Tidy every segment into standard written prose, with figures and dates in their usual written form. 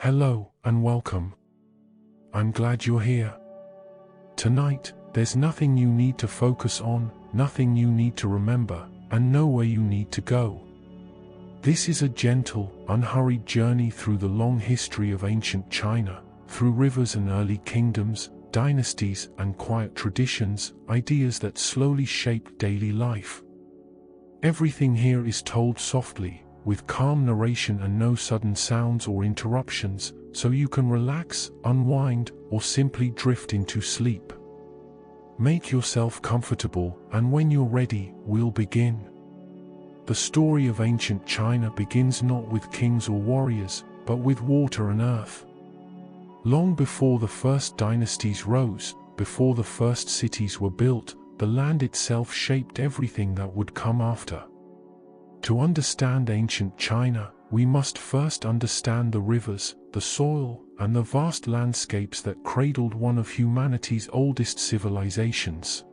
Hello and welcome. I'm glad you're here. Tonight, there's nothing you need to focus on, nothing you need to remember, and nowhere you need to go. This is a gentle, unhurried journey through the long history of ancient China, through rivers and early kingdoms, dynasties and quiet traditions, ideas that slowly shaped daily life. Everything here is told softly, with calm narration and no sudden sounds or interruptions, so you can relax, unwind, or simply drift into sleep. Make yourself comfortable, and when you're ready, we'll begin. The story of ancient China begins not with kings or warriors, but with water and earth. Long before the first dynasties rose, before the first cities were built, the land itself shaped everything that would come after. To understand ancient China, we must first understand the rivers, the soil, and the vast landscapes that cradled one of humanity's oldest civilizations.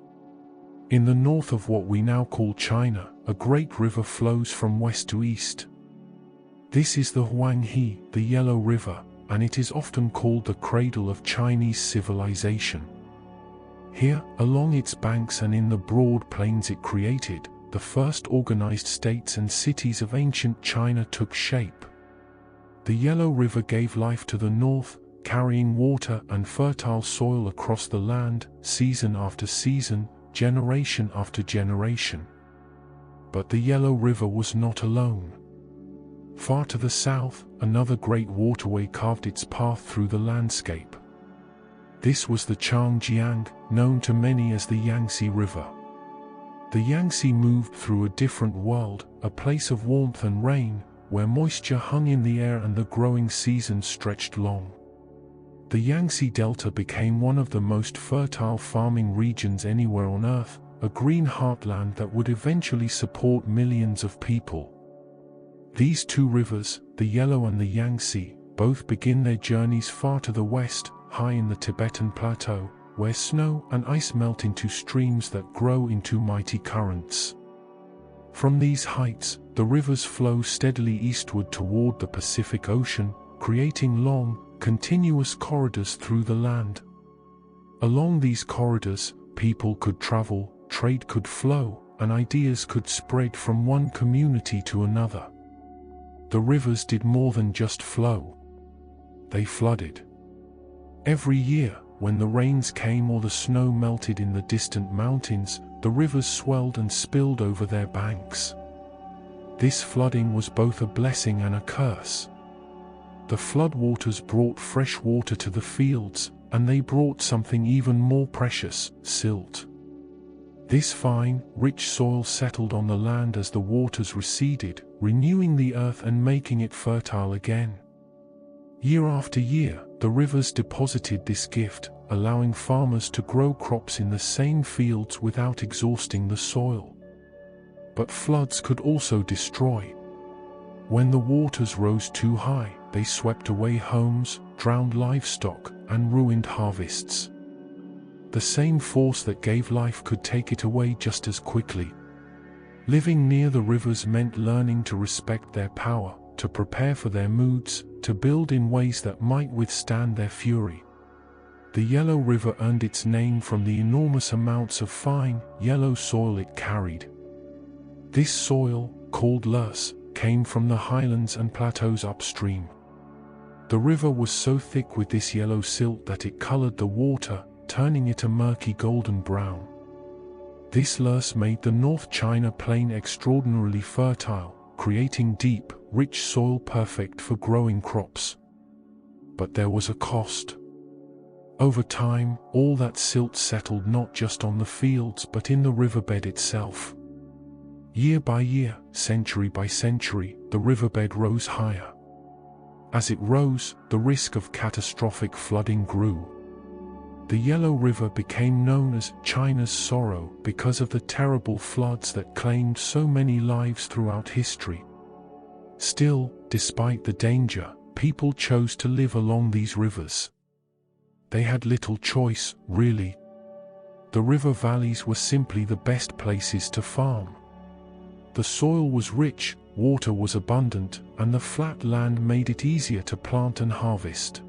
In the north of what we now call China, a great river flows from west to east. This is the Huanghe, the Yellow River, and it is often called the cradle of Chinese civilization. Here, along its banks and in the broad plains it created, the first organized states and cities of ancient China took shape. The Yellow River gave life to the north, carrying water and fertile soil across the land, season after season, generation after generation. But the Yellow River was not alone. Far to the south, another great waterway carved its path through the landscape. This was the Changjiang, known to many as the Yangtze River. The Yangtze moved through a different world, a place of warmth and rain, where moisture hung in the air and the growing seasons stretched long. The Yangtze Delta became one of the most fertile farming regions anywhere on Earth, a green heartland that would eventually support millions of people. These two rivers, the Yellow and the Yangtze, both begin their journeys far to the west, high in the Tibetan Plateau, where snow and ice melt into streams that grow into mighty currents. From these heights, the rivers flow steadily eastward toward the Pacific Ocean, creating long, continuous corridors through the land. Along these corridors, people could travel, trade could flow, and ideas could spread from one community to another. The rivers did more than just flow. They flooded. Every year, when the rains came or the snow melted in the distant mountains, the rivers swelled and spilled over their banks. This flooding was both a blessing and a curse. The floodwaters brought fresh water to the fields, and they brought something even more precious, silt. This fine, rich soil settled on the land as the waters receded, renewing the earth and making it fertile again. Year after year, the rivers deposited this gift, allowing farmers to grow crops in the same fields without exhausting the soil. But floods could also destroy. When the waters rose too high, they swept away homes, drowned livestock, and ruined harvests. The same force that gave life could take it away just as quickly. Living near the rivers meant learning to respect their power, to prepare for their moods, to build in ways that might withstand their fury. The Yellow River earned its name from the enormous amounts of fine, yellow soil it carried. This soil, called loess, came from the highlands and plateaus upstream. The river was so thick with this yellow silt that it colored the water, turning it a murky golden brown. This loess made the North China plain extraordinarily fertile, creating deep, rich soil perfect for growing crops. But there was a cost. Over time, all that silt settled not just on the fields but in the riverbed itself. Year by year, century by century, the riverbed rose higher. As it rose, the risk of catastrophic flooding grew. The Yellow River became known as China's sorrow because of the terrible floods that claimed so many lives throughout history. Still, despite the danger, people chose to live along these rivers. They had little choice, really. The river valleys were simply the best places to farm. The soil was rich, water was abundant, and the flat land made it easier to plant and harvest.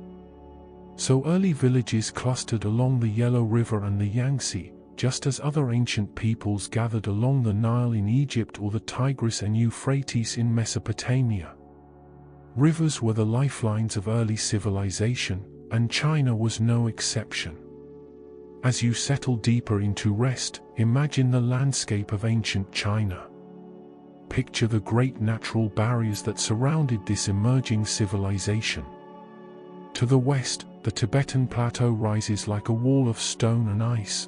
So early villages clustered along the Yellow River and the Yangtze, just as other ancient peoples gathered along the Nile in Egypt or the Tigris and Euphrates in Mesopotamia. Rivers were the lifelines of early civilization, and China was no exception. As you settle deeper into rest, imagine the landscape of ancient China. Picture the great natural barriers that surrounded this emerging civilization. To the west, the Tibetan plateau rises like a wall of stone and ice.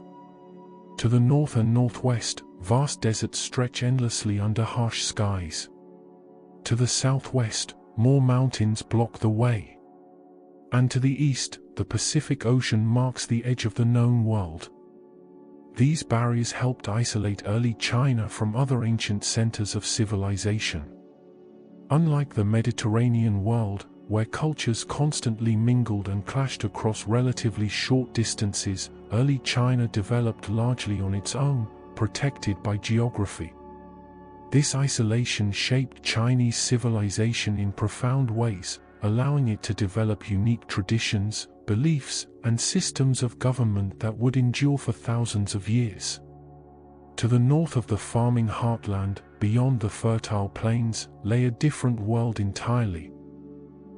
To the north and northwest, vast deserts stretch endlessly under harsh skies. To the southwest, more mountains block the way. And to the east, the Pacific Ocean marks the edge of the known world. These barriers helped isolate early China from other ancient centers of civilization. Unlike the Mediterranean world, where cultures constantly mingled and clashed across relatively short distances, early China developed largely on its own, protected by geography. This isolation shaped Chinese civilization in profound ways, allowing it to develop unique traditions, beliefs, and systems of government that would endure for thousands of years. To the north of the farming heartland, beyond the fertile plains, lay a different world entirely.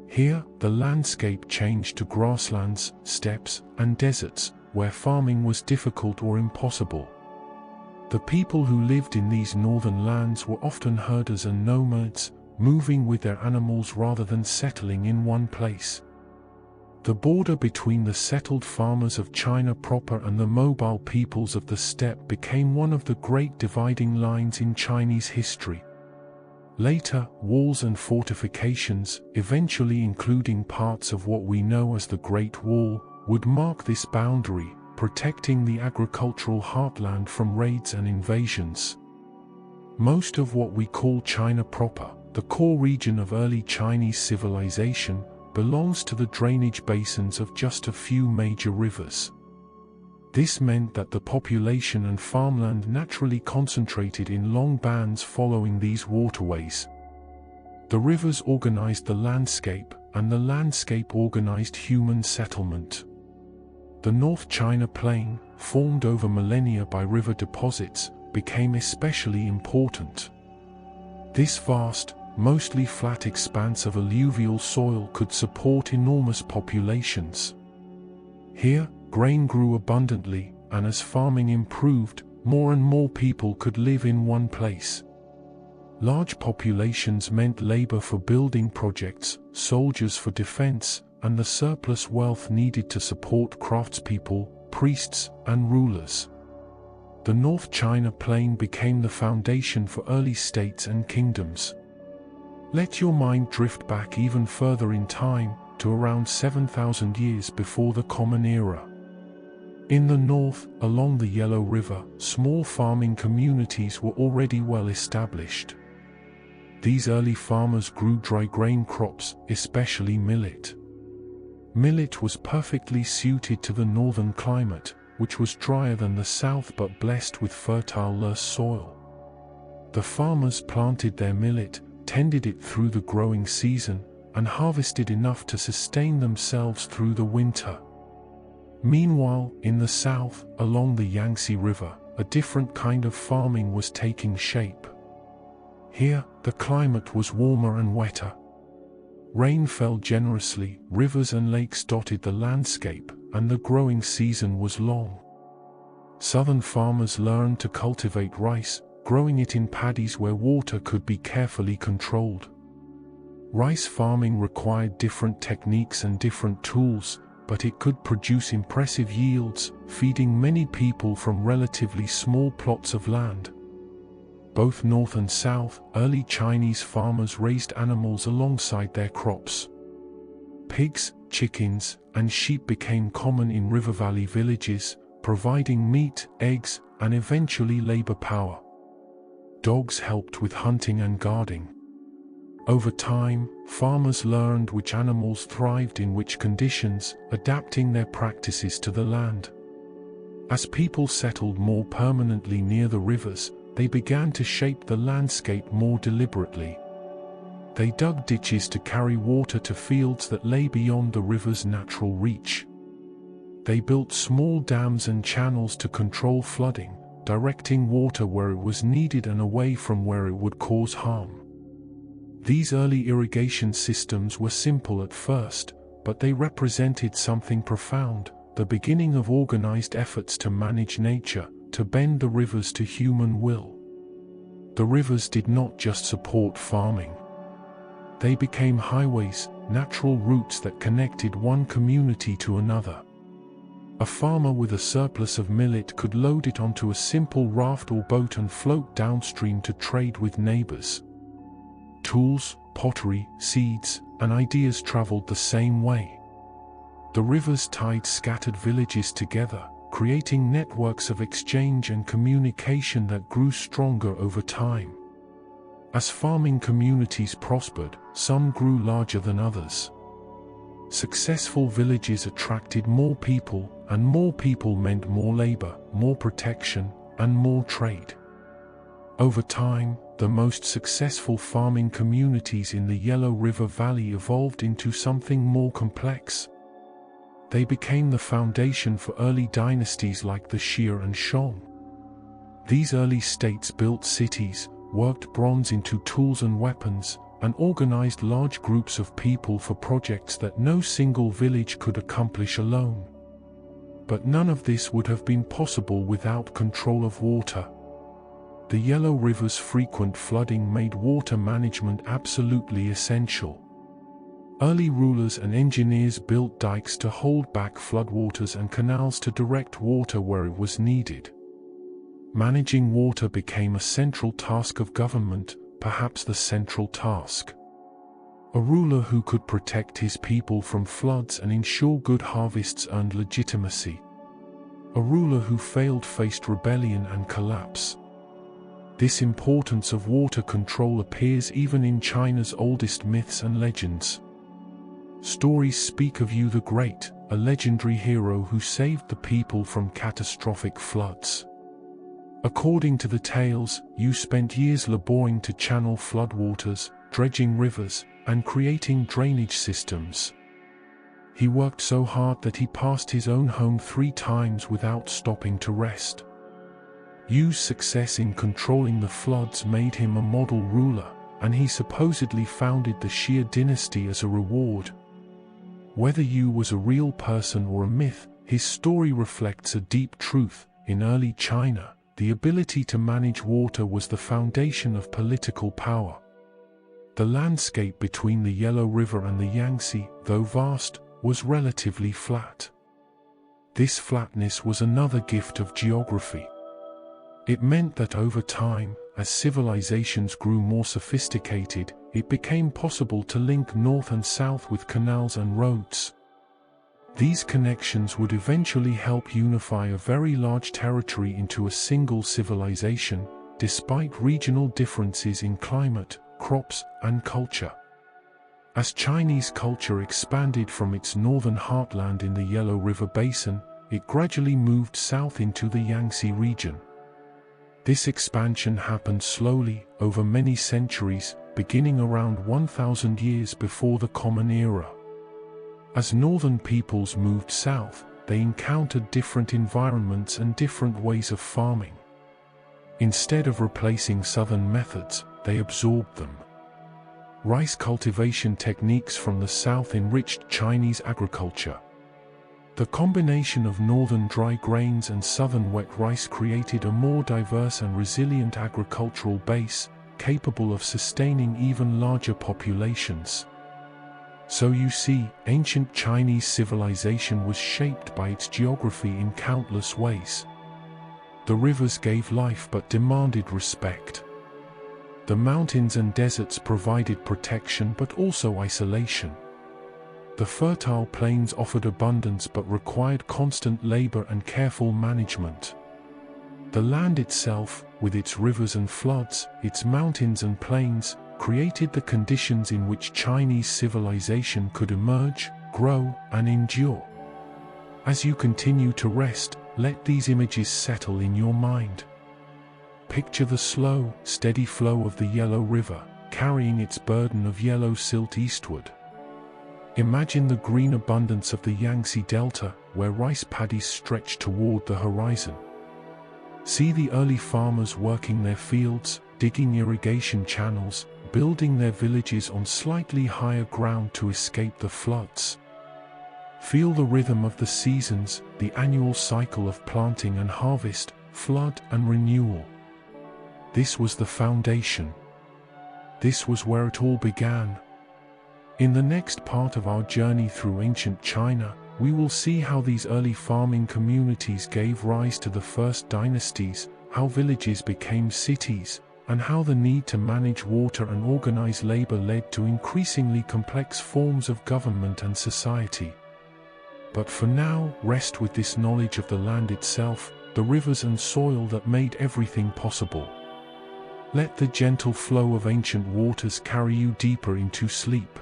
Here, the landscape changed to grasslands, steppes, and deserts, where farming was difficult or impossible. The people who lived in these northern lands were often herders and nomads, moving with their animals rather than settling in one place. The border between the settled farmers of China proper and the mobile peoples of the steppe became one of the great dividing lines in Chinese history. Later, walls and fortifications, eventually including parts of what we know as the Great Wall, would mark this boundary, protecting the agricultural heartland from raids and invasions. Most of what we call China proper, the core region of early Chinese civilization, belongs to the drainage basins of just a few major rivers. This meant that the population and farmland naturally concentrated in long bands following these waterways. The rivers organized the landscape, and the landscape organized human settlement. The North China Plain, formed over millennia by river deposits, became especially important. This vast, mostly flat expanse of alluvial soil could support enormous populations. Here, grain grew abundantly, and as farming improved, more and more people could live in one place. Large populations meant labor for building projects, soldiers for defense, and the surplus wealth needed to support craftspeople, priests, and rulers. The North China Plain became the foundation for early states and kingdoms. Let your mind drift back even further in time, to around 7,000 years before the Common Era. In the north, along the Yellow River, small farming communities were already well established. These early farmers grew dry grain crops, especially millet. Millet was perfectly suited to the northern climate, which was drier than the south but blessed with fertile loess soil. The farmers planted their millet, tended it through the growing season, and harvested enough to sustain themselves through the winter. Meanwhile, in the south, along the Yangtze River, a different kind of farming was taking shape. Here, the climate was warmer and wetter. Rain fell generously, rivers and lakes dotted the landscape, and the growing season was long. Southern farmers learned to cultivate rice, growing it in paddies where water could be carefully controlled. Rice farming required different techniques and different tools, but it could produce impressive yields, feeding many people from relatively small plots of land. Both north and south, early Chinese farmers raised animals alongside their crops. Pigs, chickens, and sheep became common in river valley villages, providing meat, eggs, and eventually labor power. Dogs helped with hunting and guarding. Over time, farmers learned which animals thrived in which conditions, adapting their practices to the land. As people settled more permanently near the rivers, they began to shape the landscape more deliberately. They dug ditches to carry water to fields that lay beyond the river's natural reach. They built small dams and channels to control flooding, directing water where it was needed and away from where it would cause harm. These early irrigation systems were simple at first, but they represented something profound, the beginning of organized efforts to manage nature, to bend the rivers to human will. The rivers did not just support farming. They became highways, natural routes that connected one community to another. A farmer with a surplus of millet could load it onto a simple raft or boat and float downstream to trade with neighbors. Tools, pottery, seeds, and ideas traveled the same way. The rivers tied scattered villages together, creating networks of exchange and communication that grew stronger over time. As farming communities prospered, some grew larger than others. Successful villages attracted more people, and more people meant more labor, more protection, and more trade. Over time, the most successful farming communities in the Yellow River Valley evolved into something more complex. They became the foundation for early dynasties like the Xia and Shang. These early states built cities, worked bronze into tools and weapons, and organized large groups of people for projects that no single village could accomplish alone. But none of this would have been possible without control of water. The Yellow River's frequent flooding made water management absolutely essential. Early rulers and engineers built dikes to hold back floodwaters and canals to direct water where it was needed. Managing water became a central task of government, perhaps the central task. A ruler who could protect his people from floods and ensure good harvests earned legitimacy. A ruler who failed faced rebellion and collapse. This importance of water control appears even in China's oldest myths and legends. Stories speak of Yu the Great, a legendary hero who saved the people from catastrophic floods. According to the tales, Yu spent years laboring to channel floodwaters, dredging rivers, and creating drainage systems. He worked so hard that he passed his own home 3 times without stopping to rest. Yu's success in controlling the floods made him a model ruler, and he supposedly founded the Xia dynasty as a reward. Whether Yu was a real person or a myth, his story reflects a deep truth. In early China, the ability to manage water was the foundation of political power. The landscape between the Yellow River and the Yangtze, though vast, was relatively flat. This flatness was another gift of geography. It meant that over time, as civilizations grew more sophisticated, it became possible to link north and south with canals and roads. These connections would eventually help unify a very large territory into a single civilization, despite regional differences in climate, crops, and culture. As Chinese culture expanded from its northern heartland in the Yellow River Basin, it gradually moved south into the Yangtze region. This expansion happened slowly, over many centuries, beginning around 1,000 years before the Common Era. As northern peoples moved south, they encountered different environments and different ways of farming. Instead of replacing southern methods, they absorbed them. Rice cultivation techniques from the south enriched Chinese agriculture. The combination of northern dry grains and southern wet rice created a more diverse and resilient agricultural base, capable of sustaining even larger populations. So you see, ancient Chinese civilization was shaped by its geography in countless ways. The rivers gave life but demanded respect. The mountains and deserts provided protection but also isolation. The fertile plains offered abundance but required constant labor and careful management. The land itself, with its rivers and floods, its mountains and plains, created the conditions in which Chinese civilization could emerge, grow, and endure. As you continue to rest, let these images settle in your mind. Picture the slow, steady flow of the Yellow River, carrying its burden of yellow silt eastward. Imagine the green abundance of the Yangtze Delta, where rice paddies stretch toward the horizon. See the early farmers working their fields, digging irrigation channels, building their villages on slightly higher ground to escape the floods. Feel the rhythm of the seasons, the annual cycle of planting and harvest, flood and renewal. This was the foundation. This was where it all began. In the next part of our journey through ancient China, we will see how these early farming communities gave rise to the first dynasties, how villages became cities, and how the need to manage water and organize labor led to increasingly complex forms of government and society. But for now, rest with this knowledge of the land itself, the rivers and soil that made everything possible. Let the gentle flow of ancient waters carry you deeper into sleep.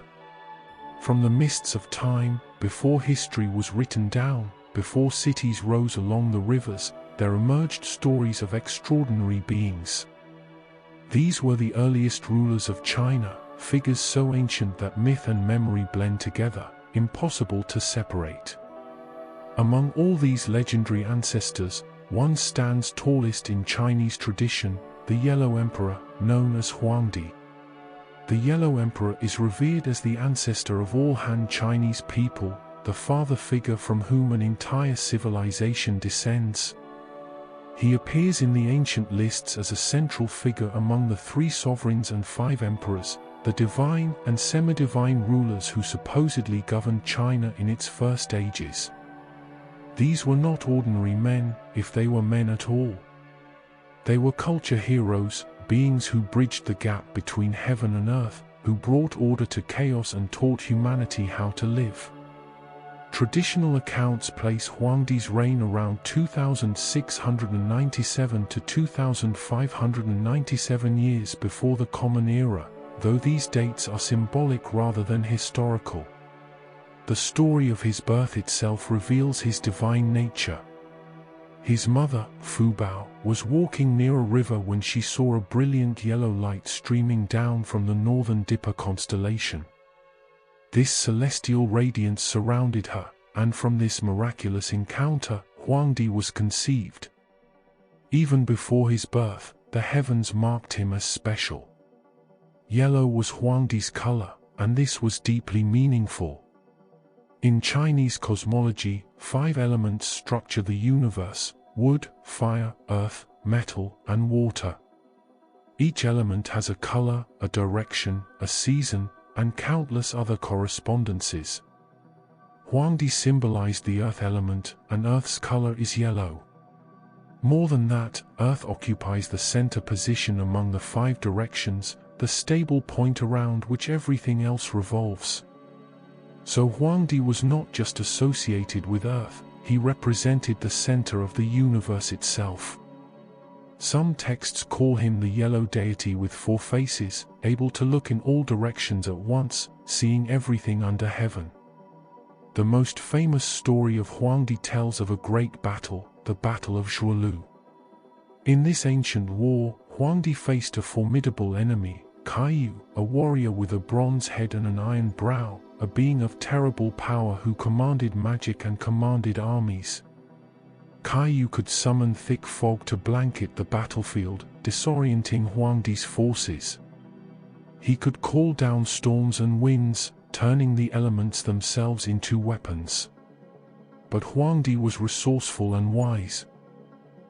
From the mists of time, before history was written down, before cities rose along the rivers, there emerged stories of extraordinary beings. These were the earliest rulers of China, figures so ancient that myth and memory blend together, impossible to separate. Among all these legendary ancestors, one stands tallest in Chinese tradition, the Yellow Emperor, known as Huangdi. The Yellow Emperor is revered as the ancestor of all Han Chinese people, the father figure from whom an entire civilization descends. He appears in the ancient lists as a central figure among the 3 sovereigns and 5 emperors, the divine and semi-divine rulers who supposedly governed China in its first ages. These were not ordinary men, if they were men at all. They were culture heroes, beings who bridged the gap between heaven and earth, who brought order to chaos and taught humanity how to live. Traditional accounts place Huangdi's reign around 2697 to 2597 years before the Common Era, though these dates are symbolic rather than historical. The story of his birth itself reveals his divine nature. His mother, Fubao, was walking near a river when she saw a brilliant yellow light streaming down from the northern Dipper constellation. This celestial radiance surrounded her, and from this miraculous encounter, Huangdi was conceived. Even before his birth, the heavens marked him as special. Yellow was Huangdi's color, and this was deeply meaningful. In Chinese cosmology, 5 elements structure the universe: wood, fire, earth, metal, and water. Each element has a color, a direction, a season, and countless other correspondences. Huangdi symbolized the earth element, and earth's color is yellow. More than that, earth occupies the center position among the 5 directions, the stable point around which everything else revolves. So Huangdi was not just associated with earth, he represented the center of the universe itself. Some texts call him the yellow deity with 4 faces, able to look in all directions at once, seeing everything under heaven. The most famous story of Huangdi tells of a great battle, the Battle of Zhuolu. In this ancient war, Huangdi faced a formidable enemy, Kaiyu, a warrior with a bronze head and an iron brow, a being of terrible power who commanded magic and commanded armies. Kaiyu could summon thick fog to blanket the battlefield, disorienting Huangdi's forces. He could call down storms and winds, turning the elements themselves into weapons. But Huangdi was resourceful and wise.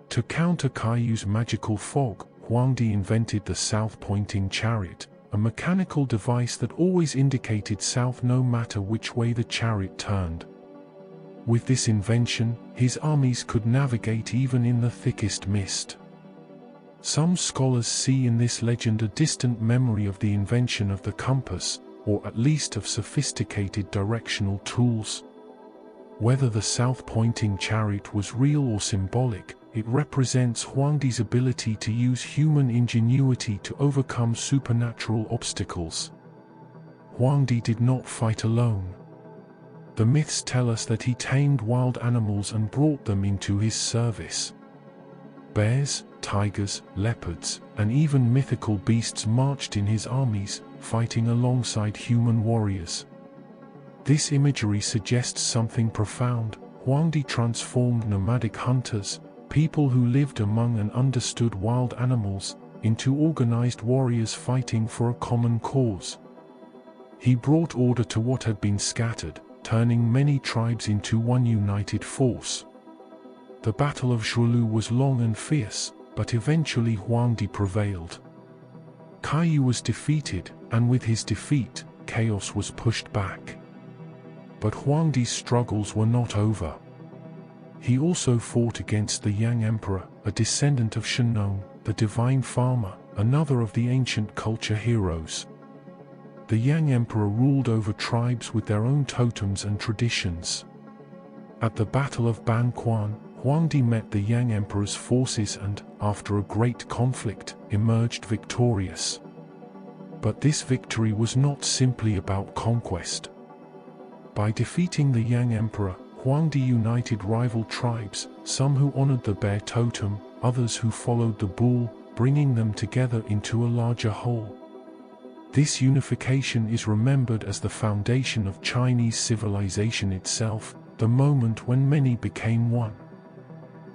To counter Kaiyu's magical fog, Huangdi invented the south-pointing chariot, a mechanical device that always indicated south no matter which way the chariot turned. With this invention, his armies could navigate even in the thickest mist. Some scholars see in this legend a distant memory of the invention of the compass, or at least of sophisticated directional tools. Whether the south-pointing chariot was real or symbolic, it represents Huangdi's ability to use human ingenuity to overcome supernatural obstacles. Huangdi did not fight alone. The myths tell us that he tamed wild animals and brought them into his service. Bears, tigers, leopards, and even mythical beasts marched in his armies, fighting alongside human warriors. This imagery suggests something profound. Huangdi transformed nomadic hunters, people who lived among and understood wild animals, into organized warriors fighting for a common cause. He brought order to what had been scattered, turning many tribes into one united force. The Battle of Zhuolu was long and fierce, but eventually Huangdi prevailed. Kaiyu was defeated, and with his defeat, chaos was pushed back. But Huangdi's struggles were not over. He also fought against the Yang Emperor, a descendant of Shennong, the divine farmer, another of the ancient culture heroes. The Yang Emperor ruled over tribes with their own totems and traditions. At the Battle of Banquan, Huangdi met the Yang Emperor's forces and, after a great conflict, emerged victorious. But this victory was not simply about conquest. By defeating the Yang Emperor, Huangdi united rival tribes, some who honored the bear totem, others who followed the bull, bringing them together into a larger whole. This unification is remembered as the foundation of Chinese civilization itself, the moment when many became one.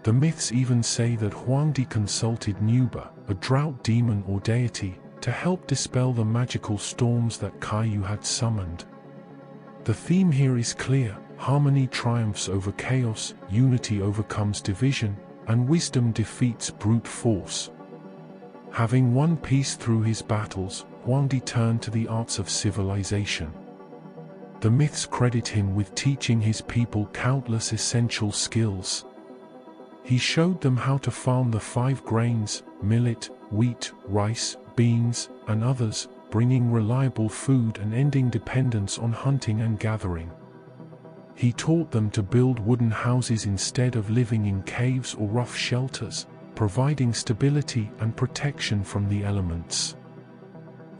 The myths even say that Huangdi consulted Nuba, a drought demon or deity, to help dispel the magical storms that Kaiyu had summoned. The theme here is clear: harmony triumphs over chaos, unity overcomes division, and wisdom defeats brute force. Having won peace through his battles, Huangdi turned to the arts of civilization. The myths credit him with teaching his people countless essential skills. He showed them how to farm the 5 grains, millet, wheat, rice, beans, and others, bringing reliable food and ending dependence on hunting and gathering. He taught them to build wooden houses instead of living in caves or rough shelters, providing stability and protection from the elements.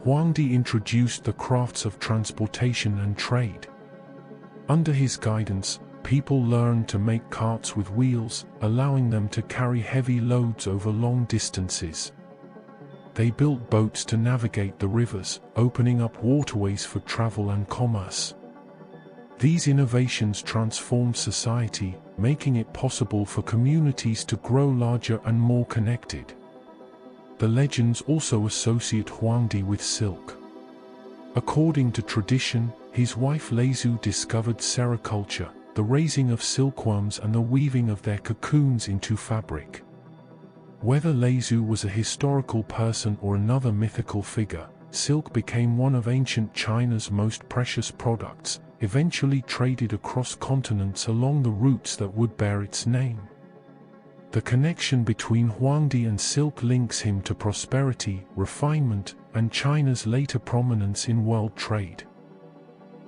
Huangdi introduced the crafts of transportation and trade. Under his guidance, people learned to make carts with wheels, allowing them to carry heavy loads over long distances. They built boats to navigate the rivers, opening up waterways for travel and commerce. These innovations transformed society, making it possible for communities to grow larger and more connected. The legends also associate Huangdi with silk. According to tradition, his wife Leizu discovered sericulture, the raising of silkworms and the weaving of their cocoons into fabric. Whether Leizu was a historical person or another mythical figure, silk became one of ancient China's most precious products, eventually traded across continents along the routes that would bear its name. The connection between Huangdi and silk links him to prosperity, refinement, and China's later prominence in world trade.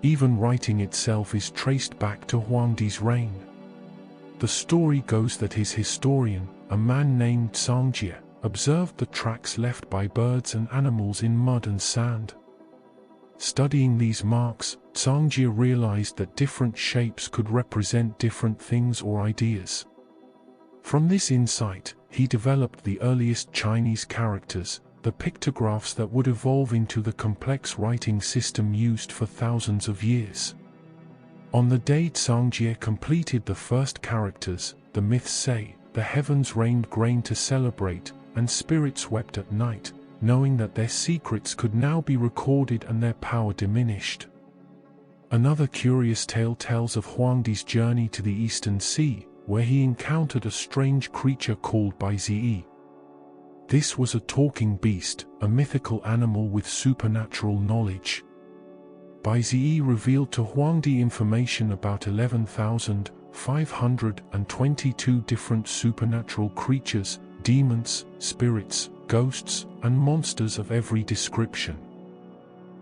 Even writing itself is traced back to Huangdi's reign. The story goes that his historian, a man named Cangjie, observed the tracks left by birds and animals in mud and sand. Studying these marks, Cangjie realized that different shapes could represent different things or ideas. From this insight, he developed the earliest Chinese characters, the pictographs that would evolve into the complex writing system used for thousands of years. On the day Cangjie completed the first characters, the myths say, the heavens rained grain to celebrate, and spirits wept at night, knowing that their secrets could now be recorded and their power diminished. Another curious tale tells of Huangdi's journey to the Eastern Sea, where he encountered a strange creature called Baizi. This was a talking beast, a mythical animal with supernatural knowledge. Baizi revealed to Huangdi information about 11,522 different supernatural creatures, demons, spirits, ghosts, and monsters of every description.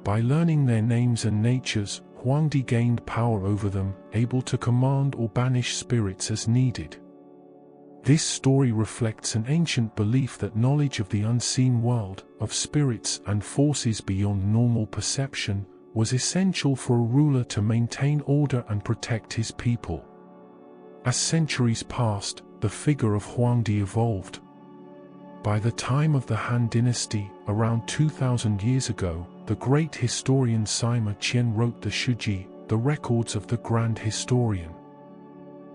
By learning their names and natures, Huangdi gained power over them, able to command or banish spirits as needed. This story reflects an ancient belief that knowledge of the unseen world, of spirits and forces beyond normal perception, was essential for a ruler to maintain order and protect his people. As centuries passed, the figure of Huangdi evolved. By the time of the Han Dynasty, around 2000 years ago, the great historian Sima Qian wrote the Shiji, the records of the grand historian.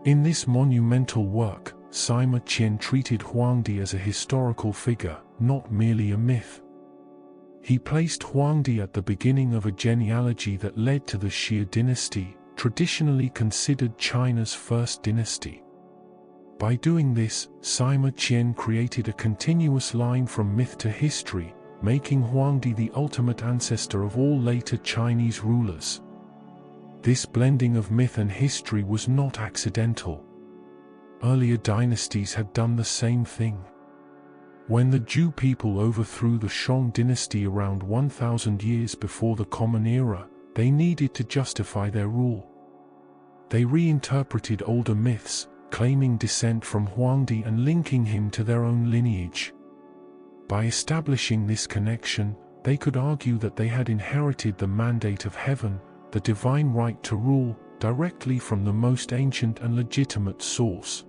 In this monumental work, Sima Qian treated Huangdi as a historical figure, not merely a myth. He placed Huangdi at the beginning of a genealogy that led to the Xia dynasty, traditionally considered China's first dynasty. By doing this, Sima Qian created a continuous line from myth to history, making Huangdi the ultimate ancestor of all later Chinese rulers. This blending of myth and history was not accidental. Earlier dynasties had done the same thing. When the Zhou people overthrew the Song dynasty around 1000 years before the Common Era, they needed to justify their rule. They reinterpreted older myths, claiming descent from Huangdi and linking him to their own lineage. By establishing this connection, they could argue that they had inherited the mandate of heaven, the divine right to rule, directly from the most ancient and legitimate source.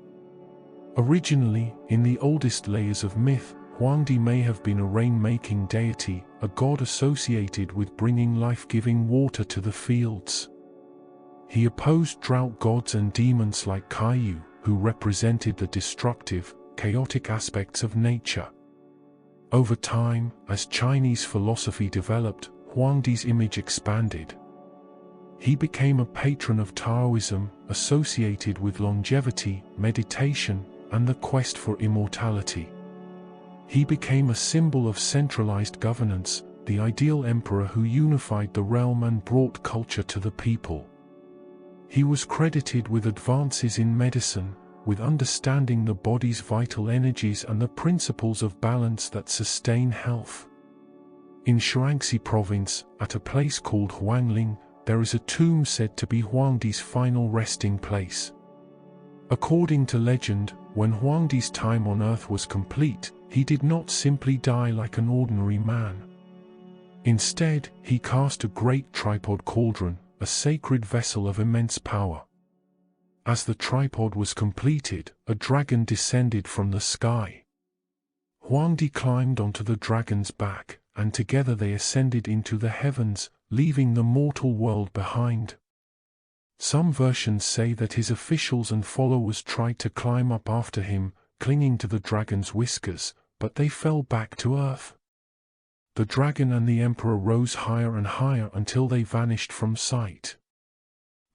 Originally, in the oldest layers of myth, Huangdi may have been a rain-making deity, a god associated with bringing life-giving water to the fields. He opposed drought gods and demons like Kaiyu, who represented the destructive, chaotic aspects of nature. Over time, as Chinese philosophy developed, Huangdi's image expanded. He became a patron of Taoism, associated with longevity, meditation, and the quest for immortality. He became a symbol of centralized governance, the ideal emperor who unified the realm and brought culture to the people. He was credited with advances in medicine, with understanding the body's vital energies and the principles of balance that sustain health. In Shaanxi province, at a place called Huangling, there is a tomb said to be Huangdi's final resting place. According to legend, when Huangdi's time on earth was complete, he did not simply die like an ordinary man. Instead, he cast a great tripod cauldron, a sacred vessel of immense power. As the tripod was completed, a dragon descended from the sky. Huangdi climbed onto the dragon's back, and together they ascended into the heavens, leaving the mortal world behind. Some versions say that his officials and followers tried to climb up after him, clinging to the dragon's whiskers, but they fell back to earth. The dragon and the emperor rose higher and higher until they vanished from sight.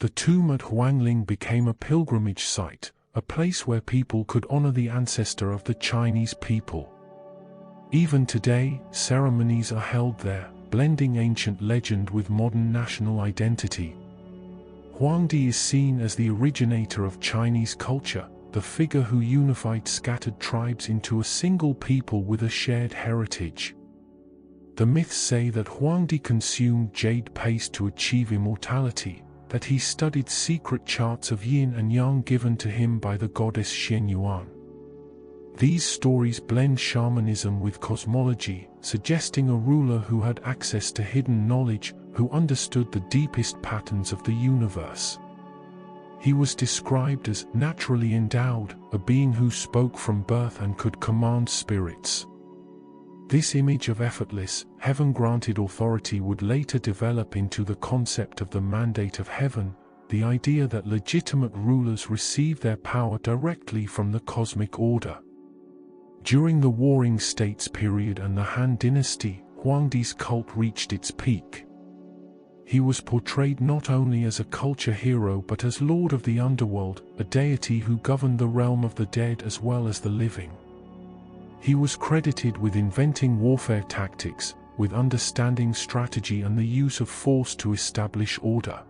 The tomb at Huangling became a pilgrimage site, a place where people could honor the ancestor of the Chinese people. Even today, ceremonies are held there, blending ancient legend with modern national identity. Huangdi is seen as the originator of Chinese culture, the figure who unified scattered tribes into a single people with a shared heritage. The myths say that Huangdi consumed jade paste to achieve immortality, that he studied secret charts of yin and yang given to him by the goddess Xianyuan. These stories blend shamanism with cosmology, suggesting a ruler who had access to hidden knowledge, who understood the deepest patterns of the universe. He was described as naturally endowed, a being who spoke from birth and could command spirits. This image of effortless, heaven-granted authority would later develop into the concept of the mandate of heaven, the idea that legitimate rulers receive their power directly from the cosmic order. During the Warring States period and the Han Dynasty, Huangdi's cult reached its peak. He was portrayed not only as a culture hero but as lord of the underworld, a deity who governed the realm of the dead as well as the living. He was credited with inventing warfare tactics, with understanding strategy and the use of force to establish order.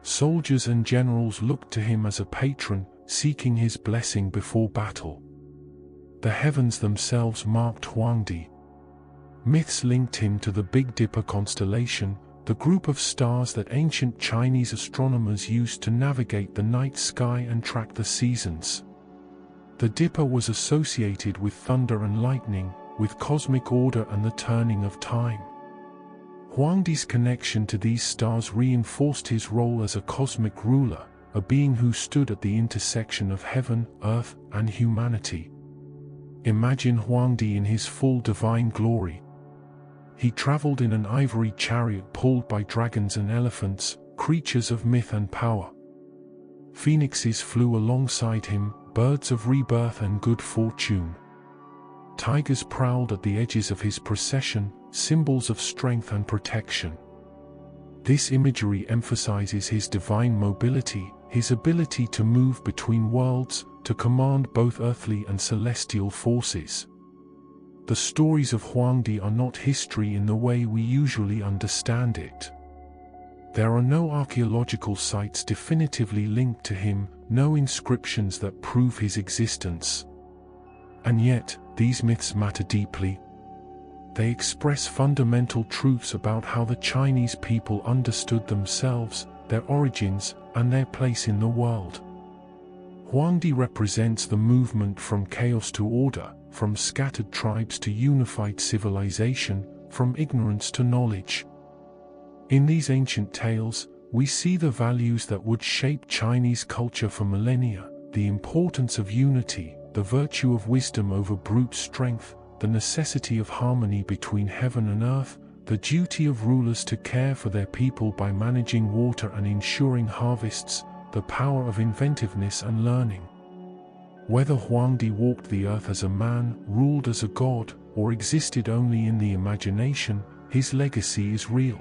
Soldiers and generals looked to him as a patron, seeking his blessing before battle. The heavens themselves marked Huangdi. Myths linked him to the Big Dipper constellation, the group of stars that ancient Chinese astronomers used to navigate the night sky and track the seasons. The Dipper was associated with thunder and lightning, with cosmic order and the turning of time. Huangdi's connection to these stars reinforced his role as a cosmic ruler, a being who stood at the intersection of heaven, earth, and humanity. Imagine Huangdi in his full divine glory. He traveled in an ivory chariot pulled by dragons and elephants, creatures of myth and power. Phoenixes flew alongside him, birds of rebirth and good fortune. Tigers prowled at the edges of his procession, symbols of strength and protection. This imagery emphasizes his divine mobility, his ability to move between worlds, to command both earthly and celestial forces. The stories of Huangdi are not history in the way we usually understand it. There are no archaeological sites definitively linked to him, no inscriptions that prove his existence. And yet, these myths matter deeply. They express fundamental truths about how the Chinese people understood themselves, their origins, and their place in the world. Huangdi represents the movement from chaos to order, from scattered tribes to unified civilization, from ignorance to knowledge. In these ancient tales, we see the values that would shape Chinese culture for millennia: the importance of unity, the virtue of wisdom over brute strength, the necessity of harmony between heaven and earth, the duty of rulers to care for their people by managing water and ensuring harvests, the power of inventiveness and learning. Whether Huangdi walked the earth as a man, ruled as a god, or existed only in the imagination, his legacy is real.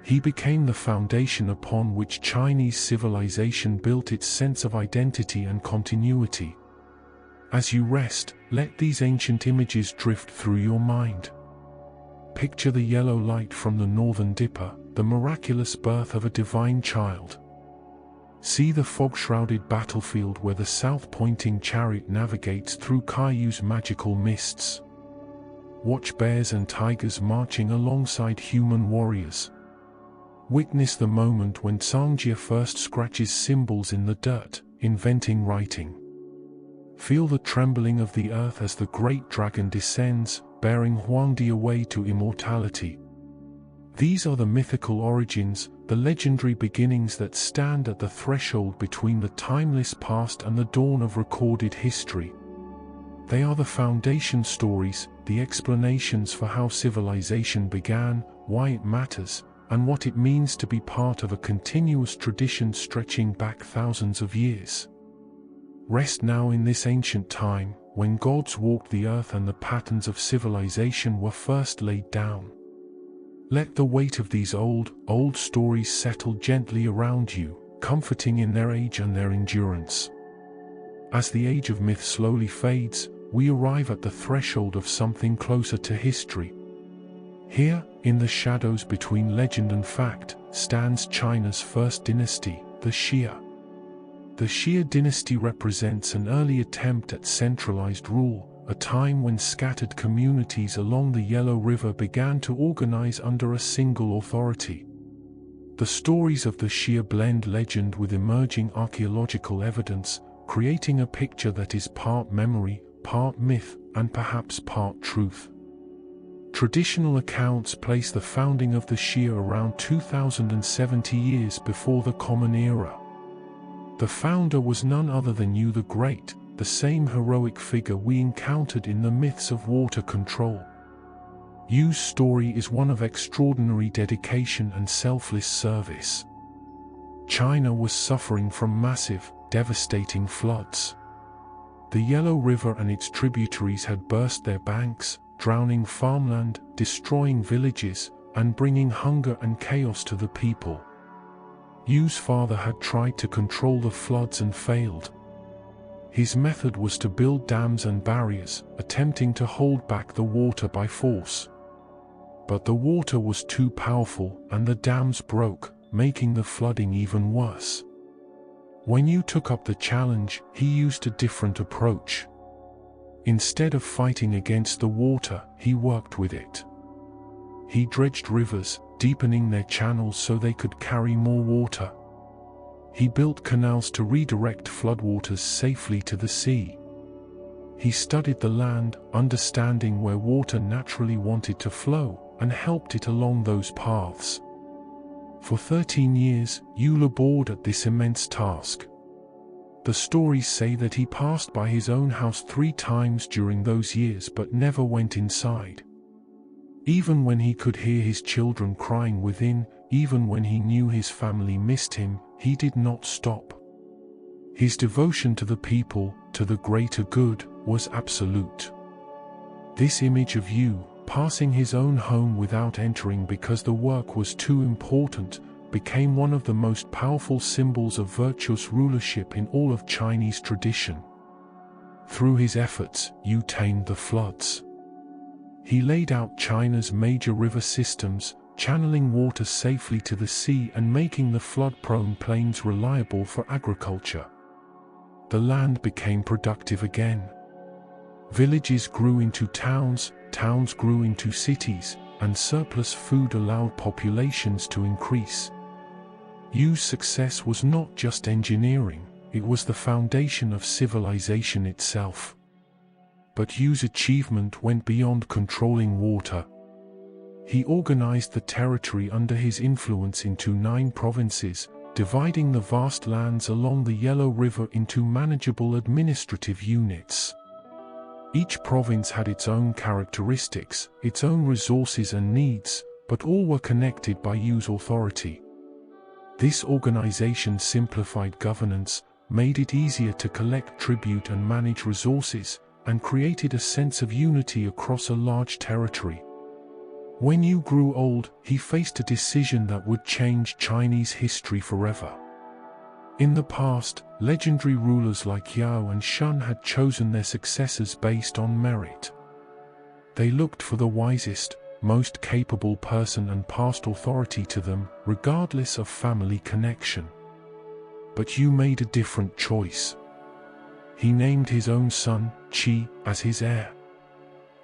He became the foundation upon which Chinese civilization built its sense of identity and continuity. As you rest, let these ancient images drift through your mind. Picture the yellow light from the northern dipper, the miraculous birth of a divine child. See the fog-shrouded battlefield where the south-pointing chariot navigates through Kaiyu's magical mists. Watch bears and tigers marching alongside human warriors. Witness the moment when Cangjie first scratches symbols in the dirt, inventing writing. Feel the trembling of the earth as the great dragon descends, bearing Huangdi away to immortality. These are the mythical origins, the legendary beginnings that stand at the threshold between the timeless past and the dawn of recorded history. They are the foundation stories, the explanations for how civilization began, why it matters, and what it means to be part of a continuous tradition stretching back thousands of years. Rest now in this ancient time, when gods walked the earth and the patterns of civilization were first laid down. Let the weight of these old stories settle gently around you, comforting in their age and their endurance. As the age of myth slowly fades, we arrive at the threshold of something closer to history. Here, in the shadows between legend and fact, stands China's first dynasty, the Xia. The Xia dynasty represents an early attempt at centralized rule, a time when scattered communities along the Yellow River began to organize under a single authority. The stories of the Xia blend legend with emerging archaeological evidence, creating a picture that is part memory, part myth, and perhaps part truth. Traditional accounts place the founding of the Xia around 2070 years before the Common Era. The founder was none other than Yu the Great, the same heroic figure we encountered in the myths of water control. Yu's story is one of extraordinary dedication and selfless service. China was suffering from massive, devastating floods. The Yellow River and its tributaries had burst their banks, drowning farmland, destroying villages, and bringing hunger and chaos to the people. Yu's father had tried to control the floods and failed. His method was to build dams and barriers, attempting to hold back the water by force. But the water was too powerful, and the dams broke, making the flooding even worse. When Yu took up the challenge, he used a different approach. Instead of fighting against the water, he worked with it. He dredged rivers, deepening their channels so they could carry more water. He built canals to redirect floodwaters safely to the sea. He studied the land, understanding where water naturally wanted to flow, and helped it along those paths. For 13 years, Yu labored at this immense task. The stories say that he passed by his own house 3 times during those years but never went inside. Even when he could hear his children crying within, even when he knew his family missed him, he did not stop. His devotion to the people, to the greater good, was absolute. This image of Yu, passing his own home without entering because the work was too important, became one of the most powerful symbols of virtuous rulership in all of Chinese tradition. Through his efforts, Yu tamed the floods. He laid out China's major river systems, channeling water safely to the sea and making the flood-prone plains reliable for agriculture. The land became productive again. Villages grew into towns, towns grew into cities, and surplus food allowed populations to increase. Yu's success was not just engineering, it was the foundation of civilization itself. But Yu's achievement went beyond controlling water. He organized the territory under his influence into 9 provinces, dividing the vast lands along the Yellow River into manageable administrative units. Each province had its own characteristics, its own resources and needs, but all were connected by Yu's authority. This organization simplified governance, made it easier to collect tribute and manage resources, and created a sense of unity across a large territory. When Yu grew old, he faced a decision that would change Chinese history forever. In the past, legendary rulers like Yao and Shun had chosen their successors based on merit. They looked for the wisest, most capable person and passed authority to them, regardless of family connection. But Yu made a different choice. He named his own son, Qi, as his heir.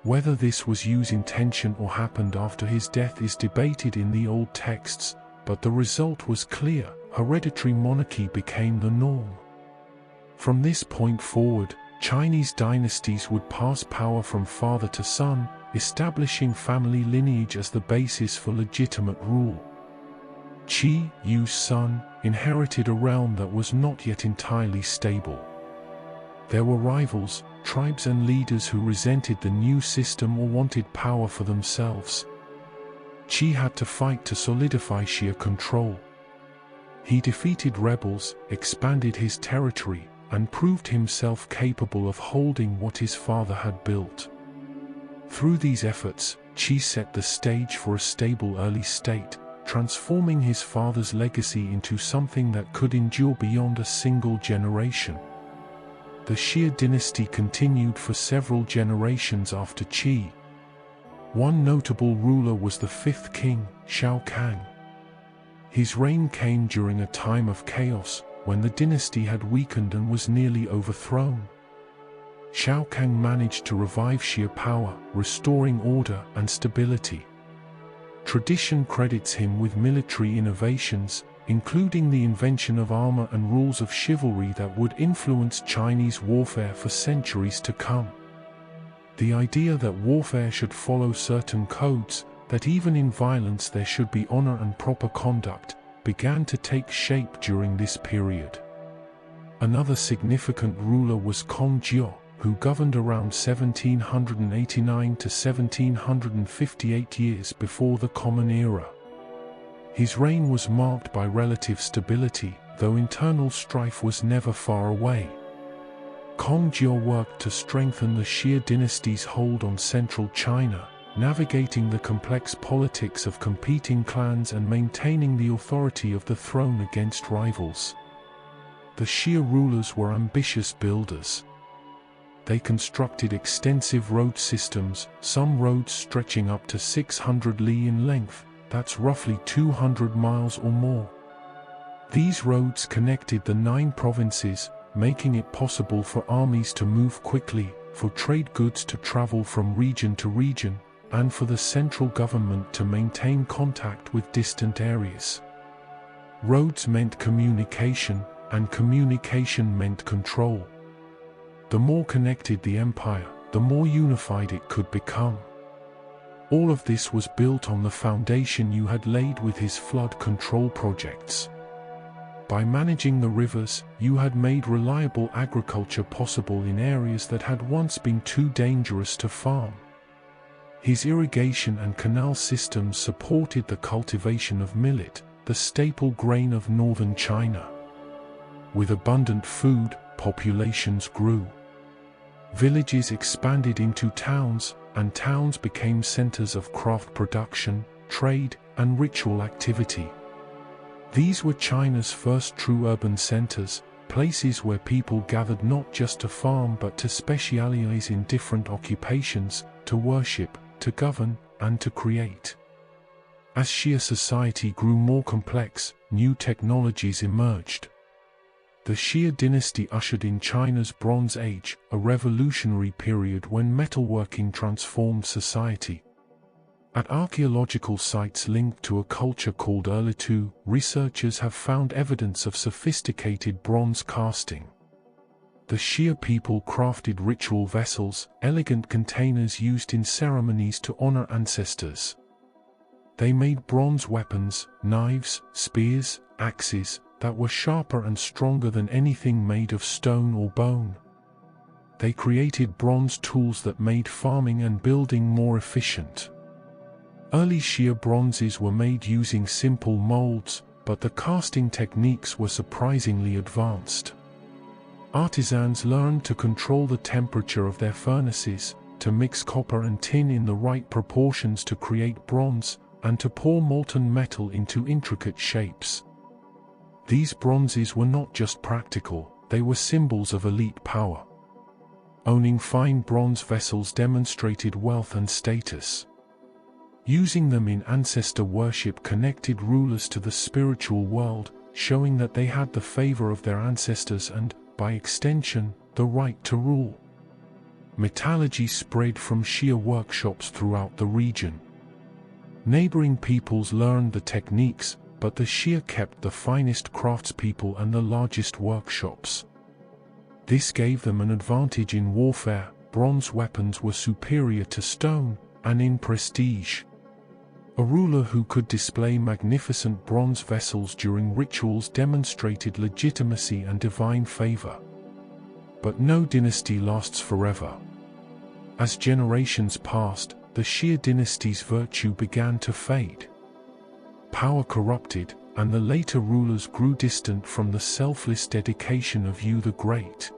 Whether this was Yu's intention or happened after his death is debated in the old texts, but the result was clear: hereditary monarchy became the norm. From this point forward, Chinese dynasties would pass power from father to son, establishing family lineage as the basis for legitimate rule. Qi, Yu's son, inherited a realm that was not yet entirely stable. There were rivals, tribes and leaders who resented the new system or wanted power for themselves. Qi had to fight to solidify sheer control. He defeated rebels, expanded his territory, and proved himself capable of holding what his father had built. Through these efforts, Qi set the stage for a stable early state, transforming his father's legacy into something that could endure beyond a single generation. The Xia dynasty continued for several generations after Qi. One notable ruler was the 5th king, Shao Kang. His reign came during a time of chaos, when the dynasty had weakened and was nearly overthrown. Shao Kang managed to revive Xia power, restoring order and stability. Tradition credits him with military innovations, including the invention of armor and rules of chivalry that would influence Chinese warfare for centuries to come. The idea that warfare should follow certain codes, that even in violence there should be honor and proper conduct, began to take shape during this period. Another significant ruler was Kong Jiao, who governed around 1789 to 1758 years before the Common Era. His reign was marked by relative stability, though internal strife was never far away. Kong Jiao worked to strengthen the Xia dynasty's hold on central China, navigating the complex politics of competing clans and maintaining the authority of the throne against rivals. The Xia rulers were ambitious builders. They constructed extensive road systems, some roads stretching up to 600 li in length, that's roughly 200 miles or more. These roads connected the 9 provinces, making it possible for armies to move quickly, for trade goods to travel from region to region, and for the central government to maintain contact with distant areas. Roads meant communication, and communication meant control. The more connected the empire, the more unified it could become. All of this was built on the foundation Yu had laid with his flood control projects. By managing the rivers, you had made reliable agriculture possible in areas that had once been too dangerous to farm. His irrigation and canal systems supported the cultivation of millet, the staple grain of northern China. With abundant food, populations grew. Villages expanded into towns, and towns became centers of craft production, trade, and ritual activity. These were China's first true urban centers, places where people gathered not just to farm but to specialize in different occupations, to worship, to govern, and to create. As Xia society grew more complex, new technologies emerged. The Xia dynasty ushered in China's Bronze Age, a revolutionary period when metalworking transformed society. At archaeological sites linked to a culture called Erlitou, researchers have found evidence of sophisticated bronze casting. The Xia people crafted ritual vessels, elegant containers used in ceremonies to honor ancestors. They made bronze weapons, knives, spears, axes, that were sharper and stronger than anything made of stone or bone. They created bronze tools that made farming and building more efficient. Early Xia bronzes were made using simple molds, but the casting techniques were surprisingly advanced. Artisans learned to control the temperature of their furnaces, to mix copper and tin in the right proportions to create bronze, and to pour molten metal into intricate shapes. These bronzes were not just practical, they were symbols of elite power. Owning fine bronze vessels demonstrated wealth and status. Using them in ancestor worship connected rulers to the spiritual world, showing that they had the favor of their ancestors and, by extension, the right to rule. Metallurgy spread from Xia workshops throughout the region. Neighboring peoples learned the techniques, but the Xia kept the finest craftspeople and the largest workshops. This gave them an advantage in warfare. Bronze weapons were superior to stone, and in prestige. A ruler who could display magnificent bronze vessels during rituals demonstrated legitimacy and divine favor. But no dynasty lasts forever. As generations passed, the Xia dynasty's virtue began to fade. Power corrupted, and the later rulers grew distant from the selfless dedication of Yu the Great.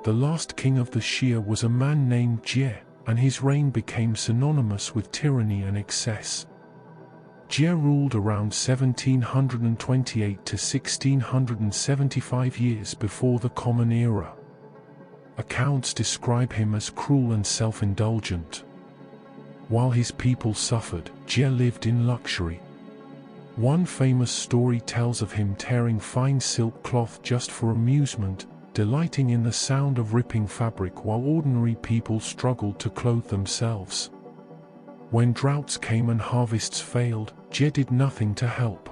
The last king of the Xia was a man named Jie, and his reign became synonymous with tyranny and excess. Jie ruled around 1728 to 1675 years before the Common Era. Accounts describe him as cruel and self-indulgent. While his people suffered, Jie lived in luxury. One famous story tells of him tearing fine silk cloth just for amusement, delighting in the sound of ripping fabric while ordinary people struggled to clothe themselves. When droughts came and harvests failed, Jie did nothing to help.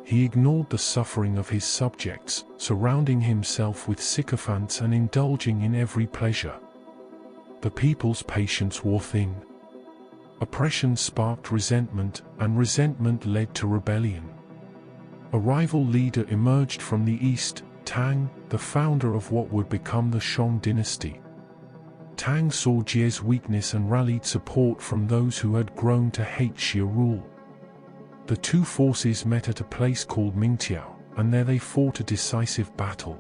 He ignored the suffering of his subjects, surrounding himself with sycophants and indulging in every pleasure. The people's patience wore thin. Oppression sparked resentment, and resentment led to rebellion. A rival leader emerged from the east, Tang, the founder of what would become the Shang dynasty. Tang saw Jie's weakness and rallied support from those who had grown to hate Xia rule. The two forces met at a place called Mingtiao, and there they fought a decisive battle.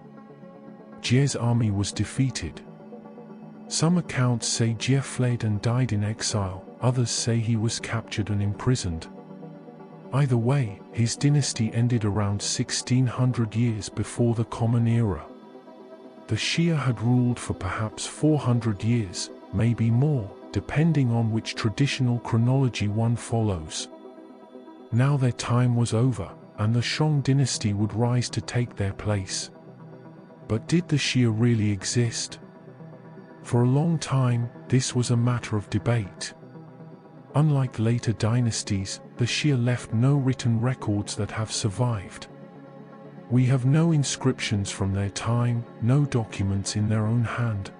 Jie's army was defeated. Some accounts say Jie fled and died in exile, others say he was captured and imprisoned. Either way, his dynasty ended around 1600 years before the Common Era. The Xia had ruled for perhaps 400 years, maybe more, depending on which traditional chronology one follows. Now their time was over, and the Shang dynasty would rise to take their place. But did the Xia really exist? For a long time, this was a matter of debate. Unlike later dynasties, the Xia left no written records that have survived. We have no inscriptions from their time, no documents in their own hand.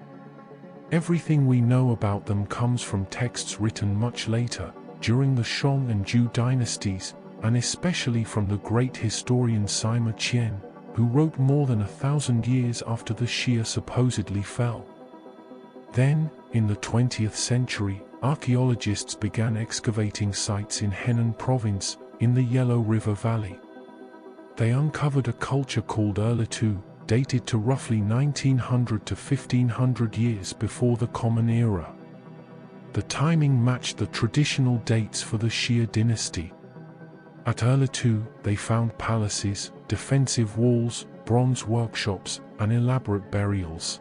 Everything we know about them comes from texts written much later, during the Shang and Zhou dynasties, and especially from the great historian Sima Qian, who wrote more than 1,000 years after the Xia supposedly fell. Then, in the 20th century, archaeologists began excavating sites in Henan province, in the Yellow River Valley. They uncovered a culture called Erlitou, dated to roughly 1900 to 1500 years before the Common Era. The timing matched the traditional dates for the Xia dynasty. At Erlitou, they found palaces, defensive walls, bronze workshops, and elaborate burials.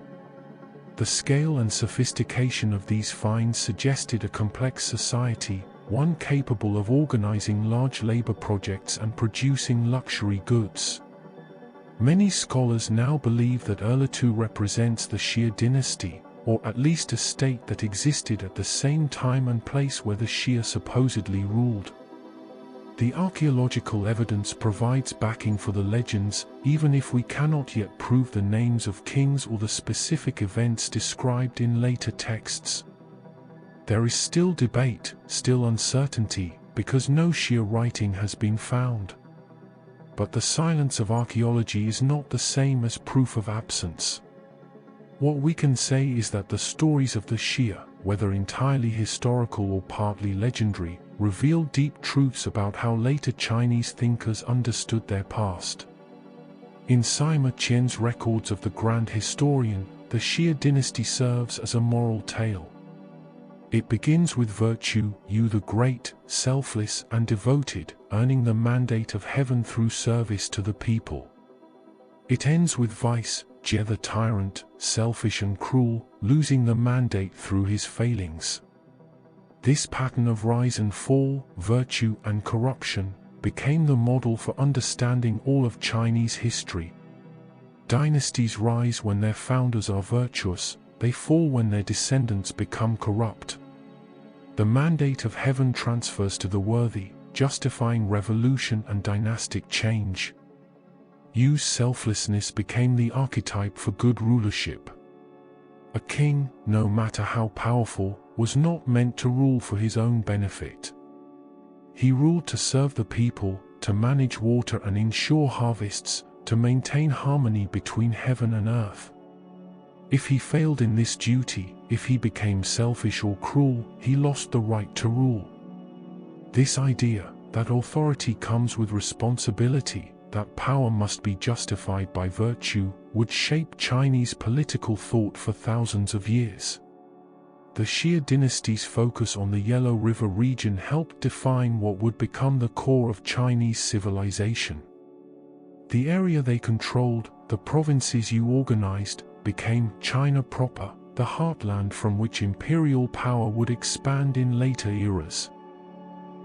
The scale and sophistication of these finds suggested a complex society, one capable of organizing large labor projects and producing luxury goods. Many scholars now believe that Erlitou represents the Xia dynasty, or at least a state that existed at the same time and place where the Xia supposedly ruled. The archaeological evidence provides backing for the legends, even if we cannot yet prove the names of kings or the specific events described in later texts. There is still debate, still uncertainty, because no Xia writing has been found. But the silence of archaeology is not the same as proof of absence. What we can say is that the stories of the Xia, whether entirely historical or partly legendary, reveal deep truths about how later Chinese thinkers understood their past. In Sima Qian's records of the Grand Historian, the Xia dynasty serves as a moral tale. It begins with virtue, you the great, selfless and devoted, earning the mandate of heaven through service to the people. It ends with vice, Jie the tyrant, selfish and cruel, losing the mandate through his failings. This pattern of rise and fall, virtue and corruption, became the model for understanding all of Chinese history. Dynasties rise when their founders are virtuous, they fall when their descendants become corrupt. The mandate of heaven transfers to the worthy, justifying revolution and dynastic change. Yu's selflessness became the archetype for good rulership. A king, no matter how powerful, was not meant to rule for his own benefit. He ruled to serve the people, to manage water and ensure harvests, to maintain harmony between heaven and earth. If he failed in this duty, if he became selfish or cruel, he lost the right to rule. This idea, that authority comes with responsibility, that power must be justified by virtue, would shape Chinese political thought for thousands of years. The Xia dynasty's focus on the Yellow River region helped define what would become the core of Chinese civilization. The area they controlled, the provinces Yu organized, became China proper, the heartland from which imperial power would expand in later eras.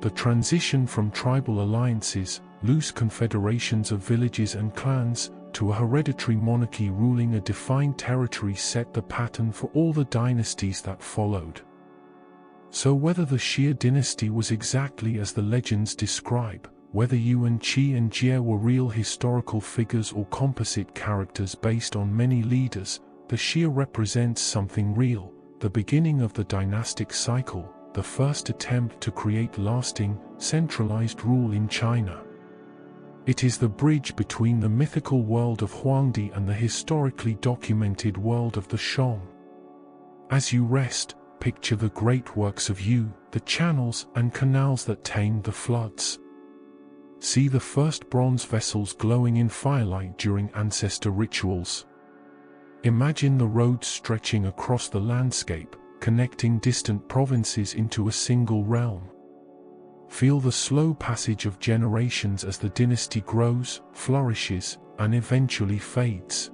The transition from tribal alliances, loose confederations of villages and clans, to a hereditary monarchy ruling a defined territory set the pattern for all the dynasties that followed. So whether the Xia dynasty was exactly as the legends describe, whether Yuan, Qi and Jie were real historical figures or composite characters based on many leaders, the Xia represents something real, the beginning of the dynastic cycle, the first attempt to create lasting, centralized rule in China. It is the bridge between the mythical world of Huangdi and the historically documented world of the Shang. As you rest, picture the great works of Yu, the channels and canals that tamed the floods. See the first bronze vessels glowing in firelight during ancestor rituals. Imagine the roads stretching across the landscape, connecting distant provinces into a single realm. Feel the slow passage of generations as the dynasty grows, flourishes, and eventually fades.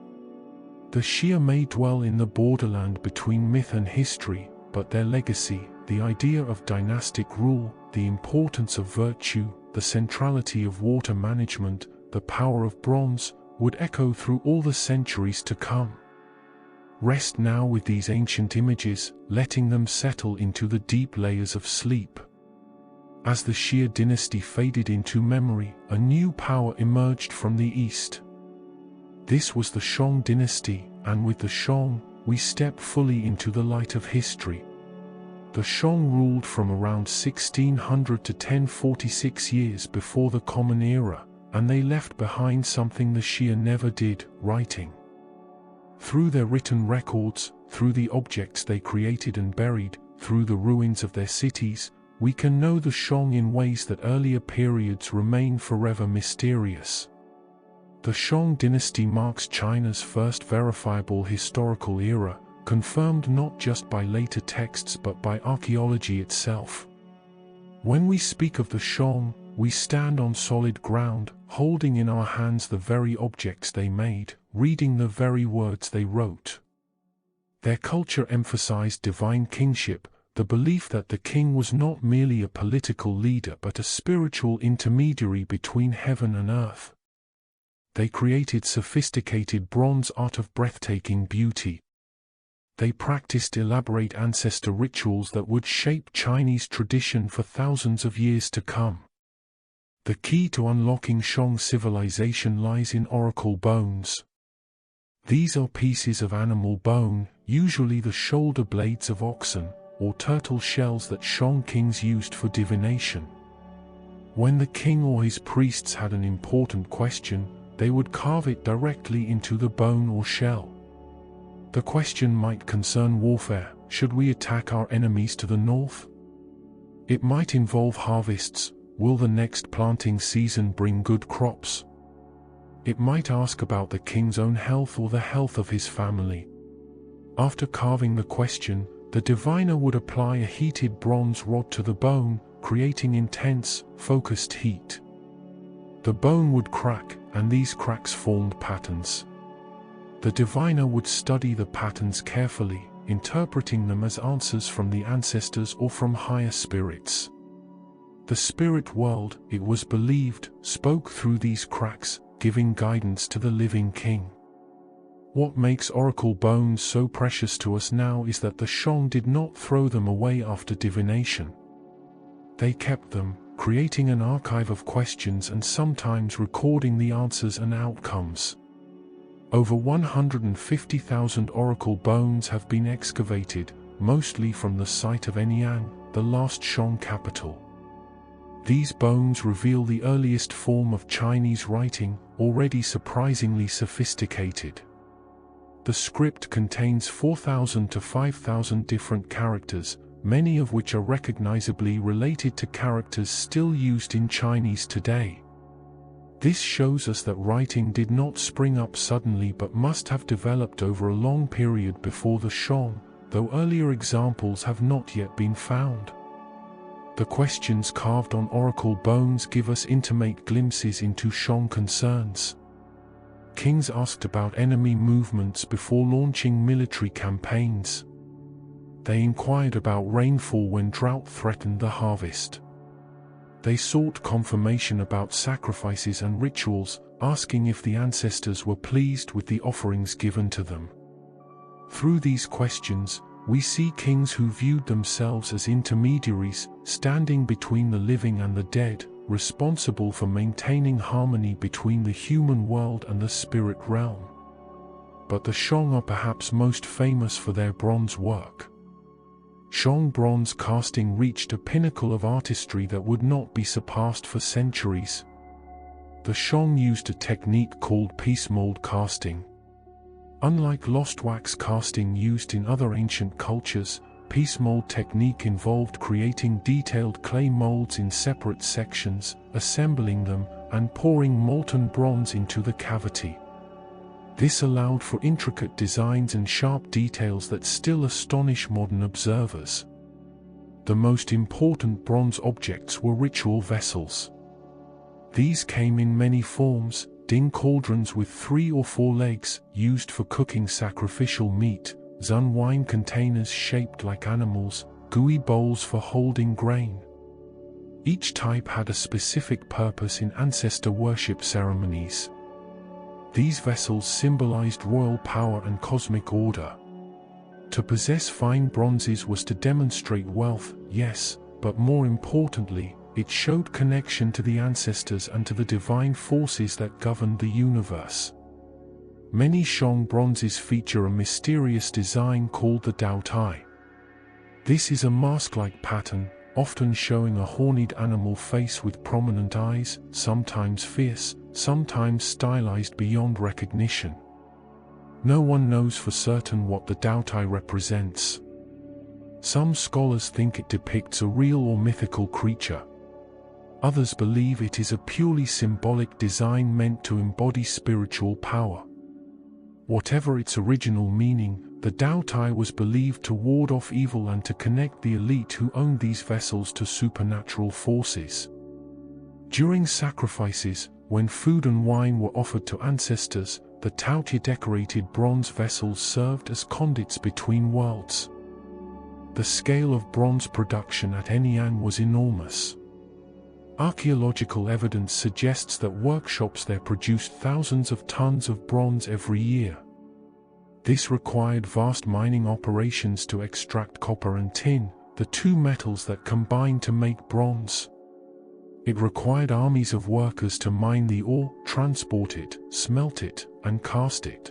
The Xia may dwell in the borderland between myth and history, but their legacy, the idea of dynastic rule, the importance of virtue, the centrality of water management, the power of bronze, would echo through all the centuries to come. Rest now with these ancient images, letting them settle into the deep layers of sleep. As the Xia dynasty faded into memory, a new power emerged from the east. This was the Shang dynasty, and with the Shang, we step fully into the light of history. The The Shang ruled from around 1600 to 1046 years before the Common Era, and they left behind something the Xia never did: writing. Through their written records, through the objects they created and buried, through the ruins of their cities, we can know the Shang in ways that earlier periods remain forever mysterious. The Shang dynasty marks China's first verifiable historical era, confirmed not just by later texts but by archaeology itself. When we speak of the Shang, we stand on solid ground, holding in our hands the very objects they made, reading the very words they wrote. Their culture emphasized divine kingship, the belief that the king was not merely a political leader but a spiritual intermediary between heaven and earth. They created sophisticated bronze art of breathtaking beauty. They practiced elaborate ancestor rituals that would shape Chinese tradition for thousands of years to come. The key to unlocking Shang civilization lies in oracle bones. These are pieces of animal bone, usually the shoulder blades of oxen, or turtle shells that Shang kings used for divination. When the king or his priests had an important question, they would carve it directly into the bone or shell. The question might concern warfare: should we attack our enemies to the north? It might involve harvests: will the next planting season bring good crops? It might ask about the king's own health or the health of his family. After carving the question, the diviner would apply a heated bronze rod to the bone, creating intense, focused heat. The bone would crack, and these cracks formed patterns. The diviner would study the patterns carefully, interpreting them as answers from the ancestors or from higher spirits. The spirit world, it was believed, spoke through these cracks, giving guidance to the living king. What makes oracle bones so precious to us now is that the Shang did not throw them away after divination. They kept them, creating an archive of questions and sometimes recording the answers and outcomes. Over 150,000 oracle bones have been excavated, mostly from the site of Anyang, the last Shang capital. These bones reveal the earliest form of Chinese writing, already surprisingly sophisticated. The script contains 4,000 to 5,000 different characters, many of which are recognizably related to characters still used in Chinese today. This shows us that writing did not spring up suddenly but must have developed over a long period before the Shang, though earlier examples have not yet been found. The questions carved on oracle bones give us intimate glimpses into Shang concerns. Kings asked about enemy movements before launching military campaigns. They inquired about rainfall when drought threatened the harvest. They sought confirmation about sacrifices and rituals, asking if the ancestors were pleased with the offerings given to them. Through these questions, we see kings who viewed themselves as intermediaries, standing between the living and the dead, responsible for maintaining harmony between the human world and the spirit realm. But the Shang are perhaps most famous for their bronze work. Shang bronze casting reached a pinnacle of artistry that would not be surpassed for centuries. The Shang used a technique called piece mold casting. Unlike lost wax casting used in other ancient cultures, piece mold technique involved creating detailed clay molds in separate sections, assembling them, and pouring molten bronze into the cavity. This allowed for intricate designs and sharp details that still astonish modern observers. The most important bronze objects were ritual vessels. These came in many forms: ding cauldrons with 3 or 4 legs, used for cooking sacrificial meat; unwind containers shaped like animals; gooey bowls for holding grain. Each type had a specific purpose in ancestor worship ceremonies. These vessels symbolized royal power and cosmic order. To possess fine bronzes was to demonstrate wealth, yes, but more importantly, it showed connection to the ancestors and to the divine forces that governed the universe. Many Shang bronzes feature a mysterious design called the Dao Tai. This is a mask-like pattern, often showing a horned animal face with prominent eyes, sometimes fierce, sometimes stylized beyond recognition. No one knows for certain what the Daotai represents. Some scholars think it depicts a real or mythical creature. Others believe it is a purely symbolic design meant to embody spiritual power. Whatever its original meaning, the Daotai was believed to ward off evil and to connect the elite who owned these vessels to supernatural forces. During sacrifices, when food and wine were offered to ancestors, the Daotai-decorated bronze vessels served as conduits between worlds. The scale of bronze production at Anyang was enormous. Archaeological evidence suggests that workshops there produced thousands of tons of bronze every year. This required vast mining operations to extract copper and tin, the two metals that combine to make bronze. It required armies of workers to mine the ore, transport it, smelt it, and cast it.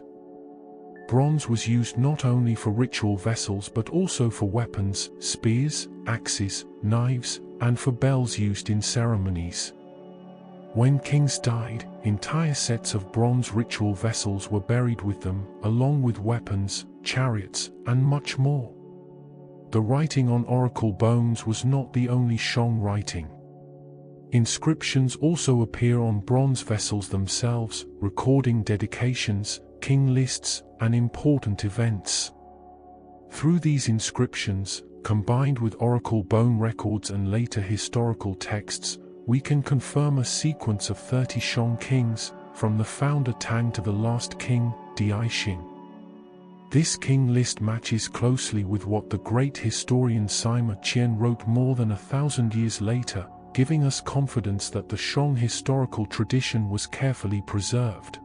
Bronze was used not only for ritual vessels but also for weapons, spears, axes, knives, and for bells used in ceremonies. When kings died, entire sets of bronze ritual vessels were buried with them, along with weapons, chariots, and much more. The writing on oracle bones was not the only Shang writing. Inscriptions also appear on bronze vessels themselves, recording dedications, king lists, and important events. Through these inscriptions, combined with oracle bone records and later historical texts, we can confirm a sequence of 30 Shang kings, from the founder Tang to the last king, Daixing. This king list matches closely with what the great historian Sima Qian wrote more than 1,000 years later, giving us confidence that the Shang historical tradition was carefully preserved.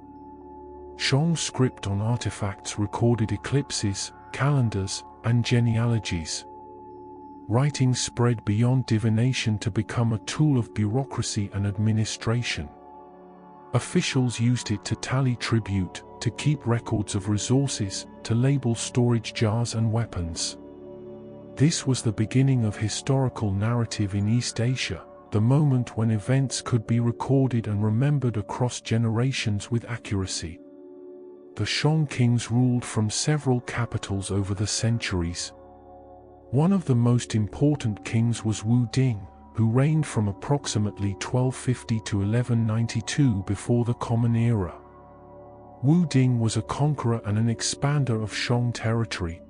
Shang script on artifacts recorded eclipses, calendars, and genealogies. Writing spread beyond divination to become a tool of bureaucracy and administration. Officials used it to tally tribute, to keep records of resources, to label storage jars and weapons. This was the beginning of historical narrative in East Asia, the moment when events could be recorded and remembered across generations with accuracy. The Shang kings ruled from several capitals over the centuries. One of the most important kings was Wu Ding, who reigned from approximately 1250 to 1192 before the Common Era. Wu Ding was a conqueror and an expander of Shang territory.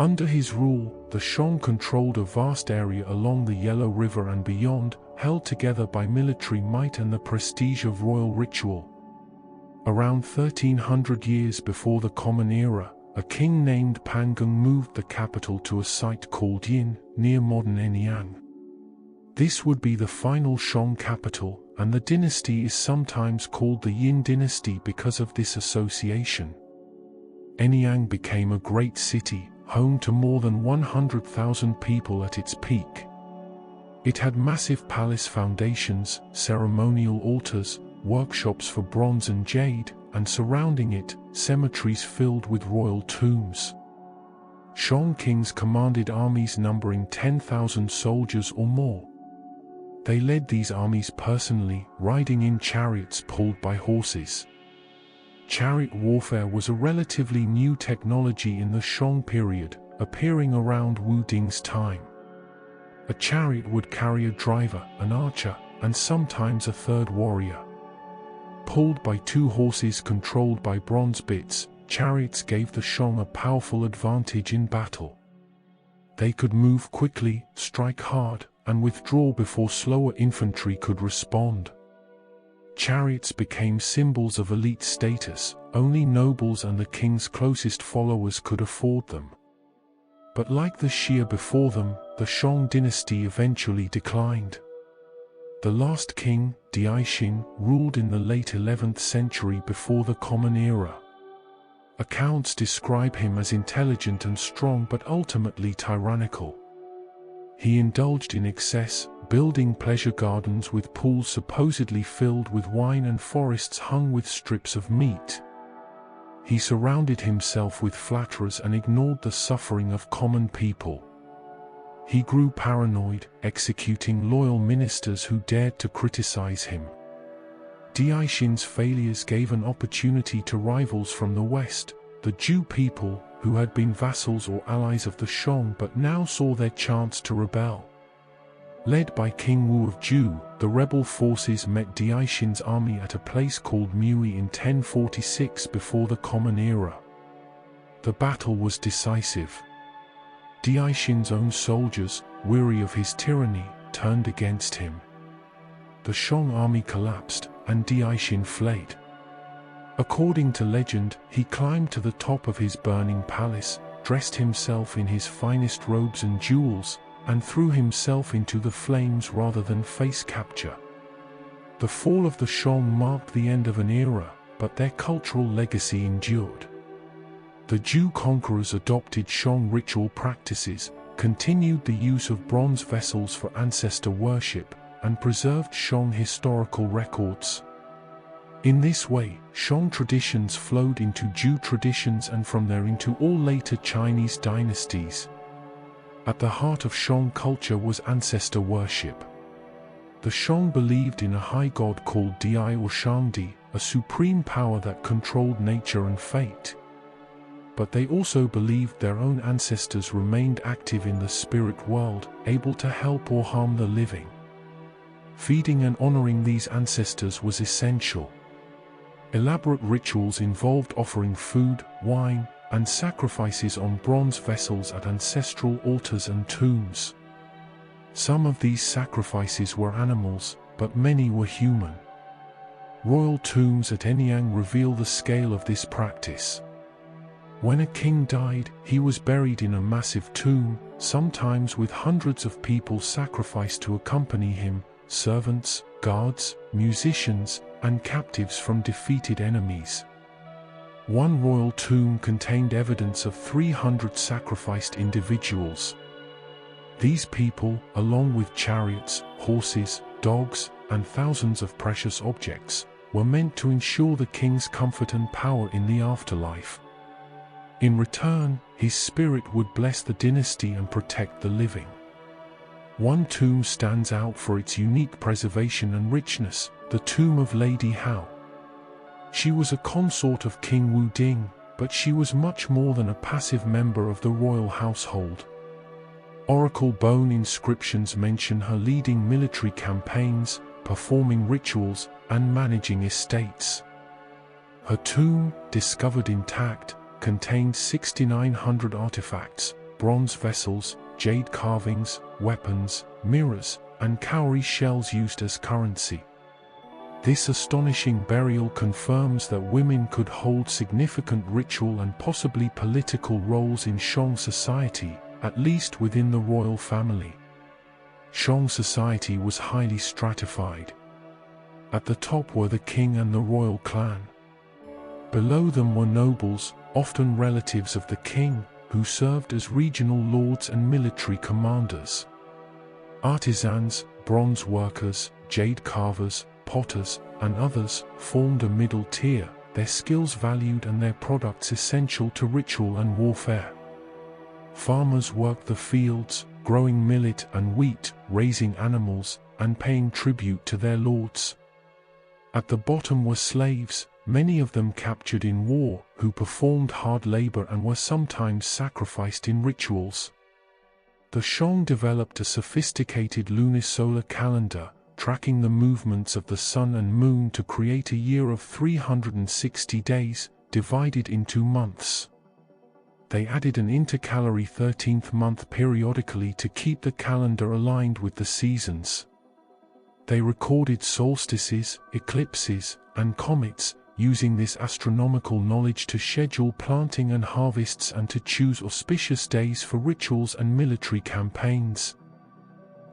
Under his rule, the Shang controlled a vast area along the Yellow River and beyond, held together by military might and the prestige of royal ritual. Around 1300 years before the Common Era, a king named Pangung moved the capital to a site called Yin, near modern Anyang. This would be the final Shang capital, and the dynasty is sometimes called the Yin dynasty because of this association. Anyang became a great city, home to more than 100,000 people at its peak. It had massive palace foundations, ceremonial altars, workshops for bronze and jade, and surrounding it, cemeteries filled with royal tombs. Shang kings commanded armies numbering 10,000 soldiers or more. They led these armies personally, riding in chariots pulled by horses. Chariot warfare was a relatively new technology in the Shang period, appearing around Wu Ding's time. A chariot would carry a driver, an archer, and sometimes a third warrior. Pulled by two horses controlled by bronze bits, chariots gave the Shang a powerful advantage in battle. They could move quickly, strike hard, and withdraw before slower infantry could respond. Chariots became symbols of elite status, only nobles and the king's closest followers could afford them. But like the Xia before them, the Shang dynasty eventually declined. The last king, Daixing, ruled in the late 11th century before the Common Era. Accounts describe him as intelligent and strong but ultimately tyrannical. He indulged in excess, building pleasure gardens with pools supposedly filled with wine and forests hung with strips of meat. He surrounded himself with flatterers and ignored the suffering of common people. he grew paranoid, executing loyal ministers who dared to criticize him. Daishin's failures gave an opportunity to rivals from the west, the Zhou people, who had been vassals or allies of the Shang but now saw their chance to rebel. Led by King Wu of Zhou, the rebel forces met Daishin's army at a place called Mui in 1046 before the Common Era. The battle was decisive. Daishin's own soldiers, weary of his tyranny, turned against him. The Shang army collapsed, and Daishin fled. According to legend, he climbed to the top of his burning palace, dressed himself in his finest robes and jewels, and threw himself into the flames rather than face capture. The fall of the Shang marked the end of an era, but their cultural legacy endured. The Zhou conquerors adopted Shang ritual practices, continued the use of bronze vessels for ancestor worship, and preserved Shang historical records. In this way, Shang traditions flowed into Zhou traditions and from there into all later Chinese dynasties. At the heart of Shang culture was ancestor worship. The Shang believed in a high god called Dai or Shangdi, a supreme power that controlled nature and fate. But they also believed their own ancestors remained active in the spirit world, able to help or harm the living. Feeding and honoring these ancestors was essential. Elaborate rituals involved offering food, wine, and sacrifices on bronze vessels at ancestral altars and tombs. Some of these sacrifices were animals, but many were human. Royal tombs at Anyang reveal the scale of this practice. When a king died, he was buried in a massive tomb, sometimes with hundreds of people sacrificed to accompany him, servants, guards, musicians, and captives from defeated enemies. One royal tomb contained evidence of 300 sacrificed individuals. These people, along with chariots, horses, dogs, and thousands of precious objects, were meant to ensure the king's comfort and power in the afterlife. In return, his spirit would bless the dynasty and protect the living. One tomb stands out for its unique preservation and richness, the tomb of Lady Hao. She was a consort of King Wu Ding, but she was much more than a passive member of the royal household. Oracle bone inscriptions mention her leading military campaigns, performing rituals, and managing estates. Her tomb, discovered intact, contained 6,900 artifacts, bronze vessels, jade carvings, weapons, mirrors, and cowrie shells used as currency. This astonishing burial confirms that women could hold significant ritual and possibly political roles in Shang society, at least within the royal family. Shang society was highly stratified. At the top were the king and the royal clan. Below them were nobles, often relatives of the king, who served as regional lords and military commanders. Artisans, bronze workers, jade carvers, potters, and others formed a middle tier, their skills valued and their products essential to ritual and warfare. Farmers worked the fields, growing millet and wheat, raising animals, and paying tribute to their lords. At the bottom were slaves, many of them captured in war, who performed hard labor and were sometimes sacrificed in rituals. The Shang developed a sophisticated lunisolar calendar, tracking the movements of the sun and moon to create a year of 360 days, divided into months. They added an intercalary 13th month periodically to keep the calendar aligned with the seasons. They recorded solstices, eclipses, and comets, using this astronomical knowledge to schedule planting and harvests and to choose auspicious days for rituals and military campaigns.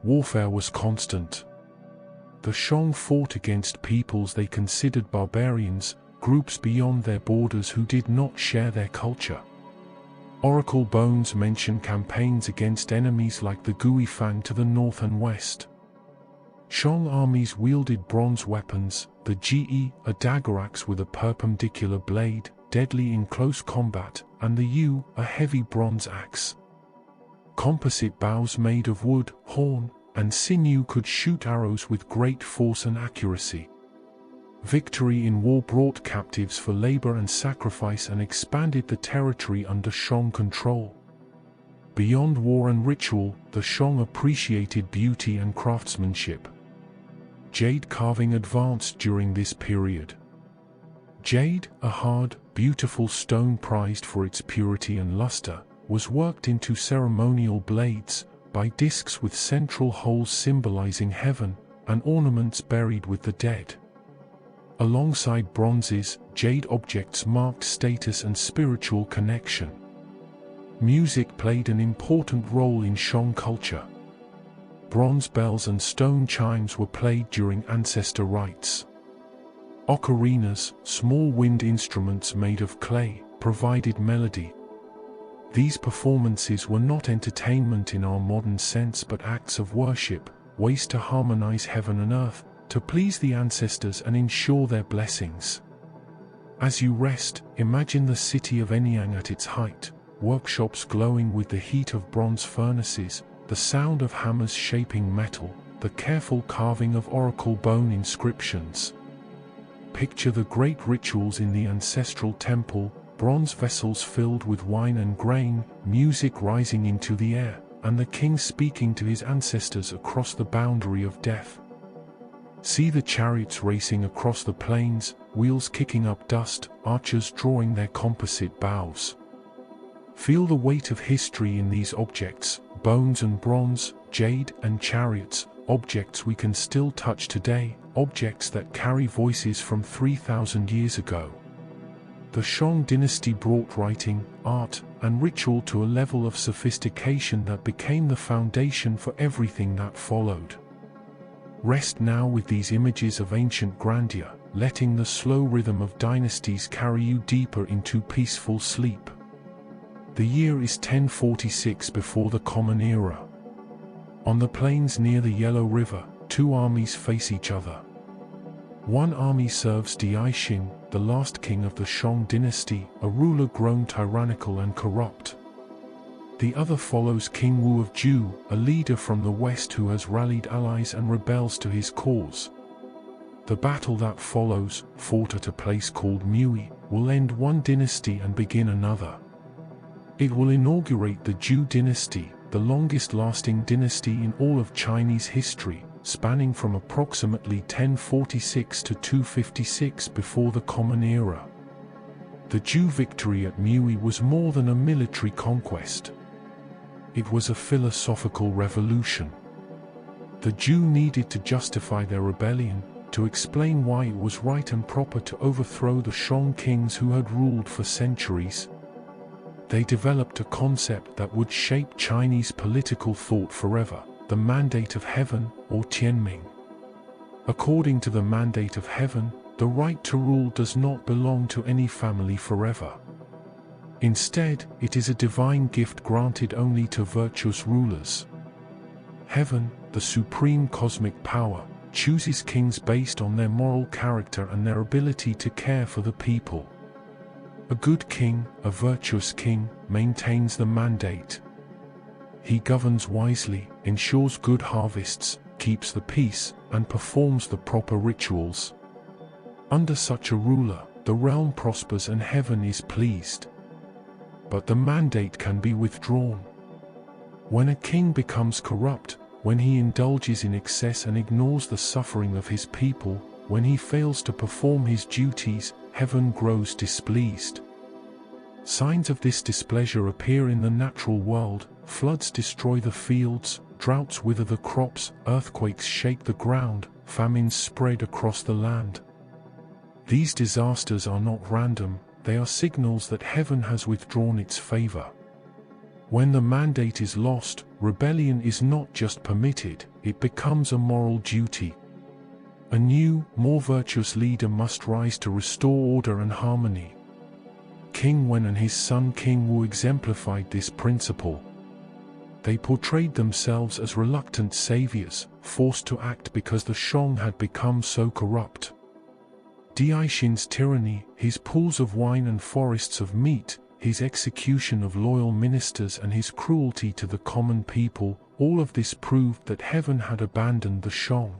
Warfare was constant. The Shang fought against peoples they considered barbarians, groups beyond their borders who did not share their culture. Oracle bones mention campaigns against enemies like the Guifang to the north and west. Shang armies wielded bronze weapons, the Ge, a dagger axe with a perpendicular blade, deadly in close combat, and the Yu, a heavy bronze axe. Composite bows made of wood, horn, and sinew could shoot arrows with great force and accuracy. Victory in war brought captives for labor and sacrifice and expanded the territory under Shang control. Beyond war and ritual, the Shang appreciated beauty and craftsmanship. Jade carving advanced during this period. Jade, a hard, beautiful stone prized for its purity and luster, was worked into ceremonial blades, by discs with central holes symbolizing heaven, and ornaments buried with the dead. Alongside bronzes, jade objects marked status and spiritual connection. Music played an important role in Shang culture. Bronze bells and stone chimes were played during ancestor rites. Ocarinas, small wind instruments made of clay, provided melody. These performances were not entertainment in our modern sense but acts of worship, ways to harmonize heaven and earth, to please the ancestors and ensure their blessings. As you rest, imagine the city of Anyang at its height, workshops glowing with the heat of bronze furnaces, the sound of hammers shaping metal, the careful carving of oracle bone inscriptions. Picture the great rituals in the ancestral temple, bronze vessels filled with wine and grain, music rising into the air, and the king speaking to his ancestors across the boundary of death. See the chariots racing across the plains, wheels kicking up dust, archers drawing their composite bows. Feel the weight of history in these objects, bones and bronze, jade and chariots, objects we can still touch today, objects that carry voices from 3,000 years ago. The Shang dynasty brought writing, art, and ritual to a level of sophistication that became the foundation for everything that followed. Rest now with these images of ancient grandeur, letting the slow rhythm of dynasties carry you deeper into peaceful sleep. The year is 1046 before the Common Era. On the plains near the Yellow River, two armies face each other. One army serves Daishin, the last king of the Shang dynasty, a ruler grown tyrannical and corrupt. The other follows King Wu of Zhou, a leader from the west who has rallied allies and rebels to his cause. The battle that follows, fought at a place called Mui, will end one dynasty and begin another. It will inaugurate the Zhou dynasty, the longest-lasting dynasty in all of Chinese history, spanning from approximately 1046 to 256 before the Common Era. The Zhou victory at Mui was more than a military conquest. It was a philosophical revolution. The Zhou needed to justify their rebellion, to explain why it was right and proper to overthrow the Shang kings who had ruled for centuries. They developed a concept that would shape Chinese political thought forever, the mandate of heaven, or Tianming. According to the mandate of heaven, the right to rule does not belong to any family forever. Instead, it is a divine gift granted only to virtuous rulers. Heaven, the supreme cosmic power, chooses kings based on their moral character and their ability to care for the people. A good king, a virtuous king, maintains the mandate. He governs wisely, ensures good harvests, keeps the peace, and performs the proper rituals. Under such a ruler, the realm prospers and heaven is pleased. But the mandate can be withdrawn. When a king becomes corrupt, when he indulges in excess and ignores the suffering of his people, when he fails to perform his duties, heaven grows displeased. Signs of this displeasure appear in the natural world. Floods destroy the fields, droughts wither the crops, earthquakes shake the ground, famines spread across the land. These disasters are not random, they are signals that heaven has withdrawn its favor. When the mandate is lost, rebellion is not just permitted, it becomes a moral duty. A new, more virtuous leader must rise to restore order and harmony. King Wen and his son King Wu exemplified this principle. They portrayed themselves as reluctant saviors, forced to act because the Shang had become so corrupt. Daishin's tyranny, his pools of wine and forests of meat, his execution of loyal ministers and his cruelty to the common people, all of this proved that heaven had abandoned the Shang.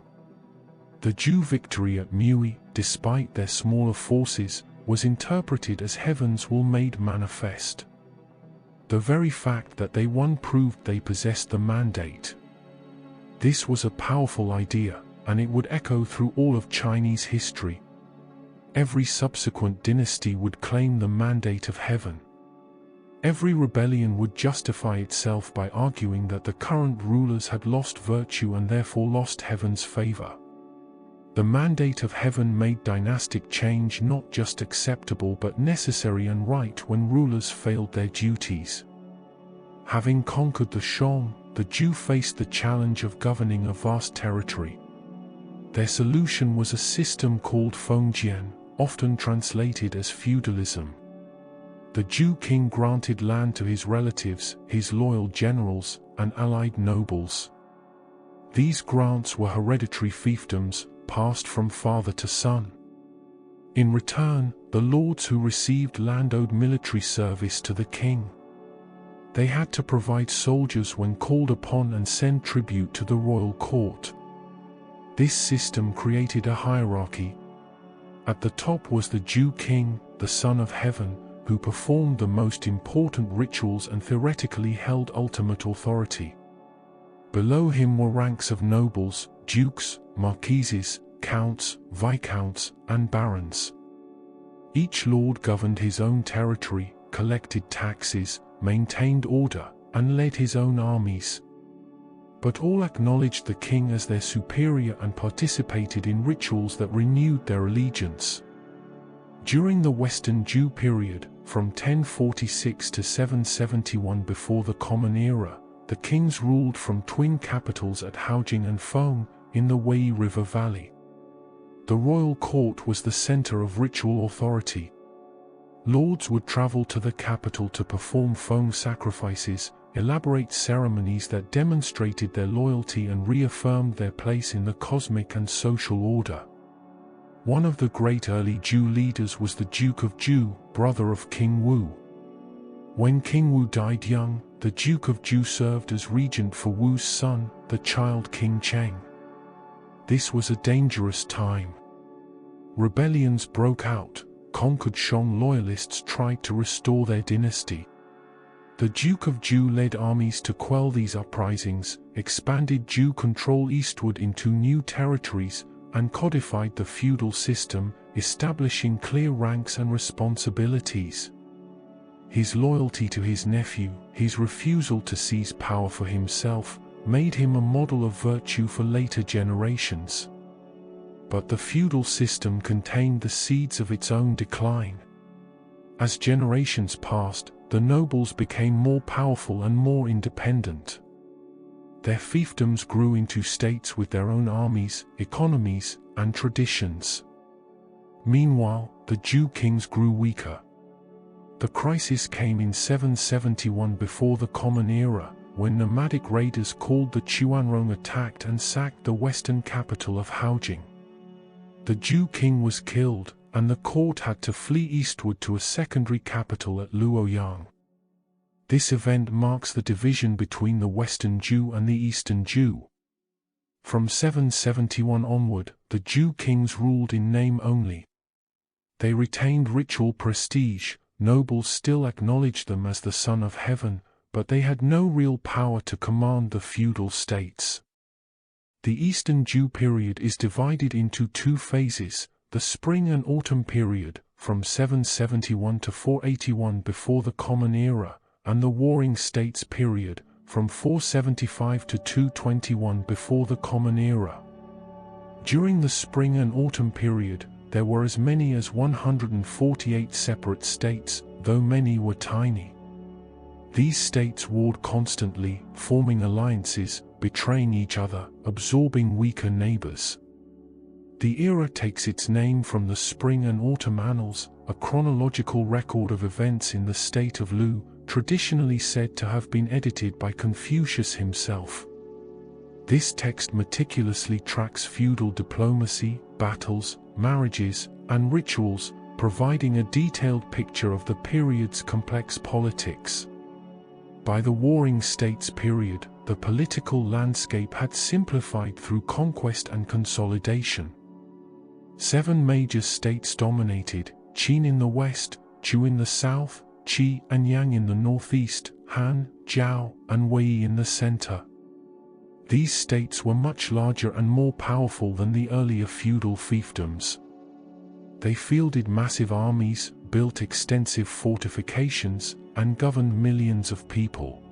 The Zhou victory at Mui, despite their smaller forces, was interpreted as heaven's will made manifest. The very fact that they won proved they possessed the mandate. This was a powerful idea, and it would echo through all of Chinese history. Every subsequent dynasty would claim the mandate of heaven. Every rebellion would justify itself by arguing that the current rulers had lost virtue and therefore lost heaven's favor. The mandate of heaven made dynastic change not just acceptable but necessary and right when rulers failed their duties. Having conquered the Shang, the Zhou faced the challenge of governing a vast territory. Their solution was a system called fengjian, often translated as feudalism. The Zhou king granted land to his relatives, his loyal generals, and allied nobles. These grants were hereditary fiefdoms, passed from father to son. In return, the lords who received land owed military service to the king. They had to provide soldiers when called upon and send tribute to the royal court. This system created a hierarchy. At the top was the Zhou king, the son of heaven, who performed the most important rituals and theoretically held ultimate authority. Below him were ranks of nobles, dukes, marquises, counts, viscounts, and barons. Each lord governed his own territory, collected taxes, maintained order, and led his own armies. But all acknowledged the king as their superior and participated in rituals that renewed their allegiance. During the Western Zhou period, from 1046 to 771 before the Common Era, the kings ruled from twin capitals at Haojing and Feng, in the Wei River Valley. The royal court was the center of ritual authority. Lords would travel to the capital to perform Feng sacrifices, elaborate ceremonies that demonstrated their loyalty and reaffirmed their place in the cosmic and social order. One of the great early Zhou leaders was the Duke of Zhou, brother of King Wu. When King Wu died young, the Duke of Zhou served as regent for Wu's son, the child King Cheng. This was a dangerous time. Rebellions broke out. Conquered Shang loyalists tried to restore their dynasty. The Duke of Zhou led armies to quell these uprisings, expanded Zhou control eastward into new territories, and codified the feudal system, establishing clear ranks and responsibilities. His loyalty to his nephew, his refusal to seize power for himself, made him a model of virtue for later generations. But the feudal system contained the seeds of its own decline. As generations passed, the nobles became more powerful and more independent. Their fiefdoms grew into states with their own armies, economies, and traditions. Meanwhile, the Zhou kings grew weaker. The crisis came in 771 before the Common Era, when nomadic raiders called the Chuanrong attacked and sacked the western capital of Haojing. The Zhou king was killed, and the court had to flee eastward to a secondary capital at Luoyang. This event marks the division between the Western Zhou and the Eastern Zhou. From 771 onward, the Zhou kings ruled in name only. They retained ritual prestige, nobles still acknowledged them as the Son of Heaven, but they had no real power to command the feudal states. The Eastern Zhou period is divided into two phases, the Spring and Autumn period, from 771 to 481 before the Common Era, and the Warring States period, from 475 to 221 before the Common Era. During the Spring and Autumn period, there were as many as 148 separate states, though many were tiny. These states warred constantly, forming alliances, betraying each other, absorbing weaker neighbors. The era takes its name from the Spring and Autumn Annals, a chronological record of events in the state of Lu, traditionally said to have been edited by Confucius himself. This text meticulously tracks feudal diplomacy, battles, marriages, and rituals, providing a detailed picture of the period's complex politics. By the Warring States period, the political landscape had simplified through conquest and consolidation. 7 major states dominated: Qin in the west, Chu in the south, Qi and Yang in the northeast, Han, Zhao, and Wei in the center. These states were much larger and more powerful than the earlier feudal fiefdoms. They fielded massive armies, built extensive fortifications, and governed millions of people.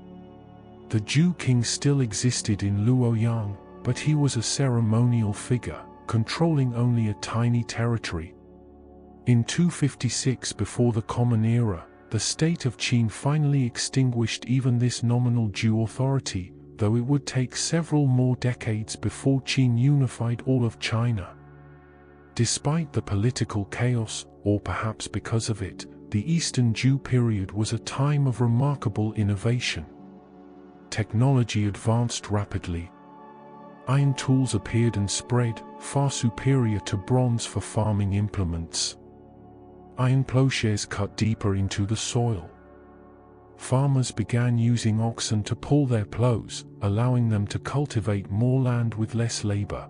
The Zhou king still existed in Luoyang, but he was a ceremonial figure, controlling only a tiny territory. In 256 before the Common Era, the state of Qin finally extinguished even this nominal Zhou authority, though it would take several more decades before Qin unified all of China. Despite the political chaos, or perhaps because of it, the Eastern Zhou period was a time of remarkable innovation. Technology advanced rapidly. Iron tools appeared and spread, far superior to bronze for farming implements. Iron plowshares cut deeper into the soil. Farmers began using oxen to pull their plows, allowing them to cultivate more land with less labor.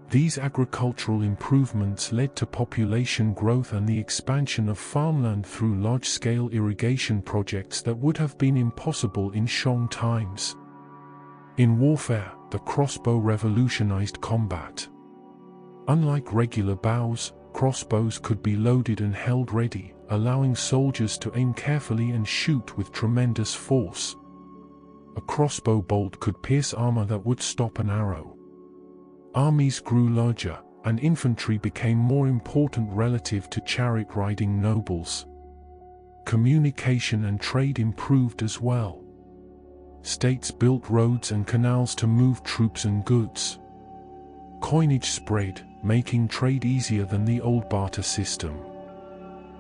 These agricultural improvements led to population growth and the expansion of farmland through large-scale irrigation projects that would have been impossible in Song times. In warfare, the crossbow revolutionized combat. Unlike regular bows, crossbows could be loaded and held ready, allowing soldiers to aim carefully and shoot with tremendous force. A crossbow bolt could pierce armor that would stop an arrow. Armies grew larger, and infantry became more important relative to chariot-riding nobles. Communication and trade improved as well. States built roads and canals to move troops and goods. Coinage spread, making trade easier than the old barter system.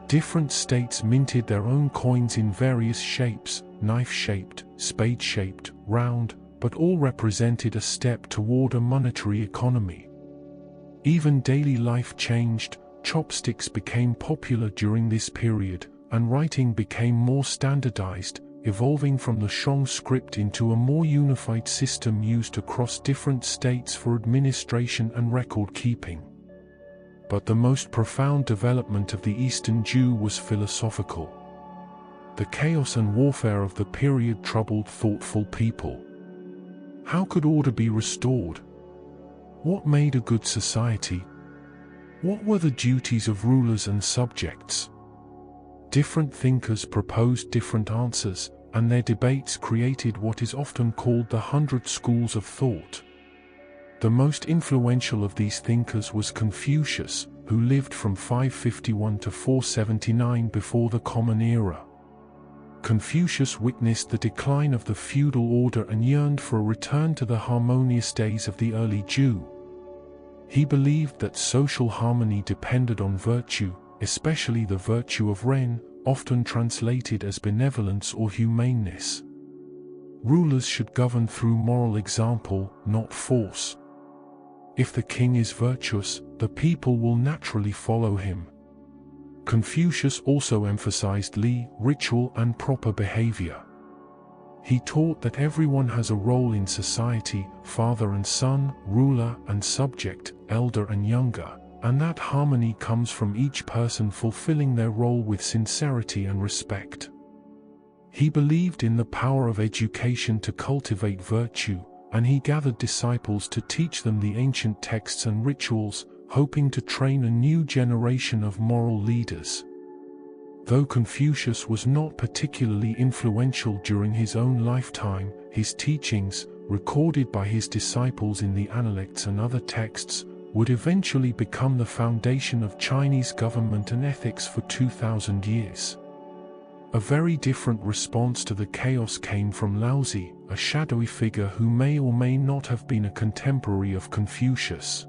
Different states minted their own coins in various shapes: knife-shaped, spade-shaped, round, but all represented a step toward a monetary economy. Even daily life changed. Chopsticks became popular during this period, and writing became more standardized, evolving from the Shong script into a more unified system used across different states for administration and record-keeping. But the most profound development of the Eastern Zhou was philosophical. The chaos and warfare of the period troubled thoughtful people. How could order be restored? What made a good society? What were the duties of rulers and subjects? Different thinkers proposed different answers, and their debates created what is often called the 100 schools of thought. The most influential of these thinkers was Confucius, who lived from 551 to 479 before the Common Era. Confucius witnessed the decline of the feudal order and yearned for a return to the harmonious days of the early Zhou. He believed that social harmony depended on virtue, especially the virtue of Ren, often translated as benevolence or humaneness. Rulers should govern through moral example, not force. If the king is virtuous, the people will naturally follow him. Confucius also emphasized Li, ritual and proper behavior. He taught that everyone has a role in society: father and son, ruler and subject, elder and younger, and that harmony comes from each person fulfilling their role with sincerity and respect. He believed in the power of education to cultivate virtue, and he gathered disciples to teach them the ancient texts and rituals, hoping to train a new generation of moral leaders. Though Confucius was not particularly influential during his own lifetime, his teachings, recorded by his disciples in the Analects and other texts, would eventually become the foundation of Chinese government and ethics for 2,000 years. A very different response to the chaos came from Laozi, a shadowy figure who may or may not have been a contemporary of Confucius.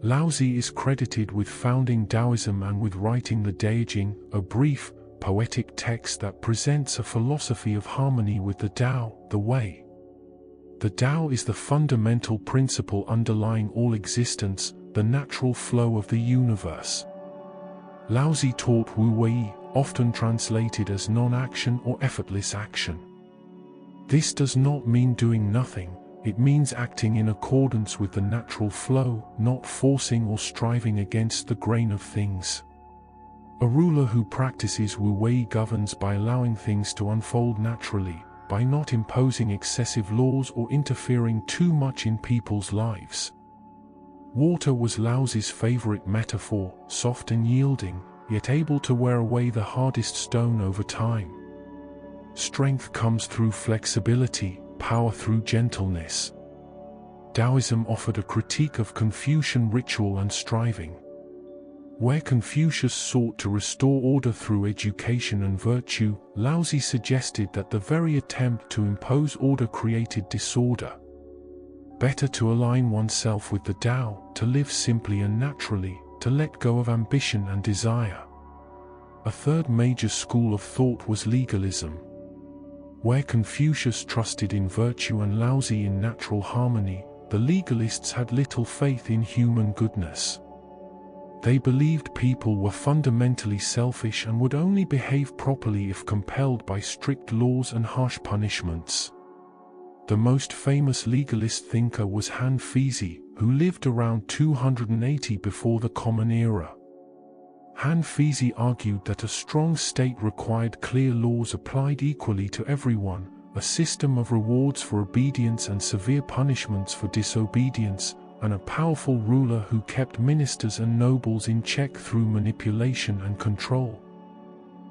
Laozi is credited with founding Taoism and with writing the Daijing, a brief, poetic text that presents a philosophy of harmony with the Tao, the Way. The Tao is the fundamental principle underlying all existence, the natural flow of the universe. Laozi taught Wu Wei, often translated as non-action or effortless action. This does not mean doing nothing, it means acting in accordance with the natural flow, not forcing or striving against the grain of things. A ruler who practices Wu Wei governs by allowing things to unfold naturally, by not imposing excessive laws or interfering too much in people's lives. Water was Laozi's favorite metaphor, soft and yielding, yet able to wear away the hardest stone over time. Strength comes through flexibility, power through gentleness. Taoism offered a critique of Confucian ritual and striving. Where Confucius sought to restore order through education and virtue, Laozi suggested that the very attempt to impose order created disorder. Better to align oneself with the Tao, to live simply and naturally, to let go of ambition and desire. A third major school of thought was legalism. Where Confucius trusted in virtue and Laozi in natural harmony, the legalists had little faith in human goodness. They believed people were fundamentally selfish and would only behave properly if compelled by strict laws and harsh punishments. The most famous legalist thinker was Han Feizi, who lived around 280 before the Common Era. Han Feizi argued that a strong state required clear laws applied equally to everyone, a system of rewards for obedience and severe punishments for disobedience, and a powerful ruler who kept ministers and nobles in check through manipulation and control.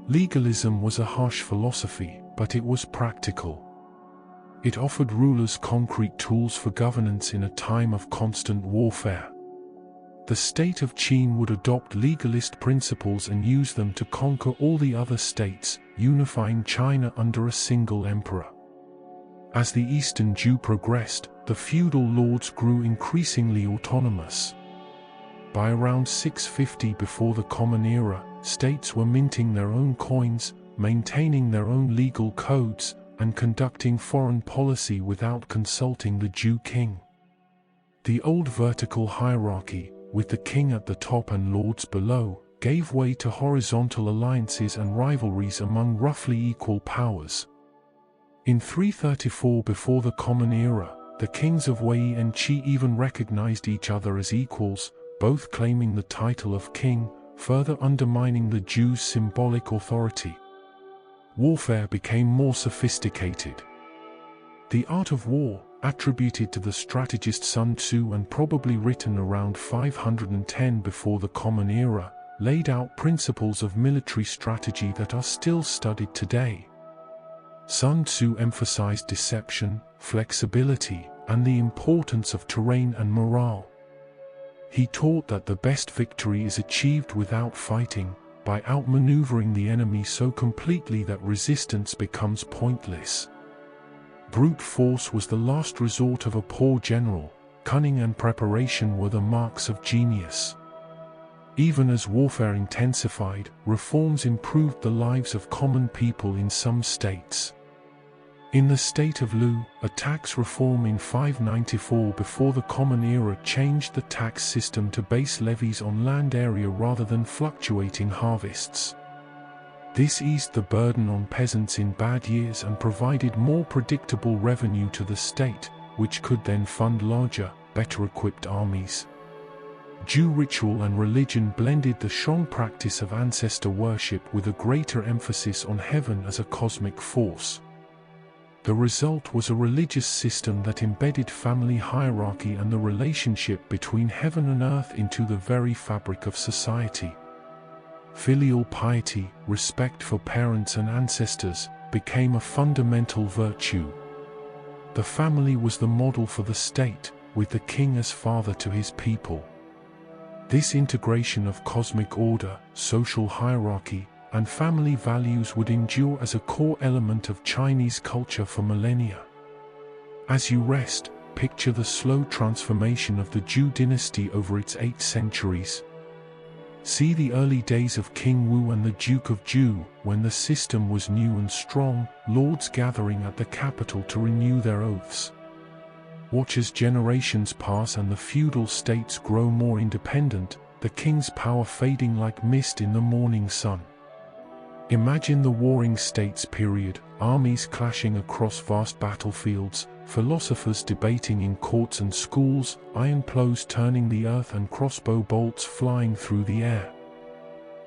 Legalism was a harsh philosophy, but it was practical. It offered rulers concrete tools for governance in a time of constant warfare. The state of Qin would adopt legalist principles and use them to conquer all the other states, unifying China under a single emperor. As the Eastern Zhou progressed, the feudal lords grew increasingly autonomous. By around 650 before the Common Era, states were minting their own coins, maintaining their own legal codes, and conducting foreign policy without consulting the Zhou king. The old vertical hierarchy, with the king at the top and lords below, gave way to horizontal alliances and rivalries among roughly equal powers. In 334 before the Common Era, the kings of Wei and Qi even recognized each other as equals, both claiming the title of king, further undermining the Zhou's symbolic authority. Warfare became more sophisticated. The art of war, attributed to the strategist Sun Tzu and probably written around 510 before the Common Era, laid out principles of military strategy that are still studied today. Sun Tzu emphasized deception, flexibility, and the importance of terrain and morale. He taught that the best victory is achieved without fighting, by outmaneuvering the enemy so completely that resistance becomes pointless. Brute force was the last resort of a poor general, cunning and preparation were the marks of genius. Even as warfare intensified, reforms improved the lives of common people in some states. In the state of Lu, a tax reform in 594 before the Common Era changed the tax system to base levies on land area rather than fluctuating harvests. This eased the burden on peasants in bad years and provided more predictable revenue to the state, which could then fund larger, better-equipped armies. Zhou ritual and religion blended the Shang practice of ancestor worship with a greater emphasis on heaven as a cosmic force. The result was a religious system that embedded family hierarchy and the relationship between heaven and earth into the very fabric of society. Filial piety, respect for parents and ancestors, became a fundamental virtue. The family was the model for the state, with the king as father to his people. This integration of cosmic order, social hierarchy, and family values would endure as a core element of Chinese culture for millennia. As you rest, picture the slow transformation of the Zhou dynasty over its 8 centuries. See the early days of King Wu and the Duke of Zhou, when the system was new and strong, lords gathering at the capital to renew their oaths. Watch as generations pass and the feudal states grow more independent, the king's power fading like mist in the morning sun. Imagine the warring states period, armies clashing across vast battlefields, philosophers debating in courts and schools, iron plows turning the earth and crossbow bolts flying through the air.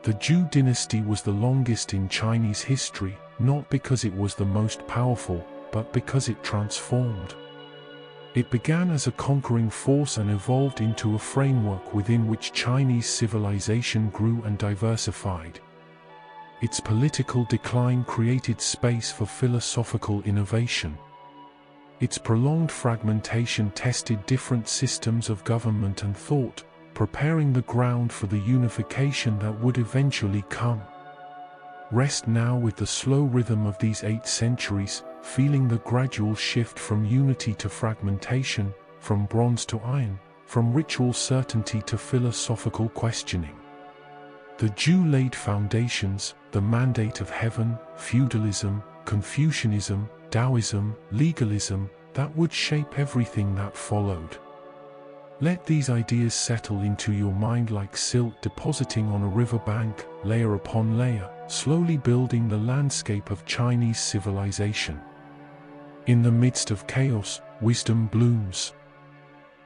The Zhou dynasty was the longest in Chinese history, not because it was the most powerful, but because it transformed. It began as a conquering force and evolved into a framework within which Chinese civilization grew and diversified. Its political decline created space for philosophical innovation. Its prolonged fragmentation tested different systems of government and thought, preparing the ground for the unification that would eventually come. Rest now with the slow rhythm of these 8 centuries, feeling the gradual shift from unity to fragmentation, from bronze to iron, from ritual certainty to philosophical questioning. The Zhou laid foundations, the mandate of heaven, feudalism, Confucianism, Taoism, legalism, that would shape everything that followed. Let these ideas settle into your mind like silt depositing on a riverbank, layer upon layer, slowly building the landscape of Chinese civilization. In the midst of chaos, wisdom blooms.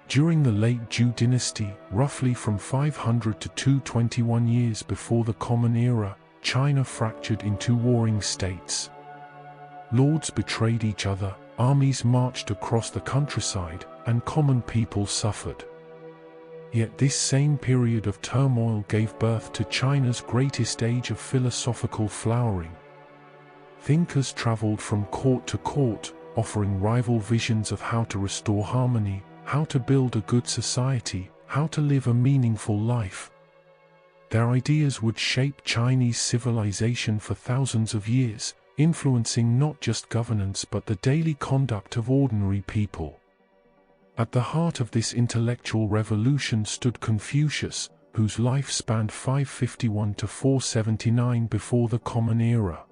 During the late Zhou dynasty, roughly from 500 to 221 years before the Common Era, China fractured into warring states. Lords betrayed each other, armies marched across the countryside, and common people suffered. Yet this same period of turmoil gave birth to China's greatest age of philosophical flowering. Thinkers traveled from court to court, offering rival visions of how to restore harmony, how to build a good society, how to live a meaningful life. Their ideas would shape Chinese civilization for thousands of years, influencing not just governance but the daily conduct of ordinary people. At the heart of this intellectual revolution stood Confucius, whose life spanned 551 to 479 before the Common Era.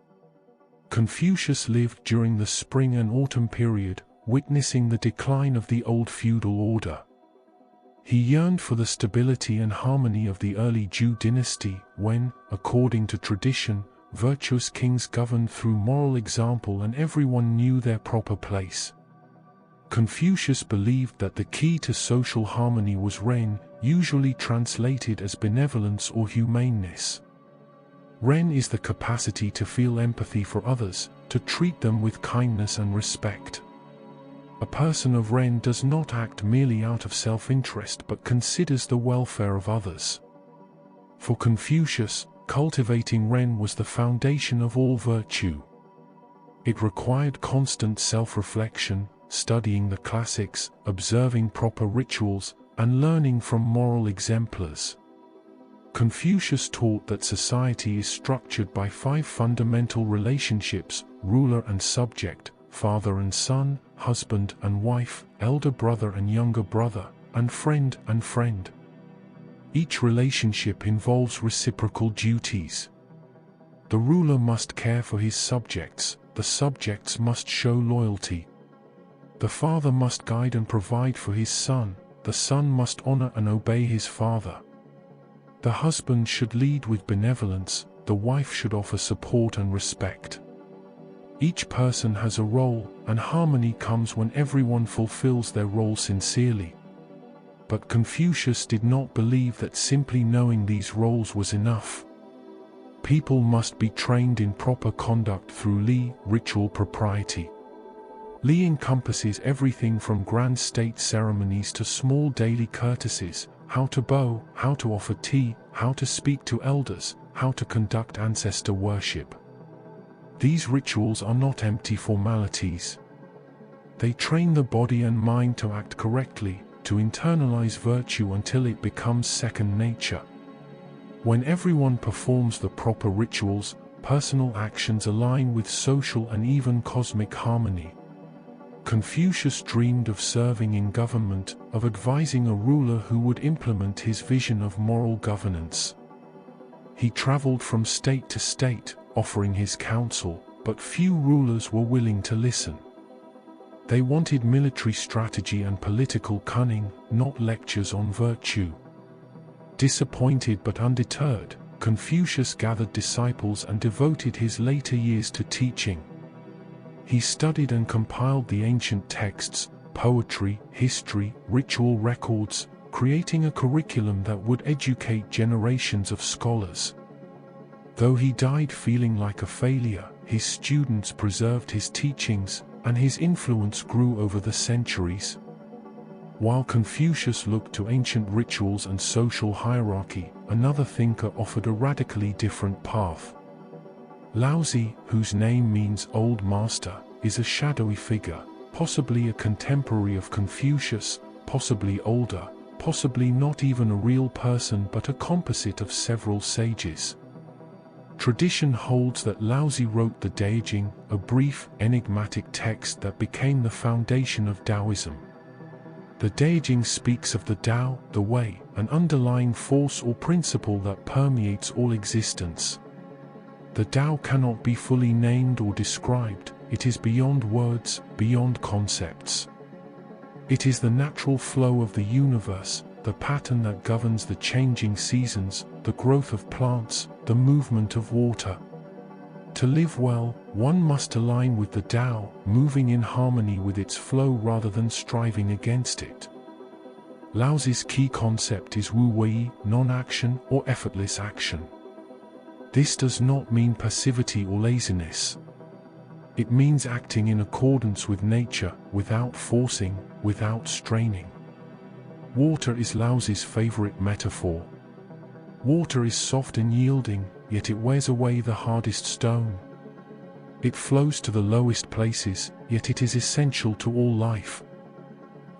Confucius lived during the spring and autumn period, witnessing the decline of the old feudal order. He yearned for the stability and harmony of the early Zhou dynasty, when, according to tradition, virtuous kings governed through moral example and everyone knew their proper place. Confucius believed that the key to social harmony was ren, usually translated as benevolence or humaneness. Ren is the capacity to feel empathy for others, to treat them with kindness and respect. A person of Ren does not act merely out of self-interest but considers the welfare of others. For Confucius, cultivating Ren was the foundation of all virtue. It required constant self-reflection, studying the classics, observing proper rituals, and learning from moral exemplars. Confucius taught that society is structured by 5 fundamental relationships: ruler and subject, father and son, husband and wife, elder brother and younger brother, and friend and friend. Each relationship involves reciprocal duties. The ruler must care for his subjects, the subjects must show loyalty. The father must guide and provide for his son, the son must honor and obey his father. The husband should lead with benevolence, the wife should offer support and respect. Each person has a role, and harmony comes when everyone fulfills their role sincerely. But Confucius did not believe that simply knowing these roles was enough. People must be trained in proper conduct through Li, ritual propriety. Li encompasses everything from grand state ceremonies to small daily courtesies: how to bow, how to offer tea, how to speak to elders, how to conduct ancestor worship. These rituals are not empty formalities. They train the body and mind to act correctly, to internalize virtue until it becomes second nature. When everyone performs the proper rituals, personal actions align with social and even cosmic harmony. Confucius dreamed of serving in government, of advising a ruler who would implement his vision of moral governance. He traveled from state to state, offering his counsel, but few rulers were willing to listen. They wanted military strategy and political cunning, not lectures on virtue. Disappointed but undeterred, Confucius gathered disciples and devoted his later years to teaching. He studied and compiled the ancient texts, poetry, history, ritual records, creating a curriculum that would educate generations of scholars. Though he died feeling like a failure, his students preserved his teachings, and his influence grew over the centuries. While Confucius looked to ancient rituals and social hierarchy, another thinker offered a radically different path. Laozi, whose name means old master, is a shadowy figure, possibly a contemporary of Confucius, possibly older, possibly not even a real person but a composite of several sages. Tradition holds that Laozi wrote the Daijing, a brief, enigmatic text that became the foundation of Taoism. The Daijing speaks of the Tao, the way, an underlying force or principle that permeates all existence. The Tao cannot be fully named or described, it is beyond words, beyond concepts. It is the natural flow of the universe, the pattern that governs the changing seasons, the growth of plants, the movement of water. To live well, one must align with the Tao, moving in harmony with its flow rather than striving against it. Laozi's key concept is wu wei, non-action or effortless action. This does not mean passivity or laziness. It means acting in accordance with nature, without forcing, without straining. Water is Laozi's favorite metaphor. Water is soft and yielding, yet it wears away the hardest stone. It flows to the lowest places, yet it is essential to all life.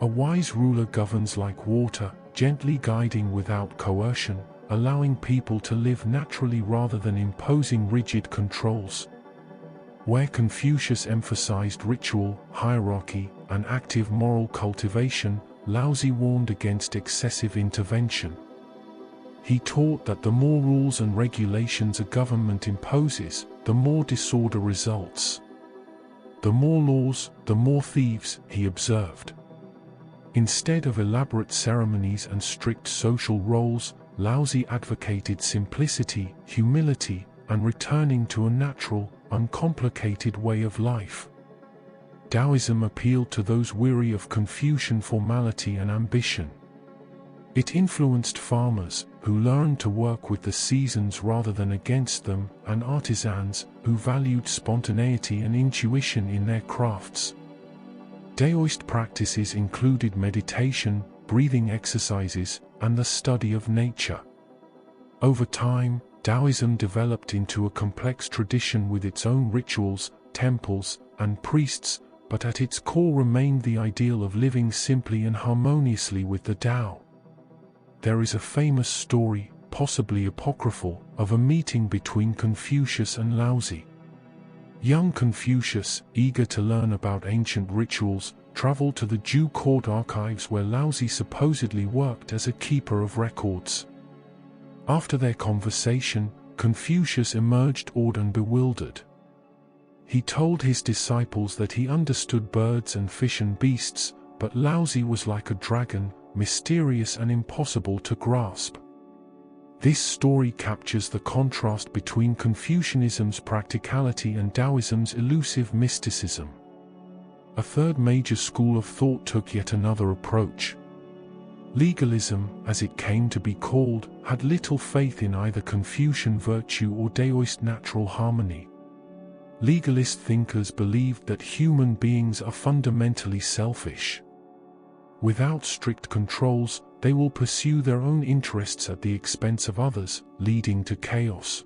A wise ruler governs like water, gently guiding without coercion, allowing people to live naturally rather than imposing rigid controls. Where Confucius emphasized ritual, hierarchy, and active moral cultivation, Laozi warned against excessive intervention. He taught that the more rules and regulations a government imposes, the more disorder results. The more laws, the more thieves, he observed. Instead of elaborate ceremonies and strict social roles, Laozi advocated simplicity, humility, and returning to a natural, uncomplicated way of life. Taoism appealed to those weary of Confucian formality and ambition. It influenced farmers, who learned to work with the seasons rather than against them, and artisans, who valued spontaneity and intuition in their crafts. Taoist practices included meditation, breathing exercises, and the study of nature. Over time, Taoism developed into a complex tradition with its own rituals, temples, and priests, but at its core remained the ideal of living simply and harmoniously with the Tao. There is a famous story, possibly apocryphal, of a meeting between Confucius and Laozi. Young Confucius, eager to learn about ancient rituals, traveled to the Jew court archives where Laozi supposedly worked as a keeper of records. After their conversation, Confucius emerged awed and bewildered. He told his disciples that he understood birds and fish and beasts, but Laozi was like a dragon, mysterious and impossible to grasp. This story captures the contrast between Confucianism's practicality and Taoism's elusive mysticism. A third major school of thought took yet another approach. Legalism, as it came to be called, had little faith in either Confucian virtue or Taoist natural harmony. Legalist thinkers believed that human beings are fundamentally selfish. Without strict controls, they will pursue their own interests at the expense of others, leading to chaos.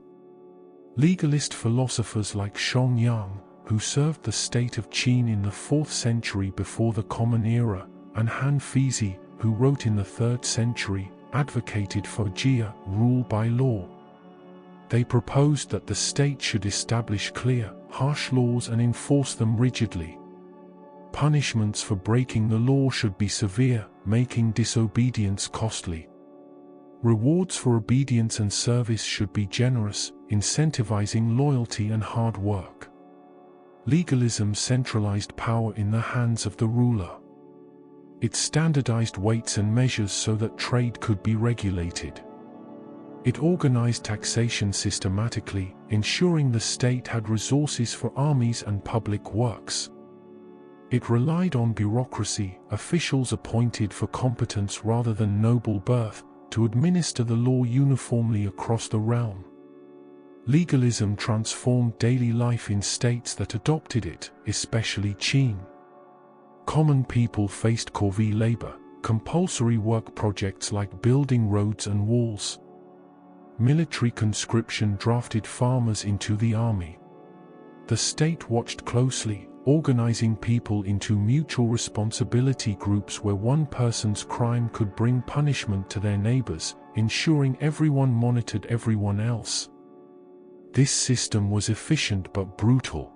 Legalist philosophers like Shong Yang, who served the state of Qin in the 4th century before the Common Era, and Han Fizi, who wrote in the 3rd century, advocated for jia, rule by law. They proposed that the state should establish clear, harsh laws and enforce them rigidly. Punishments for breaking the law should be severe, making disobedience costly. Rewards for obedience and service should be generous, incentivizing loyalty and hard work. Legalism centralized power in the hands of the ruler. It standardized weights and measures so that trade could be regulated. It organized taxation systematically, ensuring the state had resources for armies and public works. It relied on bureaucracy, officials appointed for competence rather than noble birth, to administer the law uniformly across the realm. Legalism transformed daily life in states that adopted it, especially Qin. Common people faced corvée labor, compulsory work projects like building roads and walls. Military conscription drafted farmers into the army. The state watched closely, organizing people into mutual responsibility groups where one person's crime could bring punishment to their neighbors, ensuring everyone monitored everyone else. This system was efficient but brutal.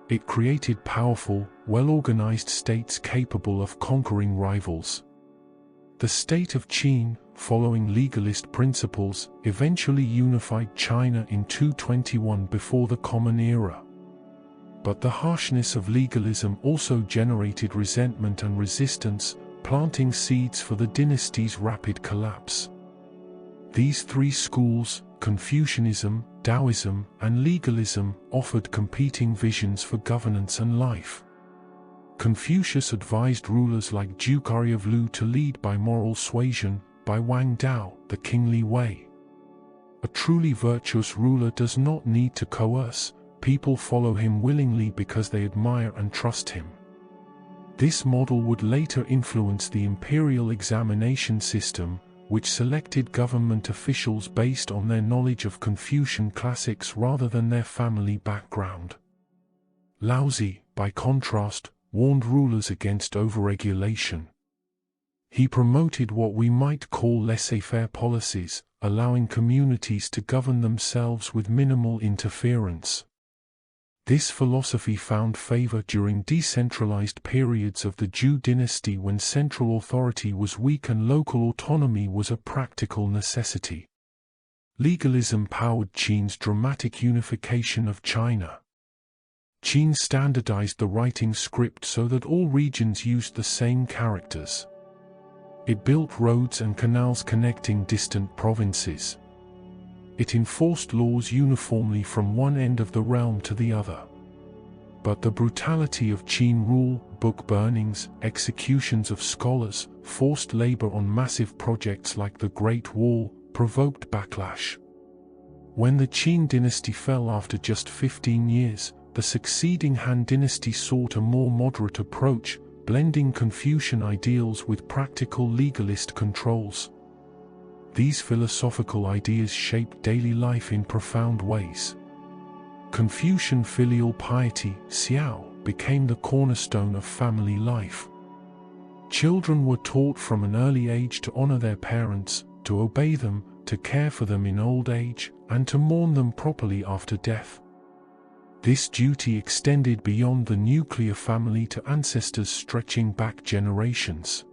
It created powerful, well-organized states capable of conquering rivals. The state of Qin, following legalist principles, eventually unified China in 221 before the Common Era. But the harshness of legalism also generated resentment and resistance, planting seeds for the dynasty's rapid collapse. These three schools, Confucianism, Taoism, and legalism, offered competing visions for governance and life. Confucius advised rulers like Duke Ari of Lu to lead by moral suasion, by Wang Dao, the kingly way. A truly virtuous ruler does not need to coerce, people follow him willingly because they admire and trust him. This model would later influence the imperial examination system, which selected government officials based on their knowledge of Confucian classics rather than their family background. Laozi, by contrast, warned rulers against overregulation. He promoted what we might call laissez-faire policies, allowing communities to govern themselves with minimal interference. This philosophy found favor during decentralized periods of the Zhou dynasty when central authority was weak and local autonomy was a practical necessity. Legalism powered Qin's dramatic unification of China. Qin standardized the writing script so that all regions used the same characters. It built roads and canals connecting distant provinces. It enforced laws uniformly from one end of the realm to the other. But the brutality of Qin rule, book burnings, executions of scholars, forced labor on massive projects like the Great Wall, provoked backlash. When the Qin dynasty fell after just 15 years, the succeeding Han dynasty sought a more moderate approach, blending Confucian ideals with practical legalist controls. These philosophical ideas shaped daily life in profound ways. Confucian filial piety, xiao, became the cornerstone of family life. Children were taught from an early age to honor their parents, to obey them, to care for them in old age, and to mourn them properly after death. This duty extended beyond the nuclear family to ancestors stretching back generations.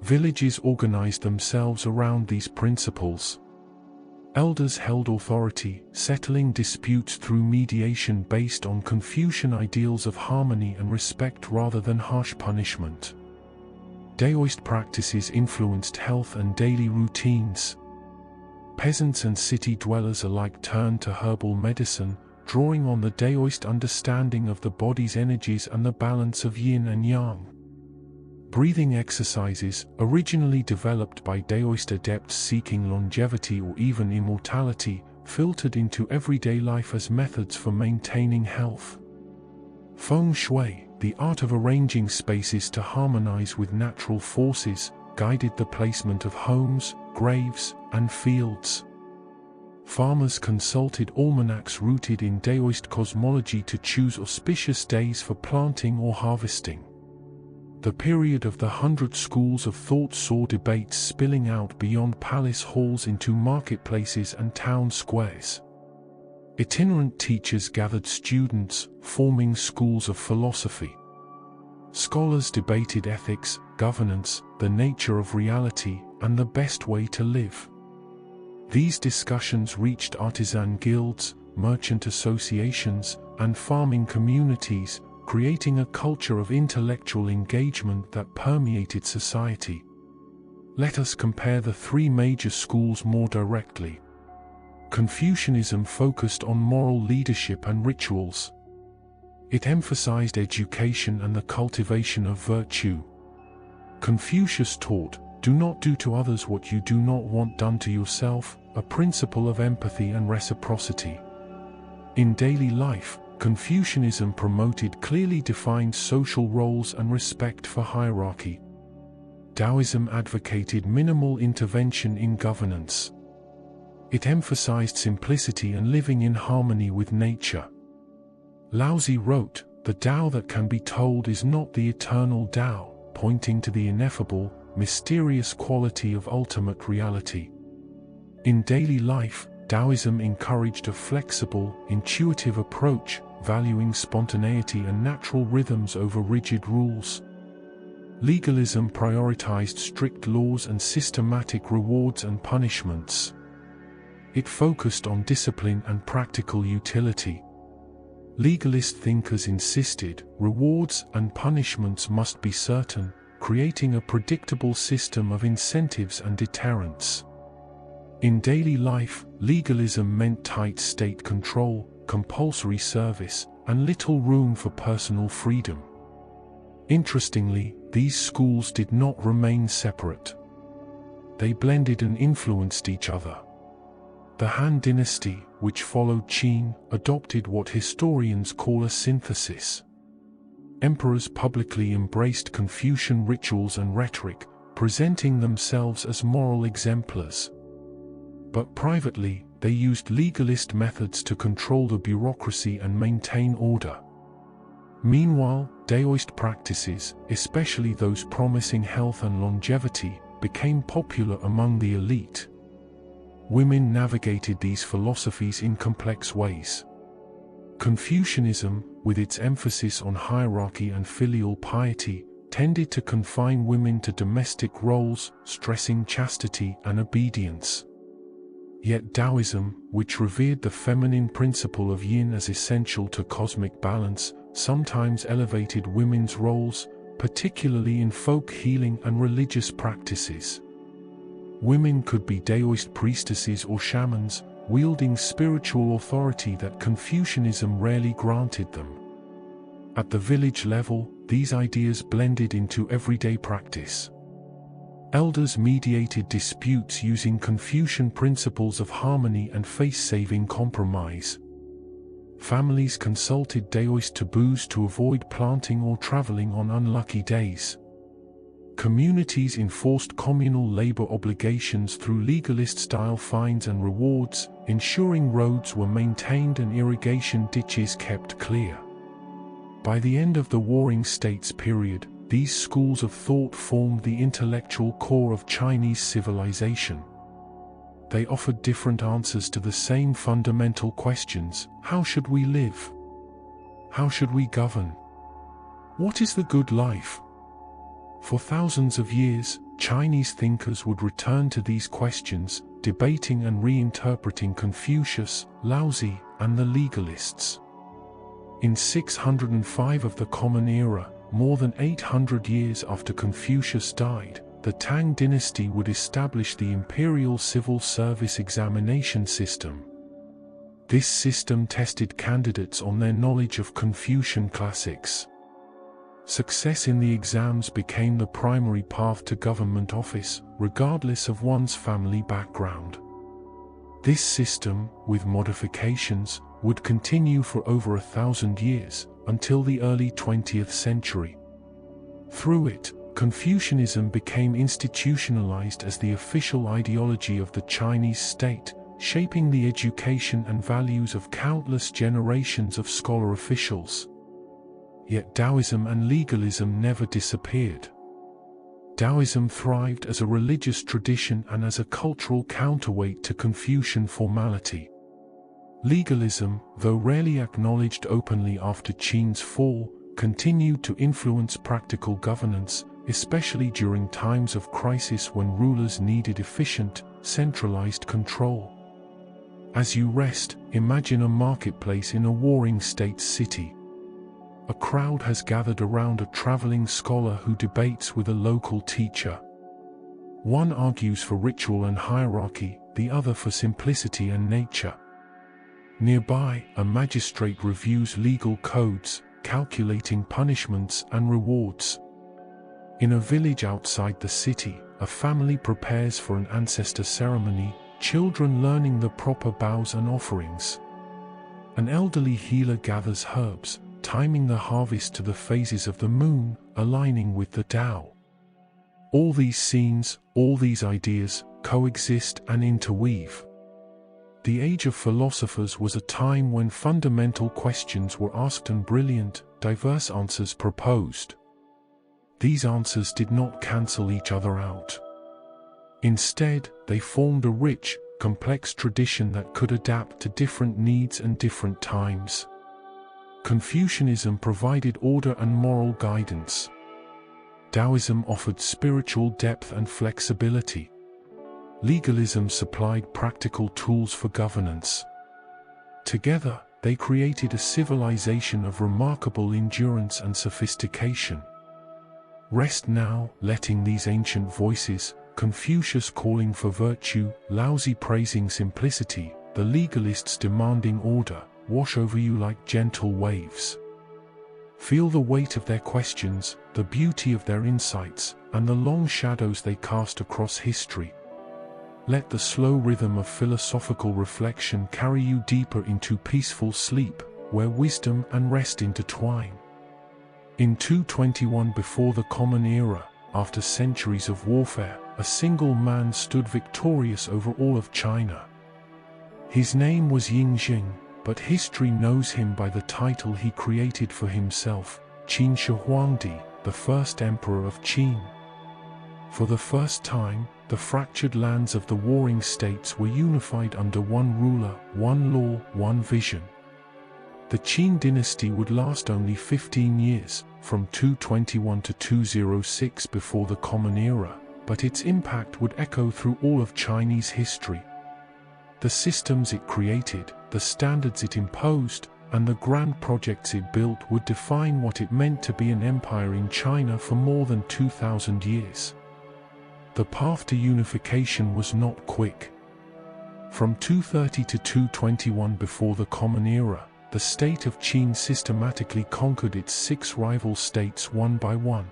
Villages organized themselves around these principles. Elders held authority, settling disputes through mediation based on Confucian ideals of harmony and respect rather than harsh punishment. Daoist practices influenced health and daily routines. Peasants and city dwellers alike turned to herbal medicine, drawing on the Daoist understanding of the body's energies and the balance of yin and yang. Breathing exercises, originally developed by Daoist adepts seeking longevity or even immortality, filtered into everyday life as methods for maintaining health. Feng Shui, the art of arranging spaces to harmonize with natural forces, guided the placement of homes, graves, and fields. Farmers consulted almanacs rooted in Daoist cosmology to choose auspicious days for planting or harvesting. The period of the 100 schools of thought saw debates spilling out beyond palace halls into marketplaces and town squares. Itinerant teachers gathered students, forming schools of philosophy. Scholars debated ethics, governance, the nature of reality, and the best way to live. These discussions reached artisan guilds, merchant associations, and farming communities, creating a culture of intellectual engagement that permeated society. let us compare the three major schools more directly. Confucianism focused on moral leadership and rituals. It emphasized education and the cultivation of virtue. Confucius taught, "Do not do to others what you do not want done to yourself," a principle of empathy and reciprocity. In daily life, Confucianism promoted clearly defined social roles and respect for hierarchy. Taoism advocated minimal intervention in governance. It emphasized simplicity and living in harmony with nature. Laozi wrote, "The Tao that can be told is not the eternal Tao," pointing to the ineffable, mysterious quality of ultimate reality. In daily life, Taoism encouraged a flexible, intuitive approach, valuing spontaneity and natural rhythms over rigid rules. Legalism prioritized strict laws and systematic rewards and punishments. It focused on discipline and practical utility. Legalist thinkers insisted, rewards and punishments must be certain, creating a predictable system of incentives and deterrents. In daily life, legalism meant tight state control, compulsory service, and little room for personal freedom. Interestingly, these schools did not remain separate. They blended and influenced each other. The Han Dynasty, which followed Qin, adopted what historians call a synthesis. Emperors publicly embraced Confucian rituals and rhetoric, presenting themselves as moral exemplars. But privately, they used legalist methods to control the bureaucracy and maintain order. Meanwhile, Daoist practices, especially those promising health and longevity, became popular among the elite. Women navigated these philosophies in complex ways. Confucianism, with its emphasis on hierarchy and filial piety, tended to confine women to domestic roles, stressing chastity and obedience. Yet Taoism, which revered the feminine principle of yin as essential to cosmic balance, sometimes elevated women's roles, particularly in folk healing and religious practices. Women could be Daoist priestesses or shamans, wielding spiritual authority that Confucianism rarely granted them. At the village level, these ideas blended into everyday practice. Elders mediated disputes using Confucian principles of harmony and face-saving compromise. Families consulted Daoist taboos to avoid planting or traveling on unlucky days. Communities enforced communal labor obligations through legalist-style fines and rewards, ensuring roads were maintained and irrigation ditches kept clear. By the end of the Warring States period, these schools of thought formed the intellectual core of Chinese civilization. They offered different answers to the same fundamental questions: how should we live? How should we govern? What is the good life? For thousands of years, Chinese thinkers would return to these questions, debating and reinterpreting Confucius, Laozi, and the legalists. In 605 of the Common Era, more than 800 years after Confucius died, the Tang dynasty would establish the imperial civil service examination system. This system tested candidates on their knowledge of Confucian classics. Success in the exams became the primary path to government office, regardless of one's family background. This system, with modifications, would continue for over 1,000 years, until the early 20th century. Through it, Confucianism became institutionalized as the official ideology of the Chinese state, shaping the education and values of countless generations of scholar officials. Yet Taoism and legalism never disappeared. Taoism thrived as a religious tradition and as a cultural counterweight to Confucian formality. Legalism, though rarely acknowledged openly after Qin's fall, continued to influence practical governance, especially during times of crisis when rulers needed efficient, centralized control. As you rest, imagine a marketplace in a warring state city. A crowd has gathered around a traveling scholar who debates with a local teacher. One argues for ritual and hierarchy, the other for simplicity and nature. Nearby, a magistrate reviews legal codes, calculating punishments and rewards. In a village outside the city, a family prepares for an ancestor ceremony, children learning the proper bows and offerings. An elderly healer gathers herbs, timing the harvest to the phases of the moon, aligning with the Tao. All these scenes, all these ideas, coexist and interweave. The age of philosophers was a time when fundamental questions were asked and brilliant, diverse answers proposed. These answers did not cancel each other out. Instead, they formed a rich, complex tradition that could adapt to different needs and different times. Confucianism provided order and moral guidance. Taoism offered spiritual depth and flexibility. Legalism supplied practical tools for governance. Together, they created a civilization of remarkable endurance and sophistication. Rest now, letting these ancient voices, Confucius calling for virtue, Laozi praising simplicity, the legalists demanding order, wash over you like gentle waves. Feel the weight of their questions, the beauty of their insights, and the long shadows they cast across history. Let the slow rhythm of philosophical reflection carry you deeper into peaceful sleep, where wisdom and rest intertwine. In 221 before the Common Era, after centuries of warfare, a single man stood victorious over all of China. His name was Ying Jing, but history knows him by the title he created for himself, Qin Shi Huangdi, the first emperor of Qin. For the first time, the fractured lands of the warring states were unified under one ruler, one law, one vision. The Qin dynasty would last only 15 years, from 221 to 206 before the Common Era, but its impact would echo through all of Chinese history. The systems it created, the standards it imposed, and the grand projects it built would define what it meant to be an empire in China for more than 2,000 years. The path to unification was not quick. From 230 to 221 before the Common Era, the state of Qin systematically conquered its 6 rival states one by one.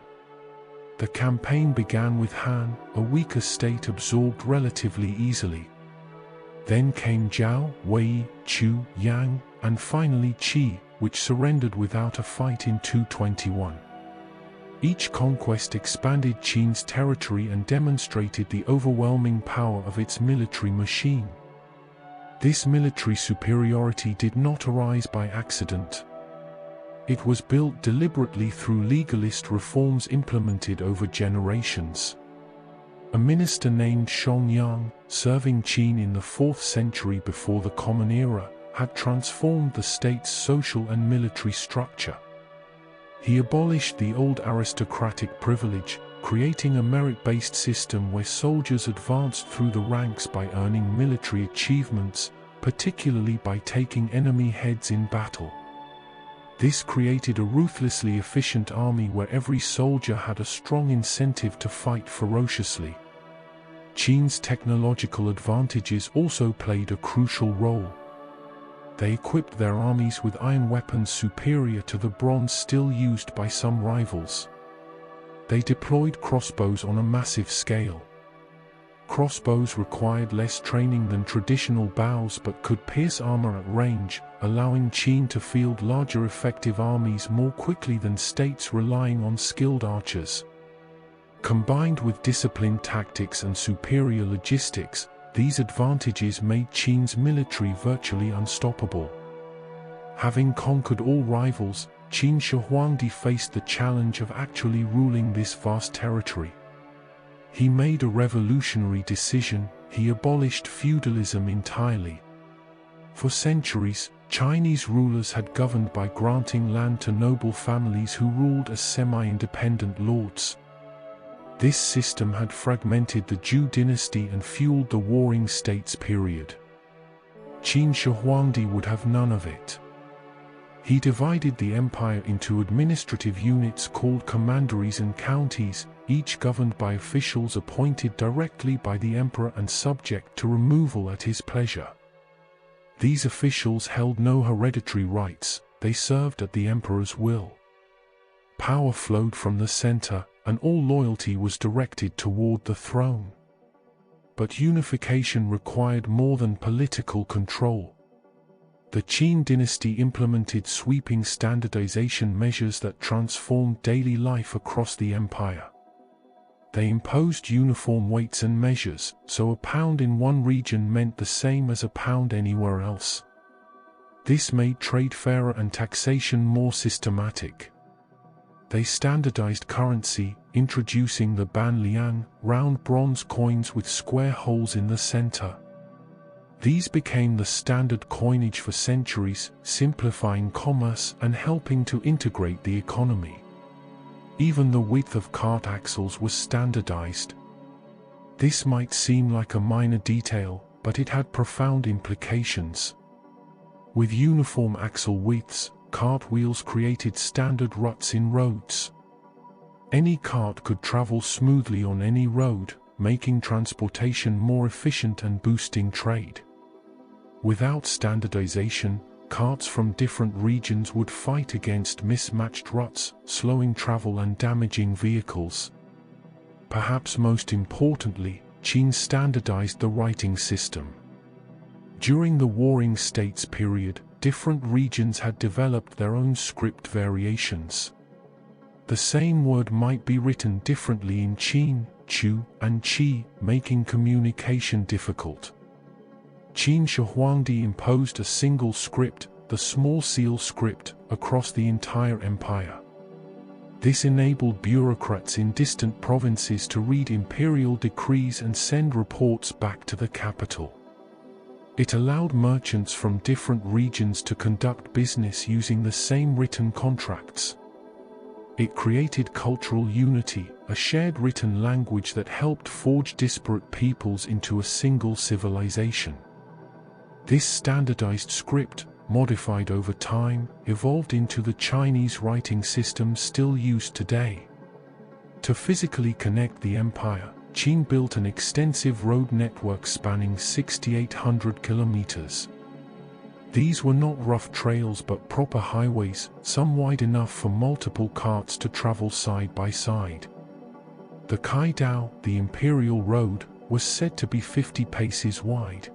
The campaign began with Han, a weaker state absorbed relatively easily. Then came Zhao, Wei, Chu, Yang, and finally Qi, which surrendered without a fight in 221. Each conquest expanded Qin's territory and demonstrated the overwhelming power of its military machine. This military superiority did not arise by accident. It was built deliberately through legalist reforms implemented over generations. A minister named Xiangyang, serving Qin in the 4th century before the Common Era, had transformed the state's social and military structure. He abolished the old aristocratic privilege, creating a merit-based system where soldiers advanced through the ranks by earning military achievements, particularly by taking enemy heads in battle. This created a ruthlessly efficient army where every soldier had a strong incentive to fight ferociously. Qin's technological advantages also played a crucial role. They equipped their armies with iron weapons superior to the bronze still used by some rivals. They deployed crossbows on a massive scale. Crossbows required less training than traditional bows but could pierce armor at range, allowing Qin to field larger effective armies more quickly than states relying on skilled archers. Combined with disciplined tactics and superior logistics, these advantages made Qin's military virtually unstoppable. Having conquered all rivals, Qin Shi Huangdi faced the challenge of actually ruling this vast territory. He made a revolutionary decision: he abolished feudalism entirely. For centuries, Chinese rulers had governed by granting land to noble families who ruled as semi-independent lords. This system had fragmented the Zhou dynasty and fueled the warring states period. Qin Shi Huangdi would have none of it. He divided the empire into administrative units called commanderies and counties, each governed by officials appointed directly by the emperor and subject to removal at his pleasure. These officials held no hereditary rights, they served at the emperor's will. Power flowed from the center, and all loyalty was directed toward the throne. But unification required more than political control. The Qin dynasty implemented sweeping standardization measures that transformed daily life across the empire. They imposed uniform weights and measures, so a pound in one region meant the same as a pound anywhere else. This made trade fairer and taxation more systematic. They standardized currency, introducing the banliang, round bronze coins with square holes in the center. These became the standard coinage for centuries, simplifying commerce and helping to integrate the economy. Even the width of cart axles was standardized. This might seem like a minor detail, but it had profound implications. With uniform axle widths, cart wheels created standard ruts in roads. Any cart could travel smoothly on any road, making transportation more efficient and boosting trade. Without standardization, carts from different regions would fight against mismatched ruts, slowing travel and damaging vehicles. Perhaps most importantly, Qin standardized the writing system. During the Warring States period, different regions had developed their own script variations. The same word might be written differently in Qin, Chu, and Qi, making communication difficult. Qin Shi Huangdi imposed a single script, the small seal script, across the entire empire. This enabled bureaucrats in distant provinces to read imperial decrees and send reports back to the capital. It allowed merchants from different regions to conduct business using the same written contracts. It created cultural unity, a shared written language that helped forge disparate peoples into a single civilization. This standardized script, modified over time, evolved into the Chinese writing system still used today. To physically connect the empire, Qin built an extensive road network spanning 6,800 kilometers. These were not rough trails but proper highways, some wide enough for multiple carts to travel side by side. The Kaidao, the imperial road, was said to be 50 paces wide.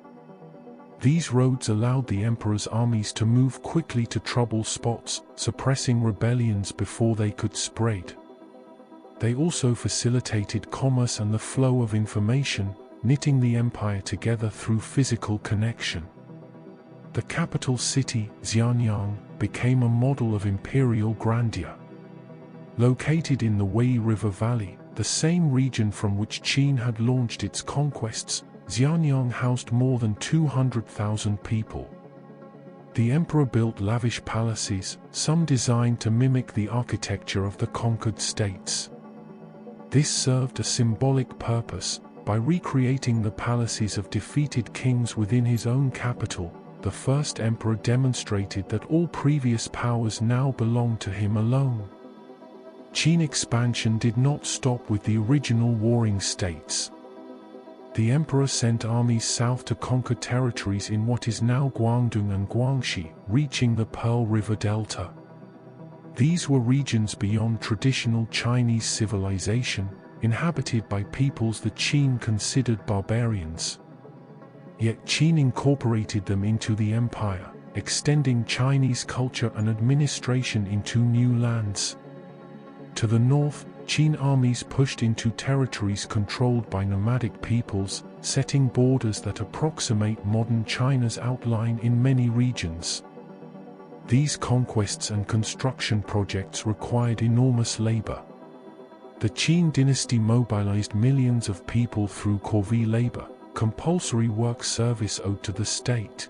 These roads allowed the emperor's armies to move quickly to trouble spots, suppressing rebellions before they could spread. They also facilitated commerce and the flow of information, knitting the empire together through physical connection. The capital city, Xianyang, became a model of imperial grandeur. Located in the Wei River Valley, the same region from which Qin had launched its conquests, Xianyang housed more than 200,000 people. The emperor built lavish palaces, some designed to mimic the architecture of the conquered states. This served a symbolic purpose. By recreating the palaces of defeated kings within his own capital, the first emperor demonstrated that all previous powers now belonged to him alone. Qin expansion did not stop with the original warring states. The emperor sent armies south to conquer territories in what is now Guangdong and Guangxi, reaching the Pearl River Delta. These were regions beyond traditional Chinese civilization, inhabited by peoples the Qin considered barbarians. Yet Qin incorporated them into the empire, extending Chinese culture and administration into new lands. To the north, Qin armies pushed into territories controlled by nomadic peoples, setting borders that approximate modern China's outline in many regions. These conquests and construction projects required enormous labor. The Qin dynasty mobilized millions of people through corvée labor, compulsory work service owed to the state.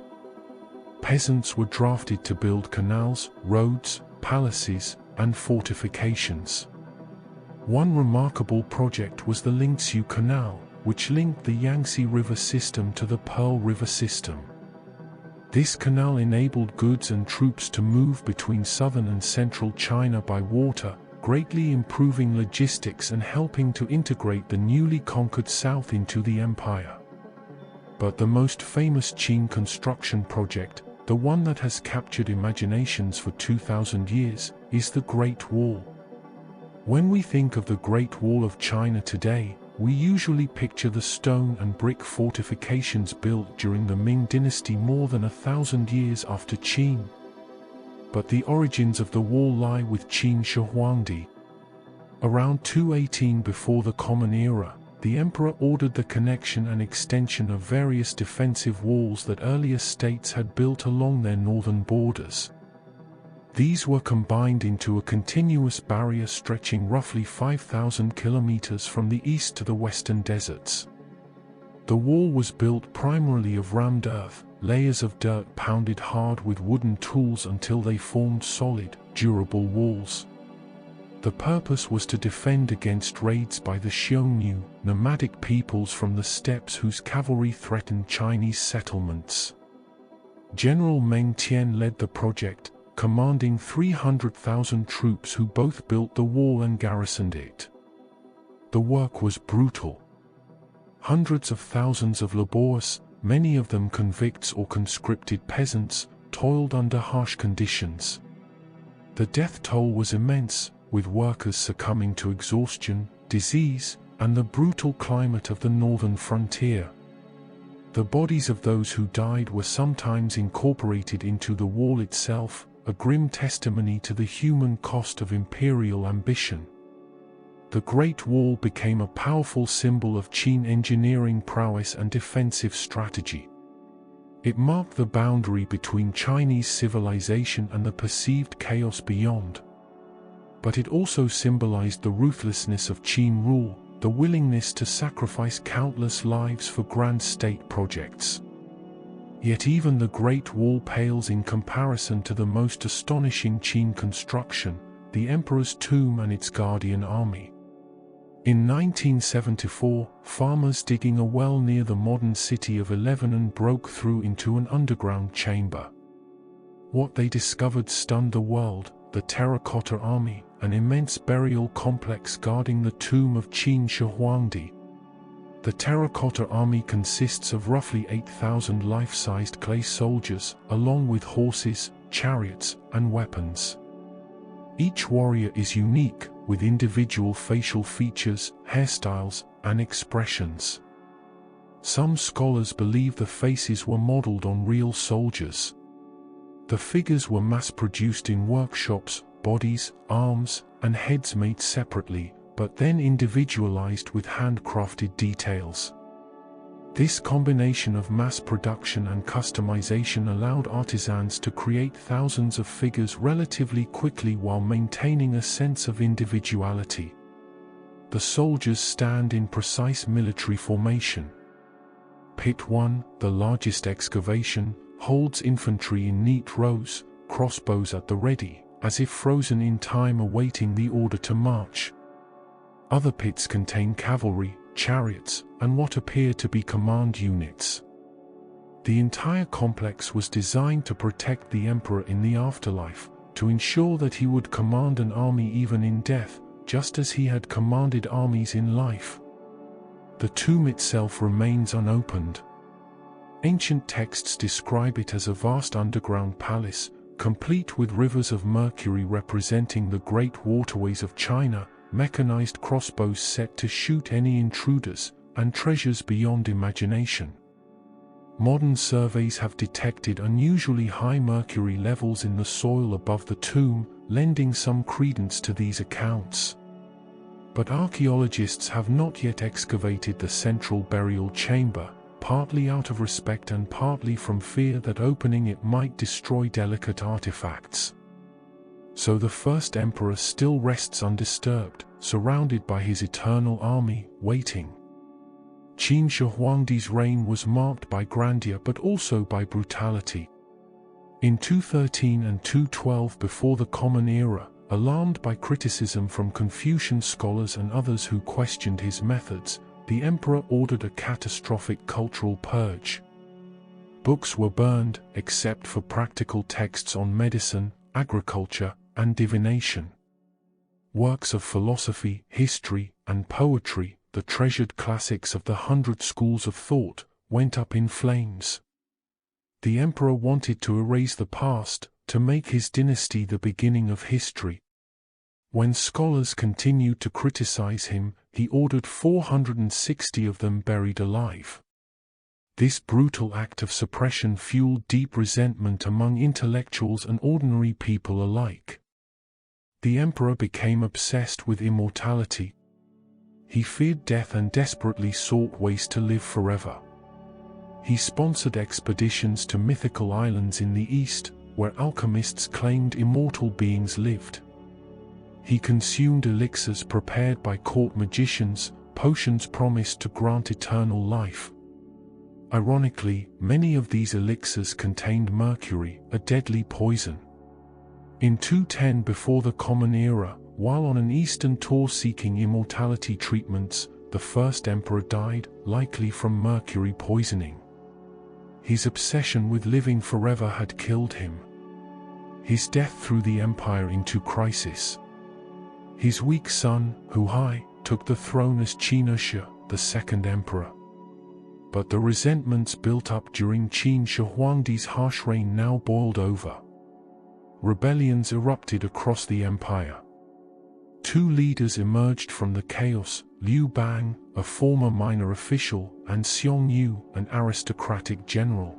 Peasants were drafted to build canals, roads, palaces, and fortifications. One remarkable project was the Lingxiu Canal, which linked the Yangtze River system to the Pearl River system. This canal enabled goods and troops to move between southern and central China by water, greatly improving logistics and helping to integrate the newly conquered south into the empire. But the most famous Qin construction project, the one that has captured imaginations for 2,000 years, is the Great Wall. When we think of the Great Wall of China today, we usually picture the stone and brick fortifications built during the Ming Dynasty more than 1,000 years after Qin. But the origins of the wall lie with Qin Shi Huangdi. Around 218 before the Common Era, the emperor ordered the connection and extension of various defensive walls that earlier states had built along their northern borders. These were combined into a continuous barrier stretching roughly 5,000 kilometers from the east to the western deserts. The wall was built primarily of rammed earth, layers of dirt pounded hard with wooden tools until they formed solid, durable walls. The purpose was to defend against raids by the Xiongnu, nomadic peoples from the steppes whose cavalry threatened Chinese settlements. General Meng Tian led the project, commanding 300,000 troops who both built the wall and garrisoned it. The work was brutal. Hundreds of thousands of laborious, many of them convicts or conscripted peasants, toiled under harsh conditions. The death toll was immense, with workers succumbing to exhaustion, disease, and the brutal climate of the northern frontier. The bodies of those who died were sometimes incorporated into the wall itself, a grim testimony to the human cost of imperial ambition. The Great Wall became a powerful symbol of Qin engineering prowess and defensive strategy. It marked the boundary between Chinese civilization and the perceived chaos beyond. But it also symbolized the ruthlessness of Qin rule, the willingness to sacrifice countless lives for grand state projects. Yet even the Great Wall pales in comparison to the most astonishing Qin construction, the Emperor's Tomb and its guardian army. In 1974, farmers digging a well near the modern city of Lebanon broke through into an underground chamber. What they discovered stunned the world: the Terracotta Army, an immense burial complex guarding the tomb of Qin Shi Huangdi. The Terracotta Army consists of roughly 8,000 life-sized clay soldiers, along with horses, chariots, and weapons. Each warrior is unique, with individual facial features, hairstyles, and expressions. Some scholars believe the faces were modeled on real soldiers. The figures were mass-produced in workshops, bodies, arms, and heads made separately, but then individualized with handcrafted details. This combination of mass production and customization allowed artisans to create thousands of figures relatively quickly while maintaining a sense of individuality. The soldiers stand in precise military formation. Pit 1, the largest excavation, holds infantry in neat rows, crossbows at the ready, as if frozen in time awaiting the order to march. Other pits contain cavalry, chariots, and what appear to be command units. The entire complex was designed to protect the emperor in the afterlife, to ensure that he would command an army even in death, just as he had commanded armies in life. The tomb itself remains unopened. Ancient texts describe it as a vast underground palace, complete with rivers of mercury representing the great waterways of China, mechanized crossbows set to shoot any intruders, and treasures beyond imagination. Modern surveys have detected unusually high mercury levels in the soil above the tomb, lending some credence to these accounts. But archaeologists have not yet excavated the central burial chamber, partly out of respect and partly from fear that opening it might destroy delicate artifacts. So the first emperor still rests undisturbed, surrounded by his eternal army, waiting. Qin Shi Huangdi's reign was marked by grandeur but also by brutality. In 213 and 212 before the Common Era, alarmed by criticism from Confucian scholars and others who questioned his methods, the emperor ordered a catastrophic cultural purge. Books were burned, except for practical texts on medicine, agriculture, and divination. Works of philosophy, history, and poetry, the treasured classics of the 100 schools of thought, went up in flames. The emperor wanted to erase the past, to make his dynasty the beginning of history. When scholars continued to criticize him, he ordered 460 of them buried alive. This brutal act of suppression fueled deep resentment among intellectuals and ordinary people alike. The emperor became obsessed with immortality. He feared death and desperately sought ways to live forever. He sponsored expeditions to mythical islands in the east, where alchemists claimed immortal beings lived. He consumed elixirs prepared by court magicians, potions promised to grant eternal life. Ironically, many of these elixirs contained mercury, a deadly poison. In 210 before the Common Era, while on an eastern tour seeking immortality treatments, the first emperor died, likely from mercury poisoning. His obsession with living forever had killed him. His death threw the empire into crisis. His weak son, Huai, took the throne as Qin Shi, the second emperor. But the resentments built up during Qin Shi Huangdi's harsh reign now boiled over. Rebellions erupted across the empire. Two leaders emerged from the chaos: Liu Bang, a former minor official, and Xiong Yu, an aristocratic general.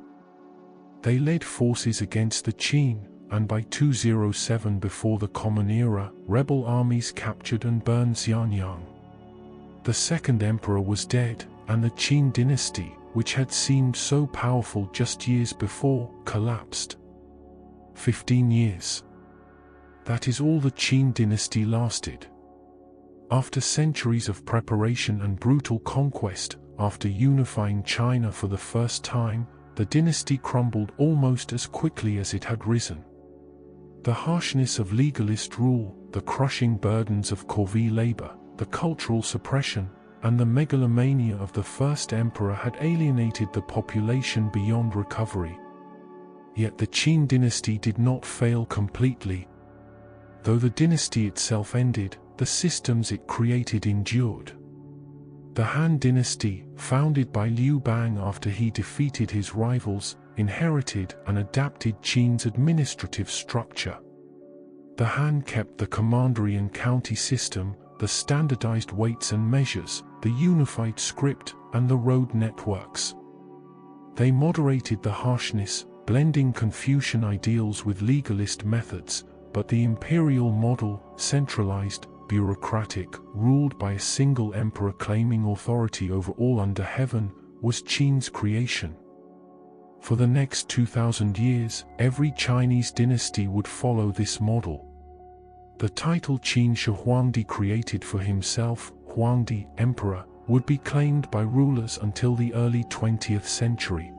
They led forces against the Qin, and by 207 before the Common Era, rebel armies captured and burned Xianyang. The second emperor was dead, and the Qin dynasty, which had seemed so powerful just years before, collapsed. 15 years. That is all the Qin dynasty lasted. After centuries of preparation and brutal conquest, after unifying China for the first time, the dynasty crumbled almost as quickly as it had risen. The harshness of legalist rule, the crushing burdens of corvée labor, the cultural suppression, and the megalomania of the first emperor had alienated the population beyond recovery. Yet the Qin dynasty did not fail completely. Though the dynasty itself ended, the systems it created endured. The Han dynasty, founded by Liu Bang after he defeated his rivals, inherited and adapted Qin's administrative structure. The Han kept the commandery and county system, the standardized weights and measures, the unified script, and the road networks. They moderated the harshness, blending Confucian ideals with legalist methods, but the imperial model, centralized, bureaucratic, ruled by a single emperor claiming authority over all under heaven, was Qin's creation. For the next 2,000 years, every Chinese dynasty would follow this model. The title Qin Shi Huangdi created for himself, Huangdi, Emperor, would be claimed by rulers until the early 20th century.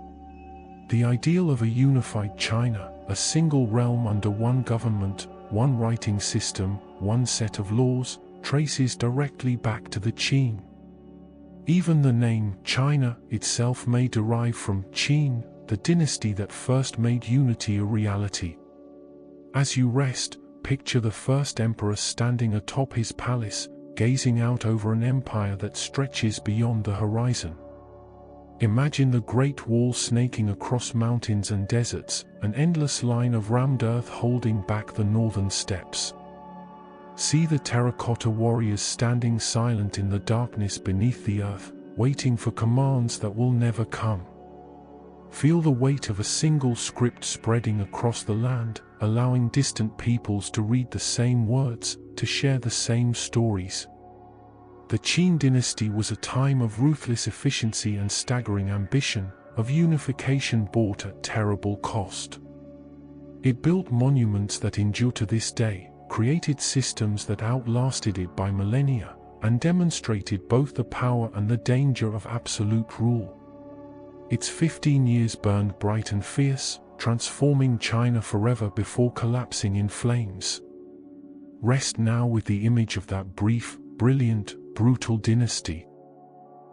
The ideal of a unified China, a single realm under one government, one writing system, one set of laws, traces directly back to the Qin. Even the name China itself may derive from Qin, the dynasty that first made unity a reality. As you rest, picture the first emperor standing atop his palace, gazing out over an empire that stretches beyond the horizon. Imagine the Great Wall snaking across mountains and deserts, an endless line of rammed earth holding back the northern steppes. See the terracotta warriors standing silent in the darkness beneath the earth, waiting for commands that will never come. Feel the weight of a single script spreading across the land, allowing distant peoples to read the same words, to share the same stories. The Qin dynasty was a time of ruthless efficiency and staggering ambition, of unification bought at terrible cost. It built monuments that endure to this day, created systems that outlasted it by millennia, and demonstrated both the power and the danger of absolute rule. Its 15 years burned bright and fierce, transforming China forever before collapsing in flames. Rest now with the image of that brief, brilliant, brutal dynasty.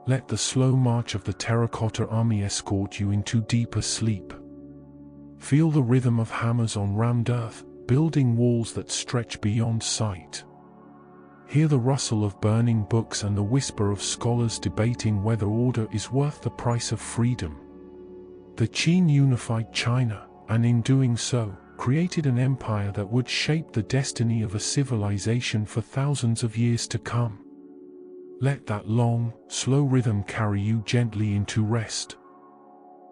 let the slow march of the terracotta army escort you into deeper sleep. Feel the rhythm of hammers on rammed earth, building walls that stretch beyond sight. Hear the rustle of burning books and the whisper of scholars debating whether order is worth the price of freedom. The Qin unified China, and in doing so, created an empire that would shape the destiny of a civilization for thousands of years to come. Let that long, slow rhythm carry you gently into rest.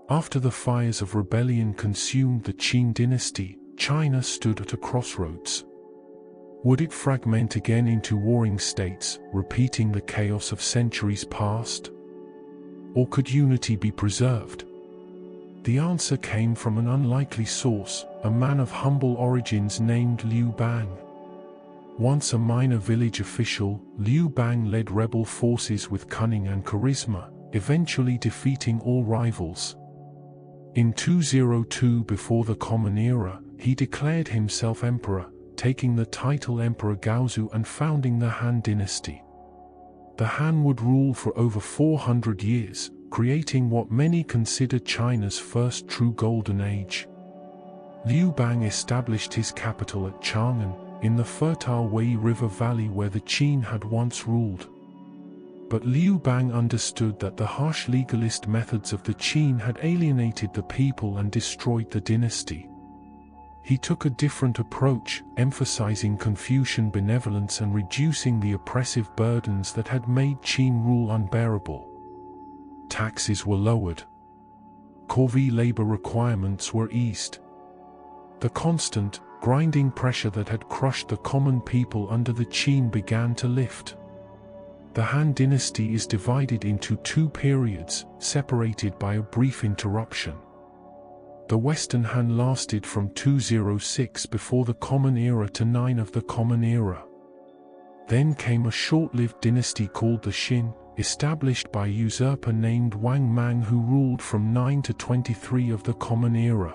After the fires of rebellion consumed the Qin dynasty, China stood at a crossroads. Would it fragment again into warring states, repeating the chaos of centuries past? Or could unity be preserved? The answer came from an unlikely source, a man of humble origins named Liu Bang. Once a minor village official, Liu Bang led rebel forces with cunning and charisma, eventually defeating all rivals. In 202 before the Common Era, he declared himself emperor, taking the title Emperor Gaozu and founding the Han dynasty. The Han would rule for over 400 years, creating what many consider China's first true golden age. Liu Bang established his capital at Chang'an, in the fertile Wei River Valley where the Qin had once ruled. But Liu Bang understood that the harsh legalist methods of the Qin had alienated the people and destroyed the dynasty. He took a different approach, emphasizing Confucian benevolence and reducing the oppressive burdens that had made Qin rule unbearable. Taxes were lowered. Corvée labor requirements were eased. The constant, grinding pressure that had crushed the common people under the Qin began to lift. The Han dynasty is divided into two periods, separated by a brief interruption. The Western Han lasted from 206 before the Common Era to 9 of the Common Era. Then came a short-lived dynasty called the Xin, established by a usurper named Wang Mang who ruled from 9 to 23 of the Common Era.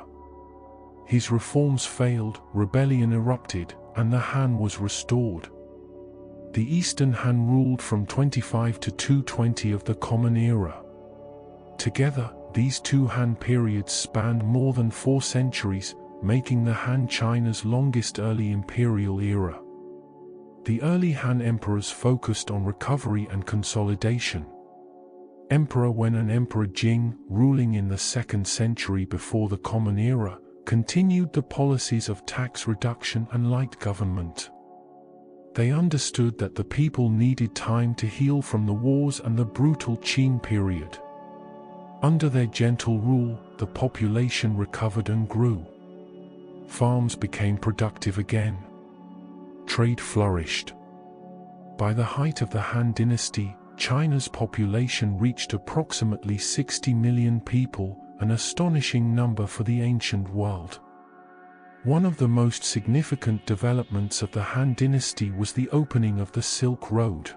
His reforms failed, rebellion erupted, and the Han was restored. The Eastern Han ruled from 25 to 220 of the Common Era. Together, these two Han periods spanned more than 4 centuries, making the Han China's longest early imperial era. The early Han emperors focused on recovery and consolidation. Emperor Wen and Emperor Jing, ruling in the 2nd century before the Common Era, continued the policies of tax reduction and light government. They understood that the people needed time to heal from the wars and the brutal Qin period. Under their gentle rule, the population recovered and grew. Farms became productive again. Trade flourished. By the height of the Han dynasty, China's population reached approximately 60 million people, an astonishing number for the ancient world. One of the most significant developments of the Han dynasty was the opening of the Silk Road.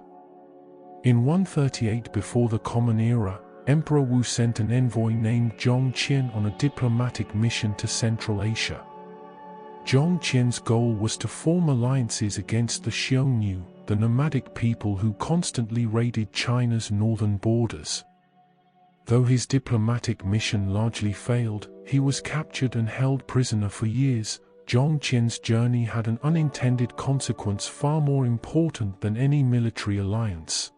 In 138 before the Common Era, Emperor Wu sent an envoy named Zhongqian on a diplomatic mission to Central Asia. Zhongqian's goal was to form alliances against the Xiongnu, the nomadic people who constantly raided China's northern borders. Though his diplomatic mission largely failed, he was captured and held prisoner for years. Zhongqian's journey had an unintended consequence far more important than any military alliance.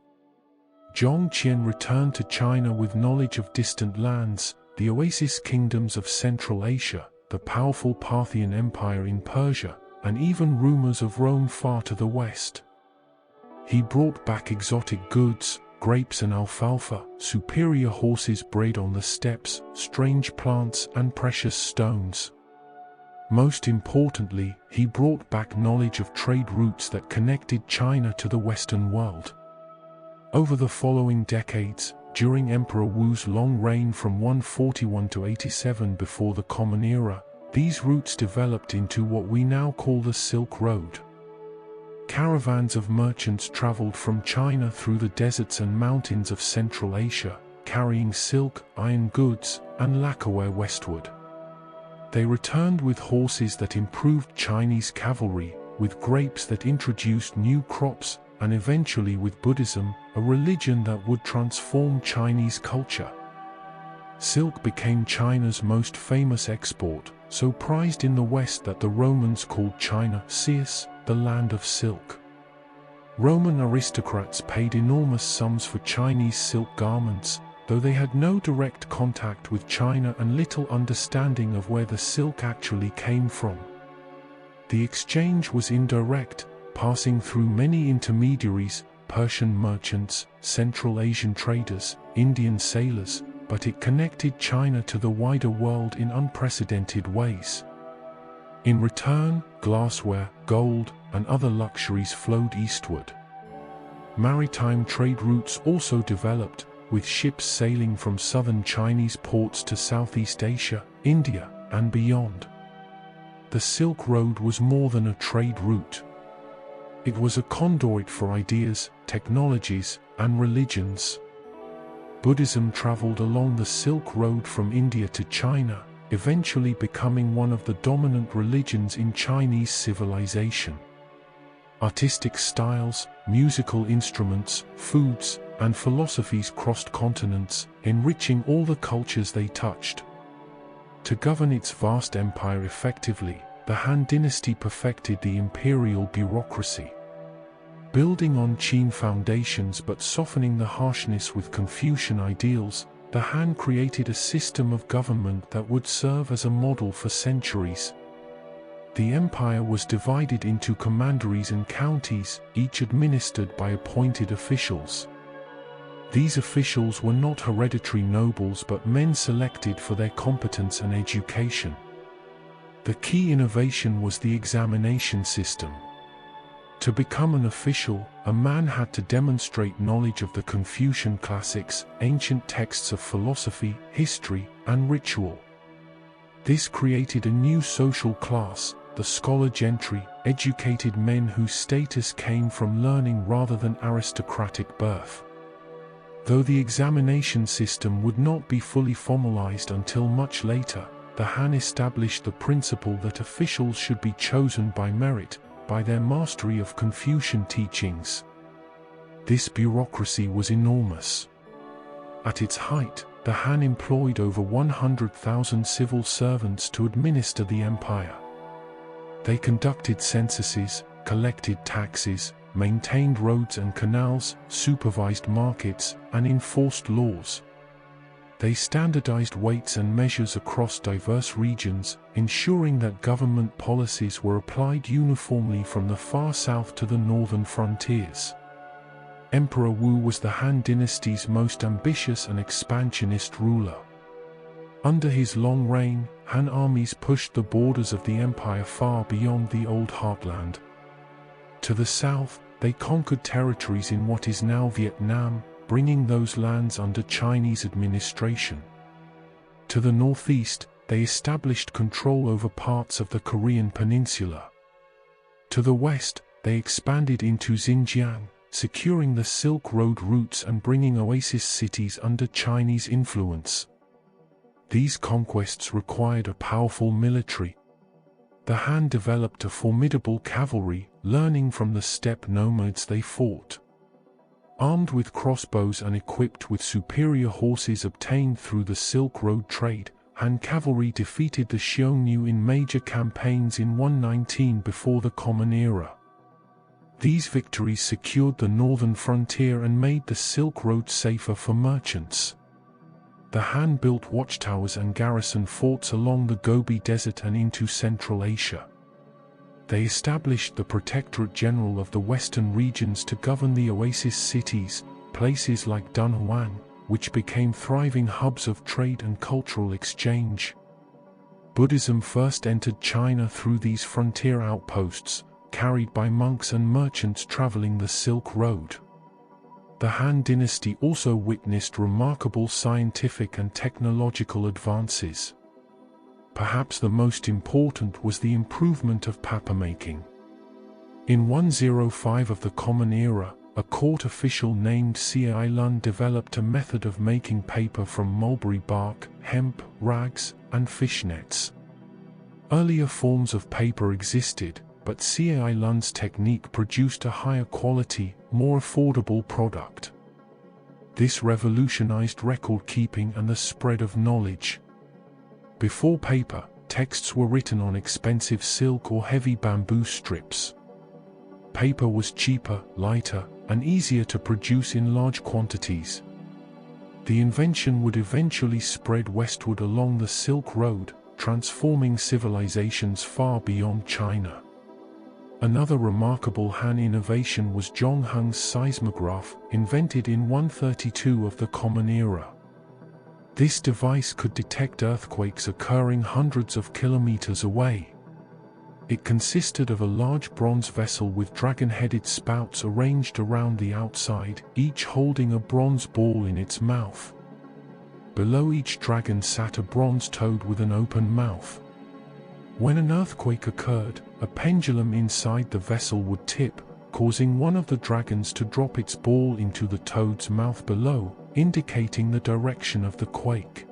Zhongqian returned to China with knowledge of distant lands, the oasis kingdoms of Central Asia, the powerful Parthian Empire in Persia, and even rumors of Rome far to the west. He brought back exotic goods, grapes and alfalfa, superior horses bred on the steppes, strange plants and precious stones. Most importantly, he brought back knowledge of trade routes that connected China to the Western world. Over the following decades, during Emperor Wu's long reign from 141 to 87 before the Common Era, these routes developed into what we now call the Silk Road. Caravans of merchants traveled from China through the deserts and mountains of Central Asia, carrying silk, iron goods, and lacquerware westward. They returned with horses that improved Chinese cavalry, with grapes that introduced new crops, and eventually with Buddhism, a religion that would transform Chinese culture. Silk became China's most famous export, so prized in the West that the Romans called China, Cius, the land of silk. Roman aristocrats paid enormous sums for Chinese silk garments, though they had no direct contact with China and little understanding of where the silk actually came from. The exchange was indirect, passing through many intermediaries, Persian merchants, Central Asian traders, Indian sailors, but it connected China to the wider world in unprecedented ways. In return, glassware, gold, and other luxuries flowed eastward. Maritime trade routes also developed, with ships sailing from southern Chinese ports to Southeast Asia, India, and beyond. The Silk Road was more than a trade route. It was a conduit for ideas, technologies, and religions. Buddhism traveled along the Silk Road from India to China, eventually becoming one of the dominant religions in Chinese civilization. Artistic styles, musical instruments, foods, and philosophies crossed continents, enriching all the cultures they touched. To govern its vast empire effectively, the Han Dynasty perfected the imperial bureaucracy. Building on Qin foundations but softening the harshness with Confucian ideals, the Han created a system of government that would serve as a model for centuries. The empire was divided into commanderies and counties, each administered by appointed officials. These officials were not hereditary nobles but men selected for their competence and education. The key innovation was the examination system. To become an official, a man had to demonstrate knowledge of the Confucian classics, ancient texts of philosophy, history, and ritual. This created a new social class, the scholar gentry, educated men whose status came from learning rather than aristocratic birth. Though the examination system would not be fully formalized until much later, the Han established the principle that officials should be chosen by merit, by their mastery of Confucian teachings. This bureaucracy was enormous. At its height, the Han employed over 100,000 civil servants to administer the empire. They conducted censuses, collected taxes, maintained roads and canals, supervised markets, and enforced laws. They standardized weights and measures across diverse regions, ensuring that government policies were applied uniformly from the far south to the northern frontiers. Emperor Wu was the Han Dynasty's most ambitious and expansionist ruler. Under his long reign, Han armies pushed the borders of the empire far beyond the old heartland. To the south, they conquered territories in what is now Vietnam, bringing those lands under Chinese administration. To the northeast, they established control over parts of the Korean peninsula. To the west, they expanded into Xinjiang, securing the Silk Road routes and bringing oasis cities under Chinese influence. These conquests required a powerful military. The Han developed a formidable cavalry, learning from the steppe nomads they fought. Armed with crossbows and equipped with superior horses obtained through the Silk Road trade, Han cavalry defeated the Xiongnu in major campaigns in 119 before the Common Era. These victories secured the northern frontier and made the Silk Road safer for merchants. The Han built watchtowers and garrison forts along the Gobi Desert and into Central Asia. They established the Protectorate General of the Western regions to govern the oasis cities, places like Dunhuang, which became thriving hubs of trade and cultural exchange. Buddhism first entered China through these frontier outposts, carried by monks and merchants traveling the Silk Road. The Han Dynasty also witnessed remarkable scientific and technological advances. Perhaps the most important was the improvement of papermaking. In 105 of the Common Era, a court official named Cai Lun developed a method of making paper from mulberry bark, hemp, rags, and fishnets. Earlier forms of paper existed, but Cai Lun's technique produced a higher quality, more affordable product. This revolutionized record-keeping and the spread of knowledge. Before paper, texts were written on expensive silk or heavy bamboo strips. Paper was cheaper, lighter, and easier to produce in large quantities. The invention would eventually spread westward along the Silk Road, transforming civilizations far beyond China. Another remarkable Han innovation was Zhongheng's seismograph, invented in 132 of the Common Era. This device could detect earthquakes occurring hundreds of kilometers away. It consisted of a large bronze vessel with dragon-headed spouts arranged around the outside, each holding a bronze ball in its mouth. Below each dragon sat a bronze toad with an open mouth. When an earthquake occurred, a pendulum inside the vessel would tip, causing one of the dragons to drop its ball into the toad's mouth below, indicating the direction of the quake.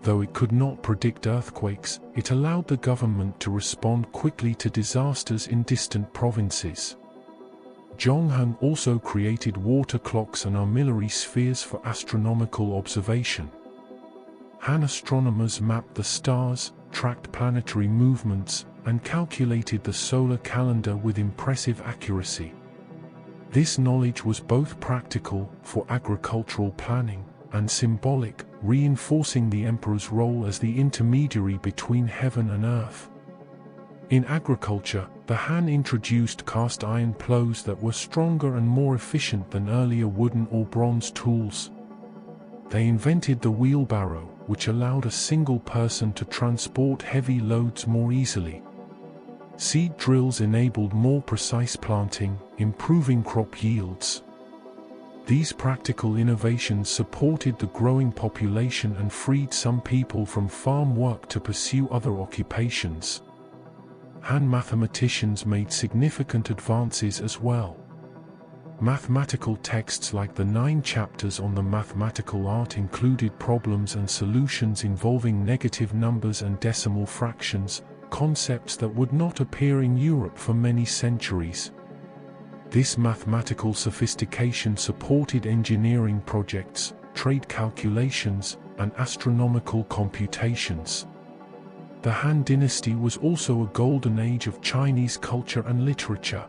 Though it could not predict earthquakes, it allowed the government to respond quickly to disasters in distant provinces. Zhongheng also created water clocks and armillary spheres for astronomical observation. Han astronomers mapped the stars, tracked planetary movements, and calculated the solar calendar with impressive accuracy. This knowledge was both practical, for agricultural planning, and symbolic, reinforcing the emperor's role as the intermediary between heaven and earth. In agriculture, the Han introduced cast iron plows that were stronger and more efficient than earlier wooden or bronze tools. They invented the wheelbarrow, which allowed a single person to transport heavy loads more easily. Seed drills enabled more precise planting, improving crop yields. These practical innovations supported the growing population and freed some people from farm work to pursue other occupations. Han mathematicians made significant advances as well. Mathematical texts like the 9 chapters on the mathematical art included problems and solutions involving negative numbers and decimal fractions, concepts that would not appear in Europe for many centuries. This mathematical sophistication supported engineering projects, trade calculations, and astronomical computations. The Han Dynasty was also a golden age of Chinese culture and literature.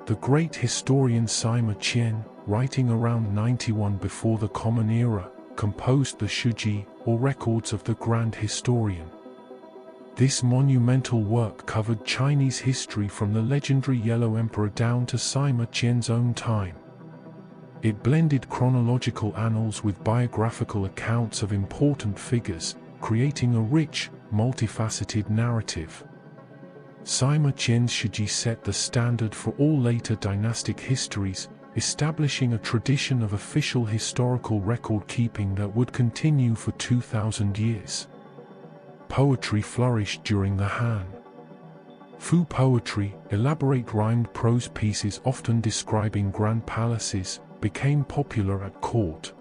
The great historian Sima Qian, writing around 91 before the Common Era, composed the Shiji, or Records of the Grand Historian. This monumental work covered Chinese history from the legendary Yellow Emperor down to Sima Qian's own time. It blended chronological annals with biographical accounts of important figures, creating a rich, multifaceted narrative. Sima Qian's Shiji set the standard for all later dynastic histories, establishing a tradition of official historical record-keeping that would continue for 2,000 years. Poetry flourished during the Han. Fu poetry, elaborate rhymed prose pieces often describing grand palaces, became popular at court.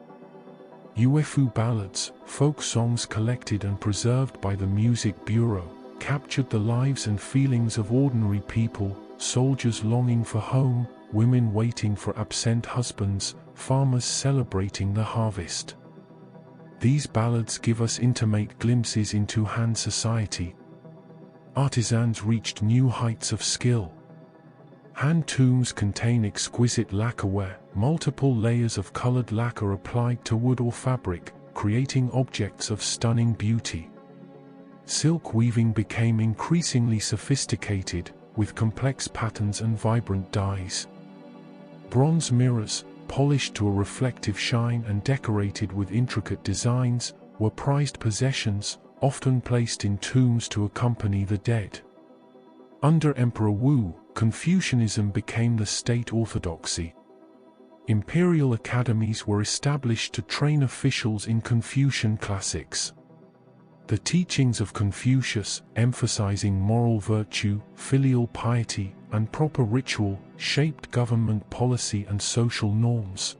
Yuefu ballads, folk songs collected and preserved by the Music Bureau, captured the lives and feelings of ordinary people, soldiers longing for home, women waiting for absent husbands, farmers celebrating the harvest. These ballads give us intimate glimpses into Han society. Artisans reached new heights of skill. Han tombs contain exquisite lacquerware, multiple layers of colored lacquer applied to wood or fabric, creating objects of stunning beauty. Silk weaving became increasingly sophisticated, with complex patterns and vibrant dyes. Bronze mirrors, polished to a reflective shine and decorated with intricate designs, were prized possessions, often placed in tombs to accompany the dead. Under Emperor Wu, Confucianism became the state orthodoxy. Imperial academies were established to train officials in Confucian classics. The teachings of Confucius, emphasizing moral virtue, filial piety, and proper ritual, shaped government policy and social norms.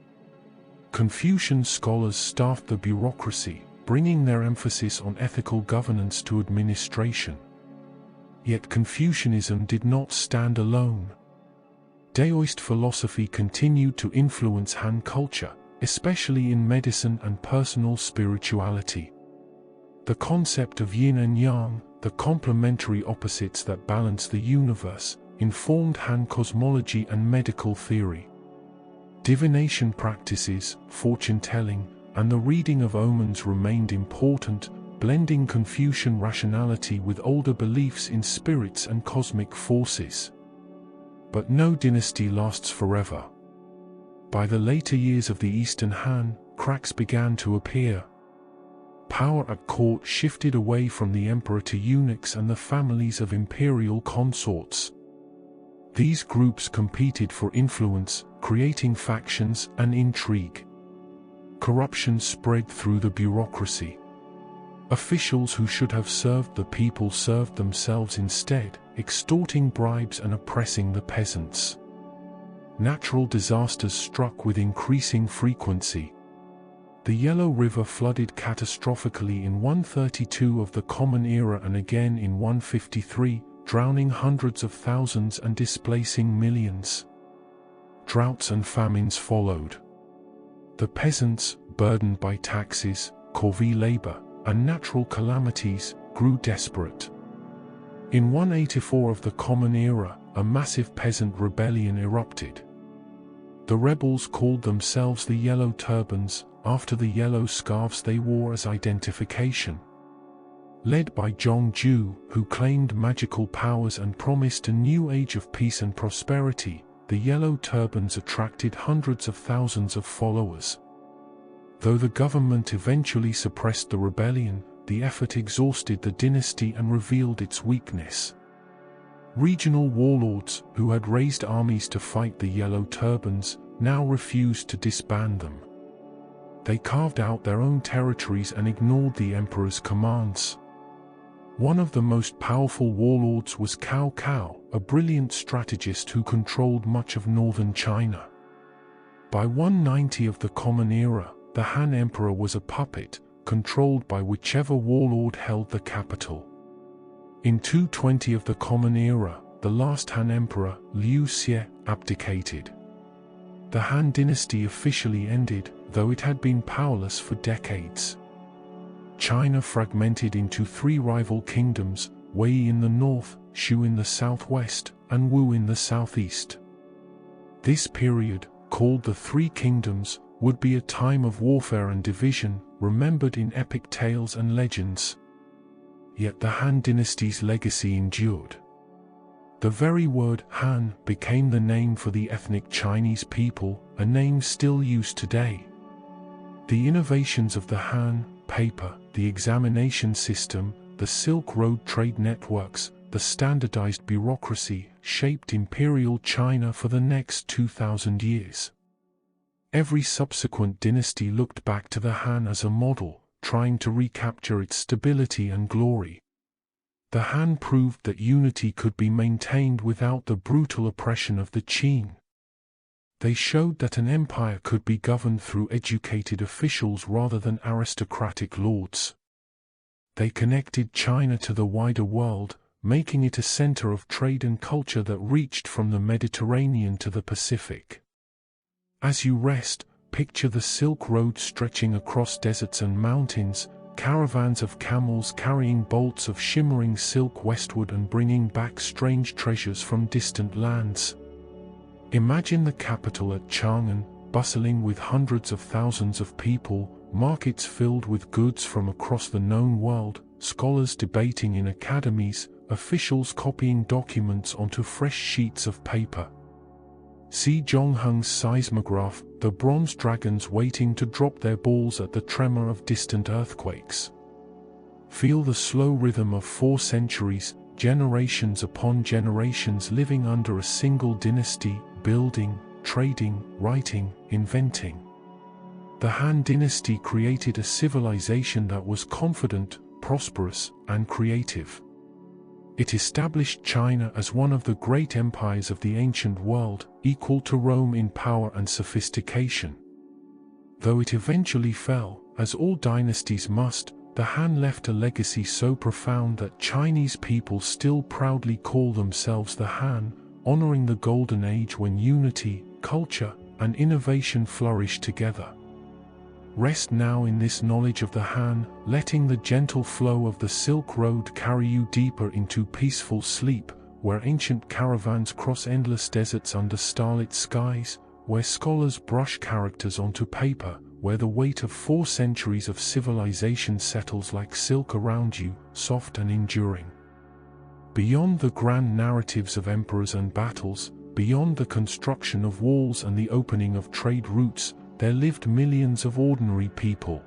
Confucian scholars staffed the bureaucracy, bringing their emphasis on ethical governance to administration. Yet Confucianism did not stand alone. Daoist philosophy continued to influence Han culture, especially in medicine and personal spirituality. The concept of yin and yang, the complementary opposites that balance the universe, informed Han cosmology and medical theory. Divination practices, fortune-telling, and the reading of omens remained important, blending Confucian rationality with older beliefs in spirits and cosmic forces. But no dynasty lasts forever. By the later years of the Eastern Han, cracks began to appear. Power at court shifted away from the emperor to eunuchs and the families of imperial consorts. These groups competed for influence, creating factions and intrigue. Corruption spread through the bureaucracy. Officials who should have served the people served themselves instead, extorting bribes and oppressing the peasants. Natural disasters struck with increasing frequency. The Yellow River flooded catastrophically in 132 of the Common Era and again in 153, drowning hundreds of thousands and displacing millions. Droughts and famines followed. The peasants, burdened by taxes, corvée labor, and natural calamities, grew desperate. In 184 of the Common Era, a massive peasant rebellion erupted. The rebels called themselves the Yellow Turbans, after the yellow scarves they wore as identification. Led by Zhongju, who claimed magical powers and promised a new age of peace and prosperity, the Yellow Turbans attracted hundreds of thousands of followers. Though the government eventually suppressed the rebellion, the effort exhausted the dynasty and revealed its weakness. Regional warlords, who had raised armies to fight the Yellow Turbans, now refused to disband them. They carved out their own territories and ignored the emperor's commands. One of the most powerful warlords was Cao Cao, a brilliant strategist who controlled much of northern China. By 190 of the Common Era, the Han Emperor was a puppet, controlled by whichever warlord held the capital. In 220 of the Common Era, the last Han Emperor, Liu Xie, abdicated. The Han dynasty officially ended, though it had been powerless for decades. China fragmented into three rival kingdoms, Wei in the north, Shu in the southwest, and Wu in the southeast. This period, called the Three Kingdoms, would be a time of warfare and division, remembered in epic tales and legends. Yet the Han dynasty's legacy endured. The very word Han became the name for the ethnic Chinese people, a name still used today. The innovations of the Han, paper, the examination system, the Silk Road trade networks, the standardized bureaucracy, shaped imperial China for the next 2,000 years. Every subsequent dynasty looked back to the Han as a model, trying to recapture its stability and glory. The Han proved that unity could be maintained without the brutal oppression of the Qin. They showed that an empire could be governed through educated officials rather than aristocratic lords. They connected China to the wider world, making it a center of trade and culture that reached from the Mediterranean to the Pacific. As you rest, picture the Silk Road stretching across deserts and mountains, caravans of camels carrying bolts of shimmering silk westward and bringing back strange treasures from distant lands. Imagine the capital at Chang'an, bustling with hundreds of thousands of people, markets filled with goods from across the known world, scholars debating in academies, officials copying documents onto fresh sheets of paper. See Zhongheng's seismograph, the bronze dragons waiting to drop their balls at the tremor of distant earthquakes. Feel the slow rhythm of 4 centuries, generations upon generations living under a single dynasty, building, trading, writing, inventing. The Han dynasty created a civilization that was confident, prosperous, and creative. It established China as one of the great empires of the ancient world, equal to Rome in power and sophistication. Though it eventually fell, as all dynasties must, the Han left a legacy so profound that Chinese people still proudly call themselves the Han, honoring the golden age when unity, culture, and innovation flourished together. Rest now in this knowledge of the Han, letting the gentle flow of the Silk Road carry you deeper into peaceful sleep, where ancient caravans cross endless deserts under starlit skies, where scholars brush characters onto paper, where the weight of 4 centuries of civilization settles like silk around you, soft and enduring. Beyond the grand narratives of emperors and battles, beyond the construction of walls and the opening of trade routes, there lived millions of ordinary people.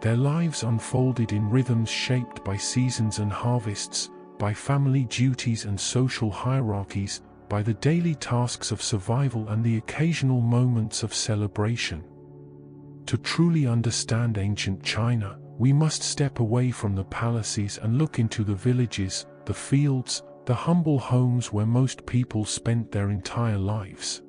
Their lives unfolded in rhythms shaped by seasons and harvests, by family duties and social hierarchies, by the daily tasks of survival and the occasional moments of celebration. To truly understand ancient China, we must step away from the palaces and look into the villages, the fields, the humble homes where most people spent their entire lives.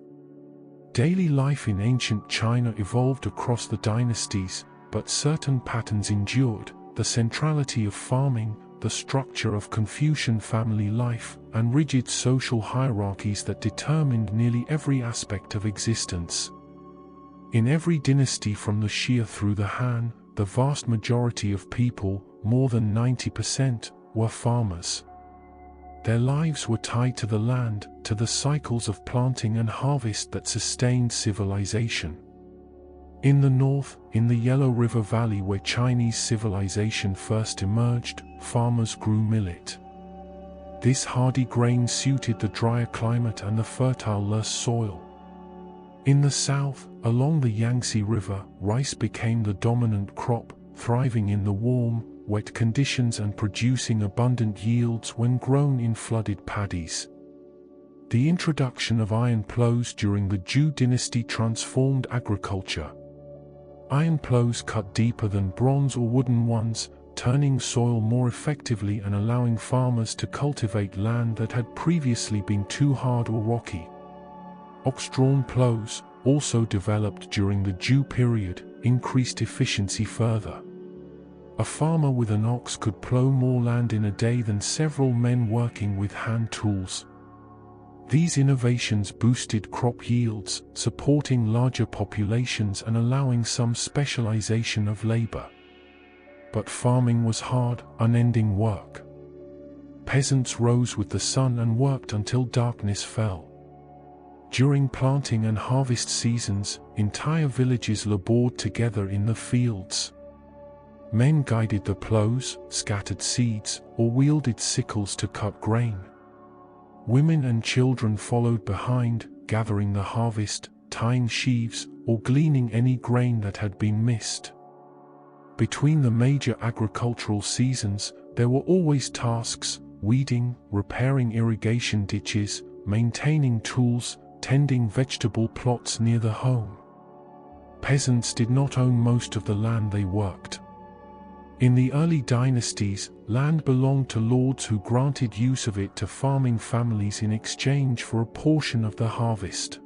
Daily life in ancient China evolved across the dynasties, but certain patterns endured: the centrality of farming, the structure of Confucian family life, and rigid social hierarchies that determined nearly every aspect of existence. In every dynasty from the Xia through the Han, the vast majority of people, more than 90%, were farmers. Their lives were tied to the land, to the cycles of planting and harvest that sustained civilization. In the north, in the Yellow River Valley where Chinese civilization first emerged, farmers grew millet. This hardy grain suited the drier climate and the fertile lush soil. In the south, along the Yangtze River, rice became the dominant crop, thriving in the warm, wet conditions and producing abundant yields when grown in flooded paddies. The introduction of iron plows during the Zhou dynasty transformed agriculture. Iron plows cut deeper than bronze or wooden ones, turning soil more effectively and allowing farmers to cultivate land that had previously been too hard or rocky. Ox-drawn plows, also developed during the Zhou period, increased efficiency further. A farmer with an ox could plow more land in a day than several men working with hand tools. These innovations boosted crop yields, supporting larger populations and allowing some specialization of labor. But farming was hard, unending work. Peasants rose with the sun and worked until darkness fell. During planting and harvest seasons, entire villages labored together in the fields. Men guided the plows, scattered seeds, or wielded sickles to cut grain. Women and children followed behind, gathering the harvest, tying sheaves, or gleaning any grain that had been missed. Between the major agricultural seasons, there were always tasks: weeding, repairing irrigation ditches, maintaining tools, tending vegetable plots near the home. Peasants did not own most of the land they worked. In the early dynasties, land belonged to lords who granted use of it to farming families in exchange for a portion of the harvest.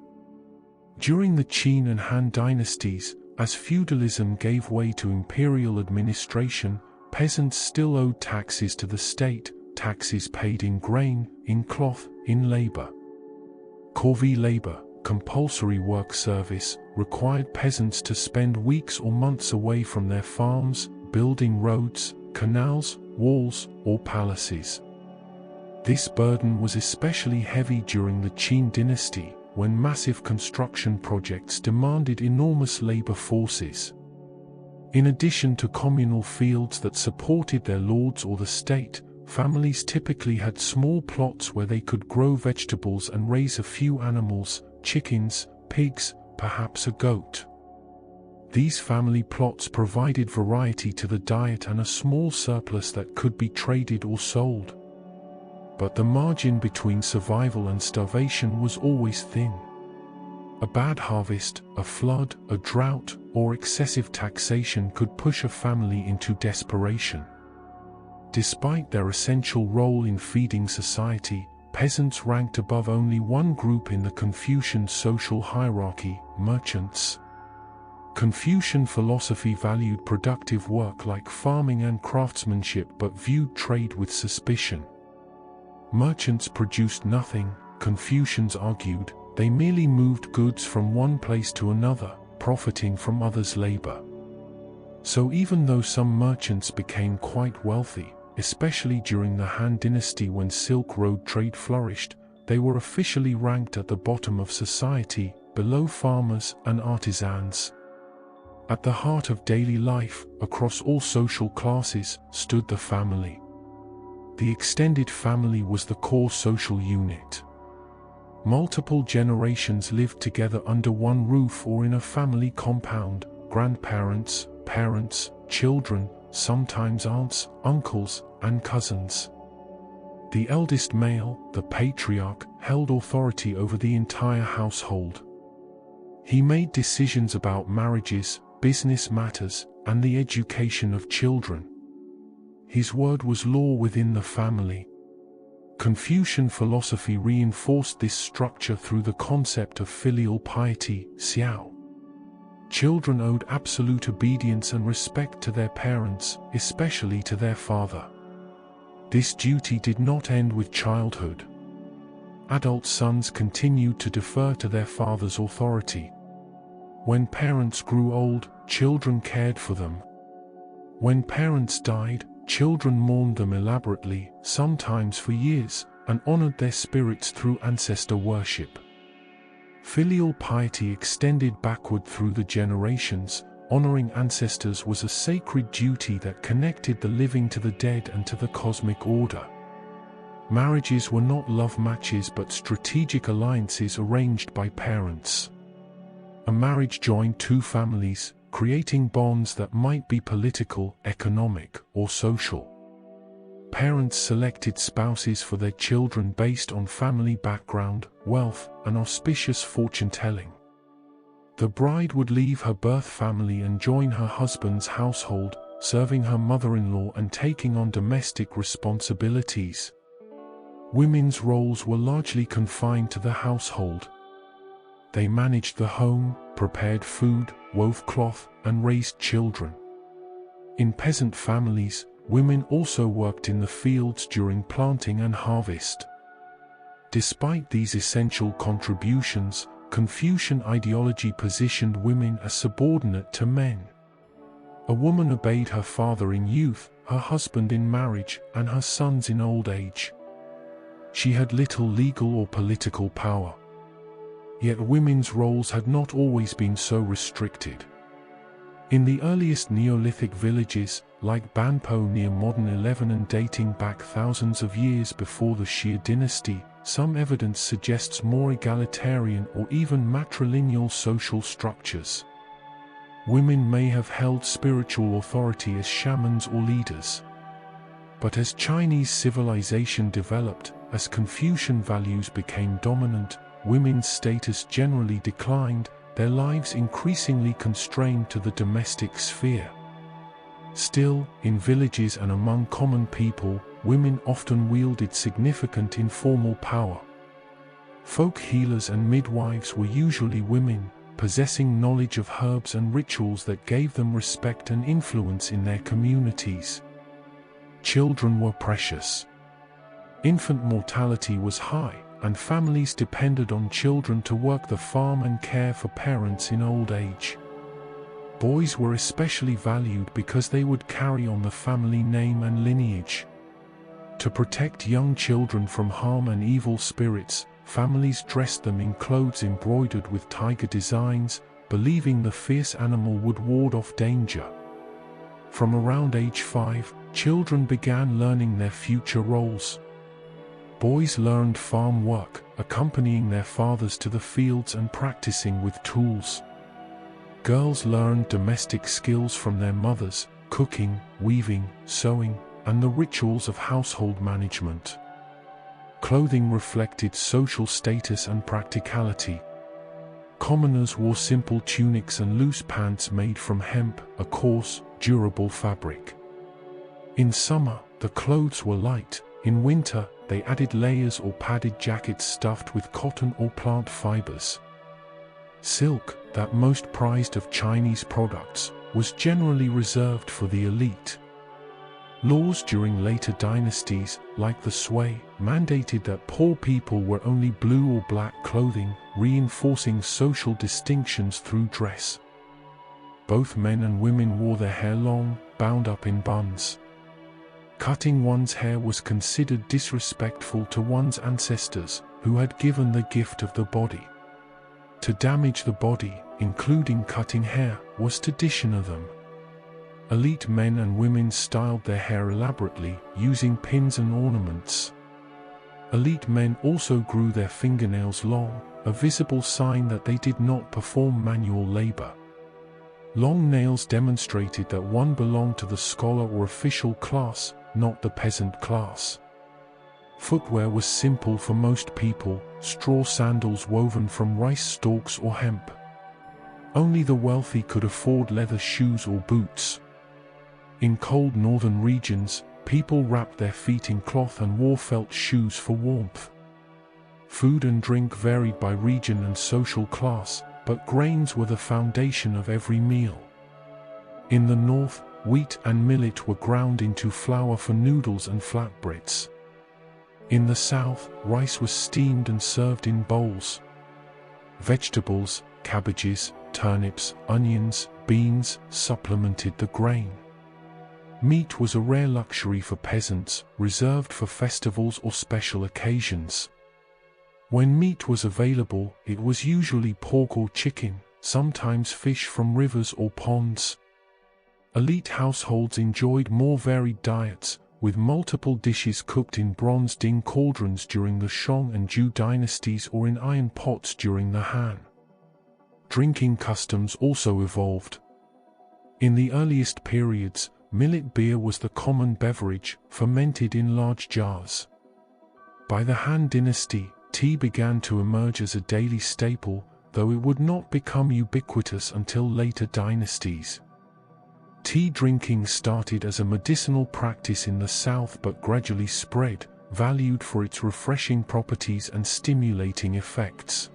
During the Qin and Han dynasties, as feudalism gave way to imperial administration, peasants still owed taxes to the state, taxes paid in grain, in cloth, in labor. Corvée labor, compulsory work service, required peasants to spend weeks or months away from their farms, building roads, canals, walls, or palaces. This burden was especially heavy during the Qin dynasty, when massive construction projects demanded enormous labor forces. In addition to communal fields that supported their lords or the state, families typically had small plots where they could grow vegetables and raise a few animals: chickens, pigs, perhaps a goat. These family plots provided variety to the diet and a small surplus that could be traded or sold. But the margin between survival and starvation was always thin. A bad harvest, a flood, a drought, or excessive taxation could push a family into desperation. Despite their essential role in feeding society, peasants ranked above only one group in the Confucian social hierarchy: merchants. Confucian philosophy valued productive work like farming and craftsmanship but viewed trade with suspicion. Merchants produced nothing, Confucians argued, they merely moved goods from one place to another, profiting from others' labor. So even though some merchants became quite wealthy, especially during the Han Dynasty when Silk Road trade flourished, they were officially ranked at the bottom of society, below farmers and artisans. At the heart of daily life, across all social classes, stood the family. The extended family was the core social unit. Multiple generations lived together under one roof or in a family compound: grandparents, parents, children, sometimes aunts, uncles, and cousins. The eldest male, the patriarch, held authority over the entire household. He made decisions about marriages, business matters, and the education of children. His word was law within the family. Confucian philosophy reinforced this structure through the concept of filial piety, xiao. Children owed absolute obedience and respect to their parents, especially to their father. This duty did not end with childhood. Adult sons continued to defer to their father's authority. When parents grew old, children cared for them. When parents died, children mourned them elaborately, sometimes for years, and honored their spirits through ancestor worship. Filial piety extended backward through the generations. Honoring ancestors was a sacred duty that connected the living to the dead and to the cosmic order. Marriages were not love matches but strategic alliances arranged by parents. A marriage joined two families, creating bonds that might be political, economic, or social. Parents selected spouses for their children based on family background, wealth, and auspicious fortune-telling. The bride would leave her birth family and join her husband's household, serving her mother-in-law and taking on domestic responsibilities. Women's roles were largely confined to the household. They managed the home, prepared food, wove cloth, and raised children. In peasant families, women also worked in the fields during planting and harvest. Despite these essential contributions, Confucian ideology positioned women as subordinate to men. A woman obeyed her father in youth, her husband in marriage, and her sons in old age. She had little legal or political power. Yet women's roles had not always been so restricted. In the earliest Neolithic villages, like Banpo near modern 11 and dating back thousands of years before the Xia dynasty, some evidence suggests more egalitarian or even matrilineal social structures. Women may have held spiritual authority as shamans or leaders. But as Chinese civilization developed, as Confucian values became dominant, women's status generally declined, their lives increasingly constrained to the domestic sphere. Still, in villages and among common people, women often wielded significant informal power. Folk healers and midwives were usually women, possessing knowledge of herbs and rituals that gave them respect and influence in their communities. Children were precious. Infant mortality was high, and families depended on children to work the farm and care for parents in old age. Boys were especially valued because they would carry on the family name and lineage. To protect young children from harm and evil spirits, families dressed them in clothes embroidered with tiger designs, believing the fierce animal would ward off danger. From around age 5, children began learning their future roles. Boys learned farm work, accompanying their fathers to the fields and practicing with tools. Girls learned domestic skills from their mothers, cooking, weaving, sewing, and the rituals of household management. Clothing reflected social status and practicality. Commoners wore simple tunics and loose pants made from hemp, a coarse, durable fabric. In summer, the clothes were light. In winter, they added layers or padded jackets stuffed with cotton or plant fibers. Silk, that most prized of Chinese products, was generally reserved for the elite. Laws during later dynasties, like the Sui, mandated that poor people wear only blue or black clothing, reinforcing social distinctions through dress. Both men and women wore their hair long, bound up in buns. Cutting one's hair was considered disrespectful to one's ancestors, who had given the gift of the body. To damage the body, including cutting hair, was to dishonor them. Elite men and women styled their hair elaborately, using pins and ornaments. Elite men also grew their fingernails long, a visible sign that they did not perform manual labor. Long nails demonstrated that one belonged to the scholar or official class, not the peasant class. Footwear was simple for most people, straw sandals woven from rice stalks or hemp. Only the wealthy could afford leather shoes or boots. In cold northern regions, people wrapped their feet in cloth and wore felt shoes for warmth. Food and drink varied by region and social class, but grains were the foundation of every meal. In the north, wheat and millet were ground into flour for noodles and flatbreads. In the south, rice was steamed and served in bowls. Vegetables, cabbages, turnips, onions, beans supplemented the grain. Meat was a rare luxury for peasants, reserved for festivals or special occasions. When meat was available, it was usually pork or chicken, sometimes fish from rivers or ponds. Elite households enjoyed more varied diets, with multiple dishes cooked in bronze-ding cauldrons during the Shang and Zhou dynasties or in iron pots during the Han. Drinking customs also evolved. In the earliest periods, millet beer was the common beverage, fermented in large jars. By the Han dynasty, tea began to emerge as a daily staple, though it would not become ubiquitous until later dynasties. Tea drinking started as a medicinal practice in the south but gradually spread, valued for its refreshing properties and stimulating effects.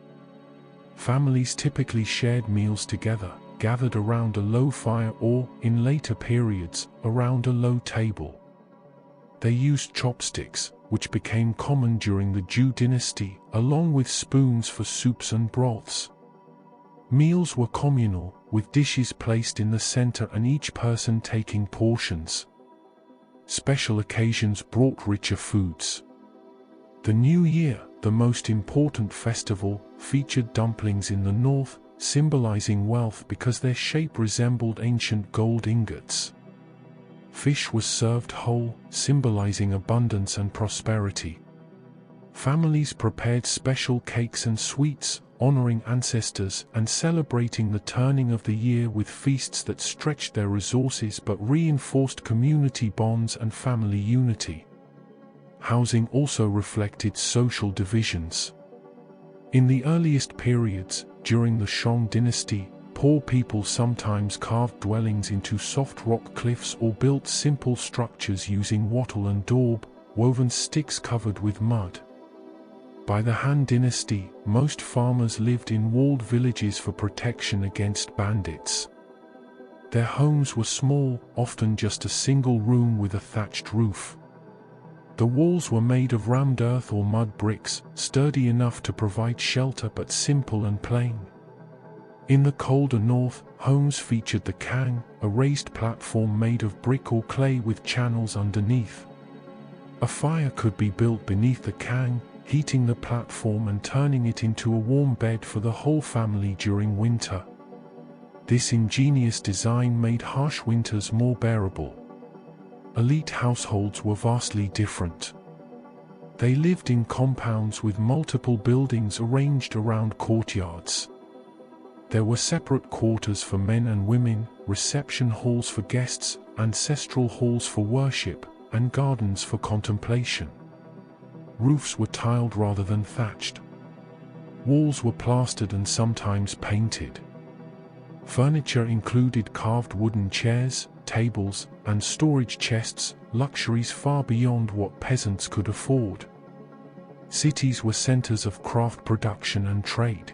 Families typically shared meals together, gathered around a low fire or, in later periods, around a low table. They used chopsticks, which became common during the Zhou dynasty, along with spoons for soups and broths. Meals were communal, with dishes placed in the center and each person taking portions. Special occasions brought richer foods. The New Year, the most important festival, featured dumplings in the north, symbolizing wealth because their shape resembled ancient gold ingots. Fish was served whole, symbolizing abundance and prosperity. Families prepared special cakes and sweets, honoring ancestors and celebrating the turning of the year with feasts that stretched their resources but reinforced community bonds and family unity. Housing also reflected social divisions. In the earliest periods, during the Shang dynasty, poor people sometimes carved dwellings into soft rock cliffs or built simple structures using wattle and daub, woven sticks covered with mud. By the Han dynasty, most farmers lived in walled villages for protection against bandits. Their homes were small, often just a single room with a thatched roof. The walls were made of rammed earth or mud bricks, sturdy enough to provide shelter but simple and plain. In the colder north, homes featured the kang, a raised platform made of brick or clay with channels underneath. A fire could be built beneath the kang, heating the platform and turning it into a warm bed for the whole family during winter. This ingenious design made harsh winters more bearable. Elite households were vastly different. They lived in compounds with multiple buildings arranged around courtyards. There were separate quarters for men and women, reception halls for guests, ancestral halls for worship, and gardens for contemplation. Roofs were tiled rather than thatched. Walls were plastered and sometimes painted. Furniture included carved wooden chairs, tables, and storage chests, luxuries far beyond what peasants could afford. Cities were centers of craft production and trade.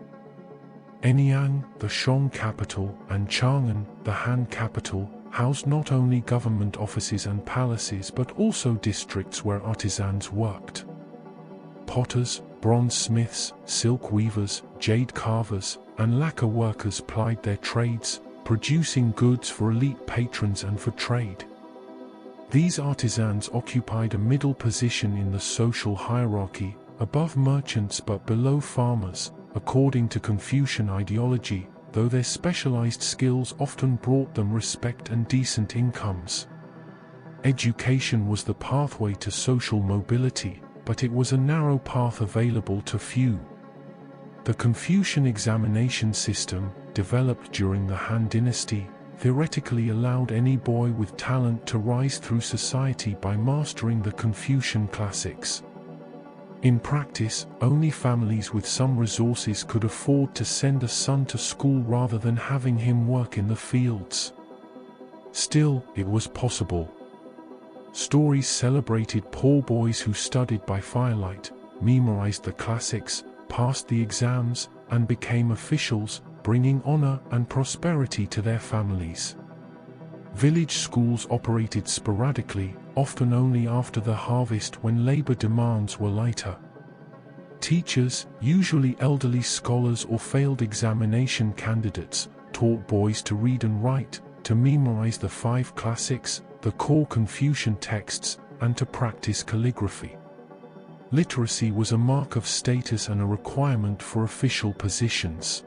Anyang, the Shang capital, and Chang'an, the Han capital, housed not only government offices and palaces but also districts where artisans worked. Potters, bronze smiths, silk weavers, jade carvers, and lacquer workers plied their trades, producing goods for elite patrons and for trade. These artisans occupied a middle position in the social hierarchy, above merchants but below farmers, according to Confucian ideology, though their specialized skills often brought them respect and decent incomes. Education was the pathway to social mobility, but it was a narrow path available to few. The Confucian examination system, developed during the Han Dynasty, theoretically allowed any boy with talent to rise through society by mastering the Confucian classics. In practice, only families with some resources could afford to send a son to school rather than having him work in the fields. Still, it was possible. Stories celebrated poor boys who studied by firelight, memorized the classics, passed the exams, and became officials, bringing honor and prosperity to their families. Village schools operated sporadically, often only after the harvest when labor demands were lighter. Teachers, usually elderly scholars or failed examination candidates, taught boys to read and write, to memorize the 5 classics, the core Confucian texts, and to practice calligraphy. Literacy was a mark of status and a requirement for official positions.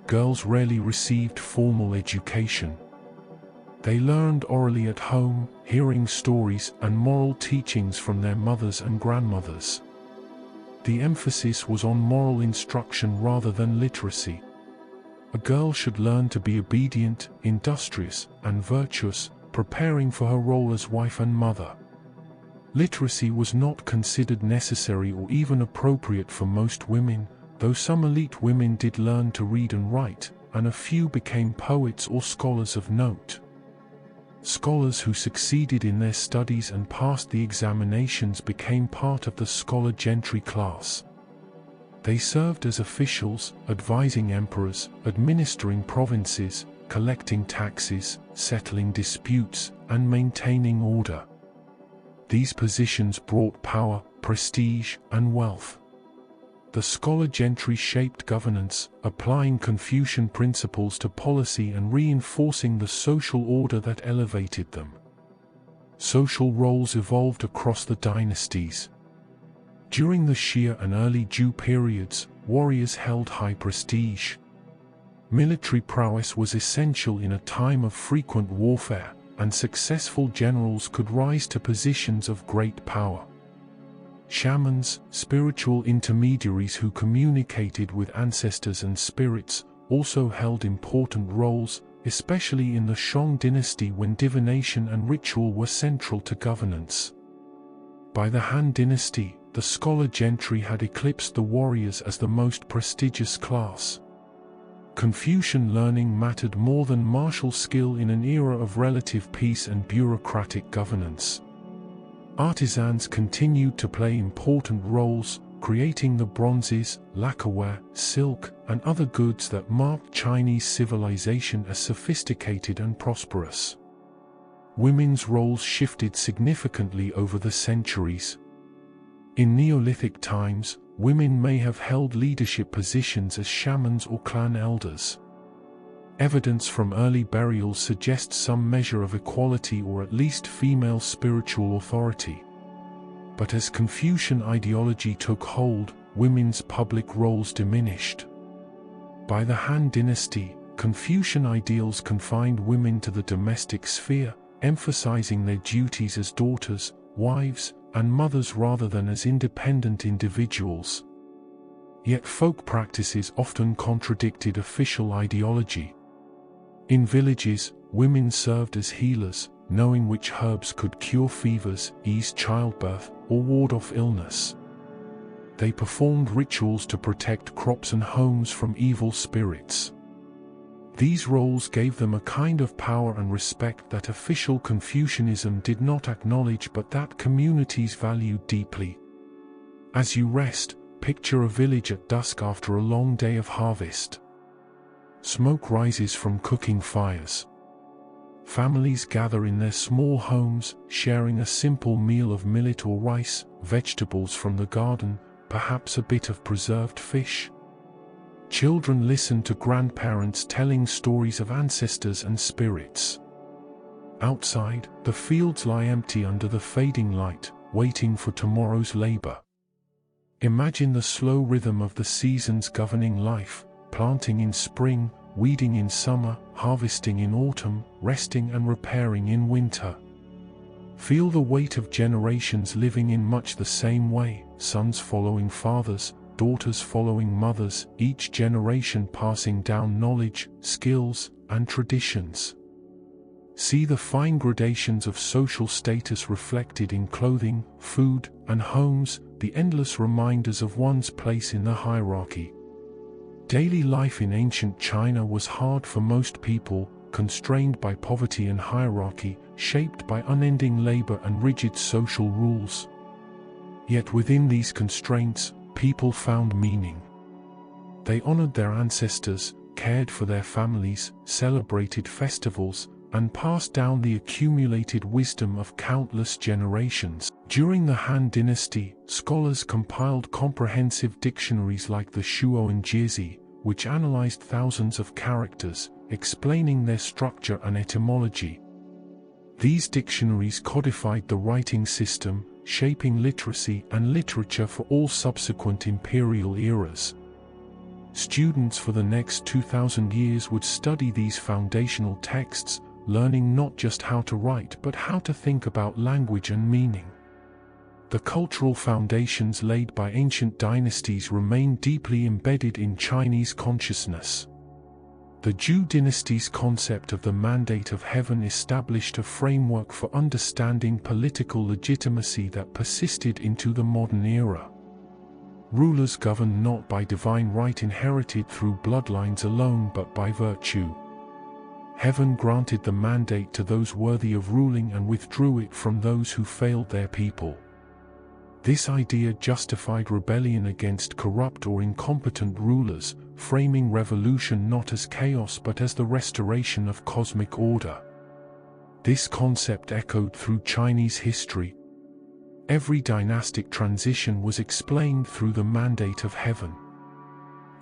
Girls rarely received formal education. They learned orally at home, hearing stories and moral teachings from their mothers and grandmothers. The emphasis was on moral instruction rather than literacy. A girl should learn to be obedient, industrious, and virtuous, preparing for her role as wife and mother. Literacy was not considered necessary or even appropriate for most women, though some elite women did learn to read and write, and a few became poets or scholars of note. Scholars who succeeded in their studies and passed the examinations became part of the scholar gentry class. They served as officials, advising emperors, administering provinces, collecting taxes, settling disputes, and maintaining order. These positions brought power, prestige, and wealth. The scholar gentry shaped governance, applying Confucian principles to policy and reinforcing the social order that elevated them. Social roles evolved across the dynasties. During the Xia and early Zhou periods, warriors held high prestige. Military prowess was essential in a time of frequent warfare, and successful generals could rise to positions of great power. Shamans, spiritual intermediaries who communicated with ancestors and spirits, also held important roles, especially in the Shang dynasty when divination and ritual were central to governance. By the Han dynasty, the scholar gentry had eclipsed the warriors as the most prestigious class. Confucian learning mattered more than martial skill in an era of relative peace and bureaucratic governance. Artisans continued to play important roles, creating the bronzes, lacquerware, silk, and other goods that marked Chinese civilization as sophisticated and prosperous. Women's roles shifted significantly over the centuries. In Neolithic times, women may have held leadership positions as shamans or clan elders. Evidence from early burials suggests some measure of equality or at least female spiritual authority. But as Confucian ideology took hold, women's public roles diminished. By the Han dynasty, Confucian ideals confined women to the domestic sphere, emphasizing their duties as daughters, wives, and mothers rather than as independent individuals. Yet folk practices often contradicted official ideology. In villages, women served as healers, knowing which herbs could cure fevers, ease childbirth, or ward off illness. They performed rituals to protect crops and homes from evil spirits. These roles gave them a kind of power and respect that official Confucianism did not acknowledge but that communities valued deeply. As you rest, picture a village at dusk after a long day of harvest. smoke rises from cooking fires. Families gather in their small homes, sharing a simple meal of millet or rice, vegetables from the garden, perhaps a bit of preserved fish. Children listen to grandparents telling stories of ancestors and spirits. Outside, the fields lie empty under the fading light, waiting for tomorrow's labor. Imagine the slow rhythm of the seasons governing life, planting in spring, weeding in summer, harvesting in autumn, resting and repairing in winter. Feel the weight of generations living in much the same way, sons following fathers, daughters following mothers, each generation passing down knowledge, skills, and traditions. See the fine gradations of social status reflected in clothing, food, and homes, the endless reminders of one's place in the hierarchy. Daily life in ancient China was hard for most people, constrained by poverty and hierarchy, shaped by unending labor and rigid social rules. Yet within these constraints, people found meaning. They honored their ancestors, cared for their families, celebrated festivals, and passed down the accumulated wisdom of countless generations. During the Han Dynasty, scholars compiled comprehensive dictionaries like the Shuoan Jiezi, which analyzed thousands of characters, explaining their structure and etymology. These dictionaries codified the writing system, shaping literacy and literature for all subsequent imperial eras. Students for the next 2,000 years would study these foundational texts, learning not just how to write but how to think about language and meaning. The cultural foundations laid by ancient dynasties remain deeply embedded in Chinese consciousness. The Zhou dynasty's concept of the mandate of heaven established a framework for understanding political legitimacy that persisted into the modern era. Rulers governed not by divine right inherited through bloodlines alone but by virtue. Heaven granted the mandate to those worthy of ruling and withdrew it from those who failed their people. This idea justified rebellion against corrupt or incompetent rulers, framing revolution not as chaos but as the restoration of cosmic order. This concept echoed through Chinese history. Every dynastic transition was explained through the mandate of heaven.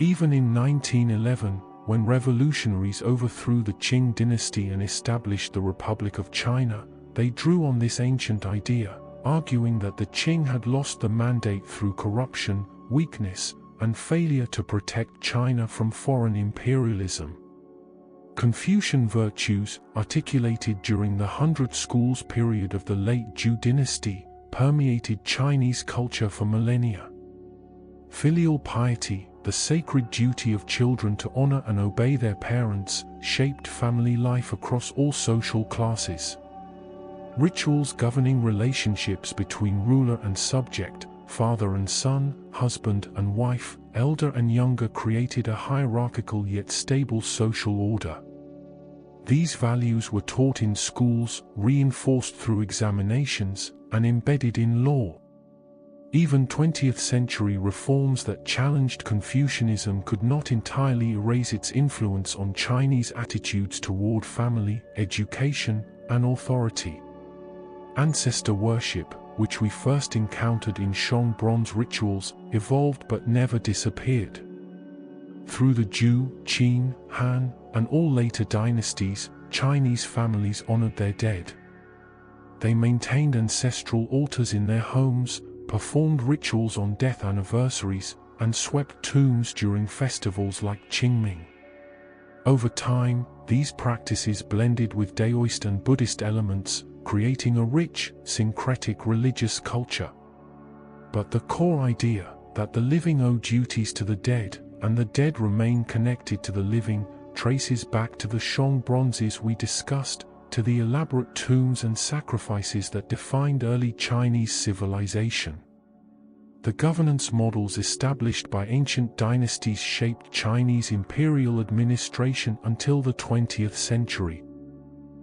Even in 1911, when revolutionaries overthrew the Qing dynasty and established the Republic of China, they drew on this ancient idea, arguing that the Qing had lost the mandate through corruption, weakness, and failure to protect China from foreign imperialism. Confucian virtues, articulated during the Hundred Schools period of the late Zhou dynasty, permeated Chinese culture for millennia. Filial piety, the sacred duty of children to honor and obey their parents, shaped family life across all social classes. Rituals governing relationships between ruler and subject, father and son, husband and wife, elder and younger created a hierarchical yet stable social order. These values were taught in schools, reinforced through examinations, and embedded in law. Even 20th-century reforms that challenged Confucianism could not entirely erase its influence on Chinese attitudes toward family, education, and authority. Ancestor worship, which we first encountered in Shang bronze rituals, evolved but never disappeared. Through the Zhou, Qin, Han, and all later dynasties, Chinese families honored their dead. They maintained ancestral altars in their homes, performed rituals on death anniversaries, and swept tombs during festivals like Qingming. Over time, these practices blended with Daoist and Buddhist elements, creating a rich, syncretic religious culture. But the core idea, that the living owe duties to the dead, and the dead remain connected to the living, traces back to the Shang bronzes we discussed, to the elaborate tombs and sacrifices that defined early Chinese civilization. The governance models established by ancient dynasties shaped Chinese imperial administration until the 20th century.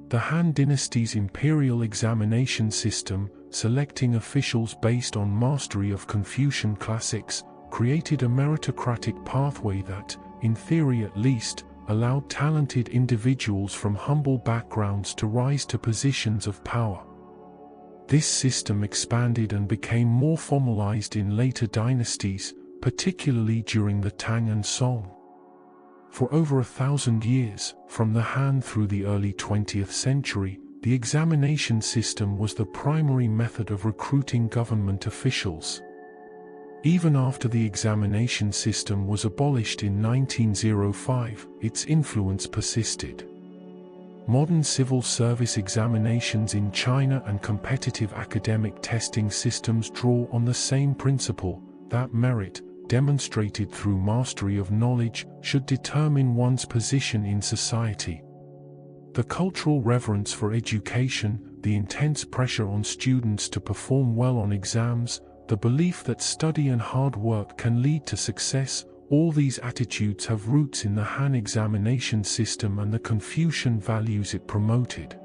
The Han dynasty's imperial examination system, selecting officials based on mastery of Confucian classics, created a meritocratic pathway that, in theory at least, allowed talented individuals from humble backgrounds to rise to positions of power. This system expanded and became more formalized in later dynasties, particularly during the Tang and Song. For over 1,000 years, from the Han through the early 20th century, the examination system was the primary method of recruiting government officials. Even after the examination system was abolished in 1905, its influence persisted. Modern civil service examinations in China and competitive academic testing systems draw on the same principle, that merit, demonstrated through mastery of knowledge, should determine one's position in society. The cultural reverence for education, the intense pressure on students to perform well on exams, the belief that study and hard work can lead to success, all these attitudes have roots in the Han examination system and the Confucian values it promoted.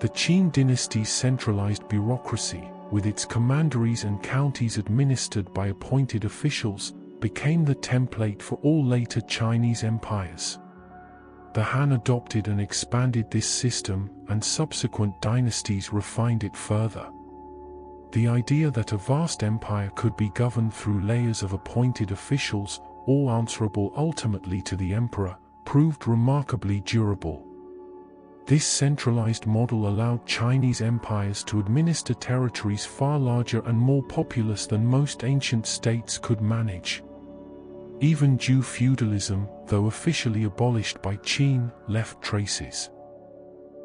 The Qin dynasty's centralized bureaucracy, with its commanderies and counties administered by appointed officials, became the template for all later Chinese empires. The Han adopted and expanded this system, and subsequent dynasties refined it further. The idea that a vast empire could be governed through layers of appointed officials, all answerable ultimately to the emperor, proved remarkably durable. This centralized model allowed Chinese empires to administer territories far larger and more populous than most ancient states could manage. Even Zhou feudalism, though officially abolished by Qin, left traces.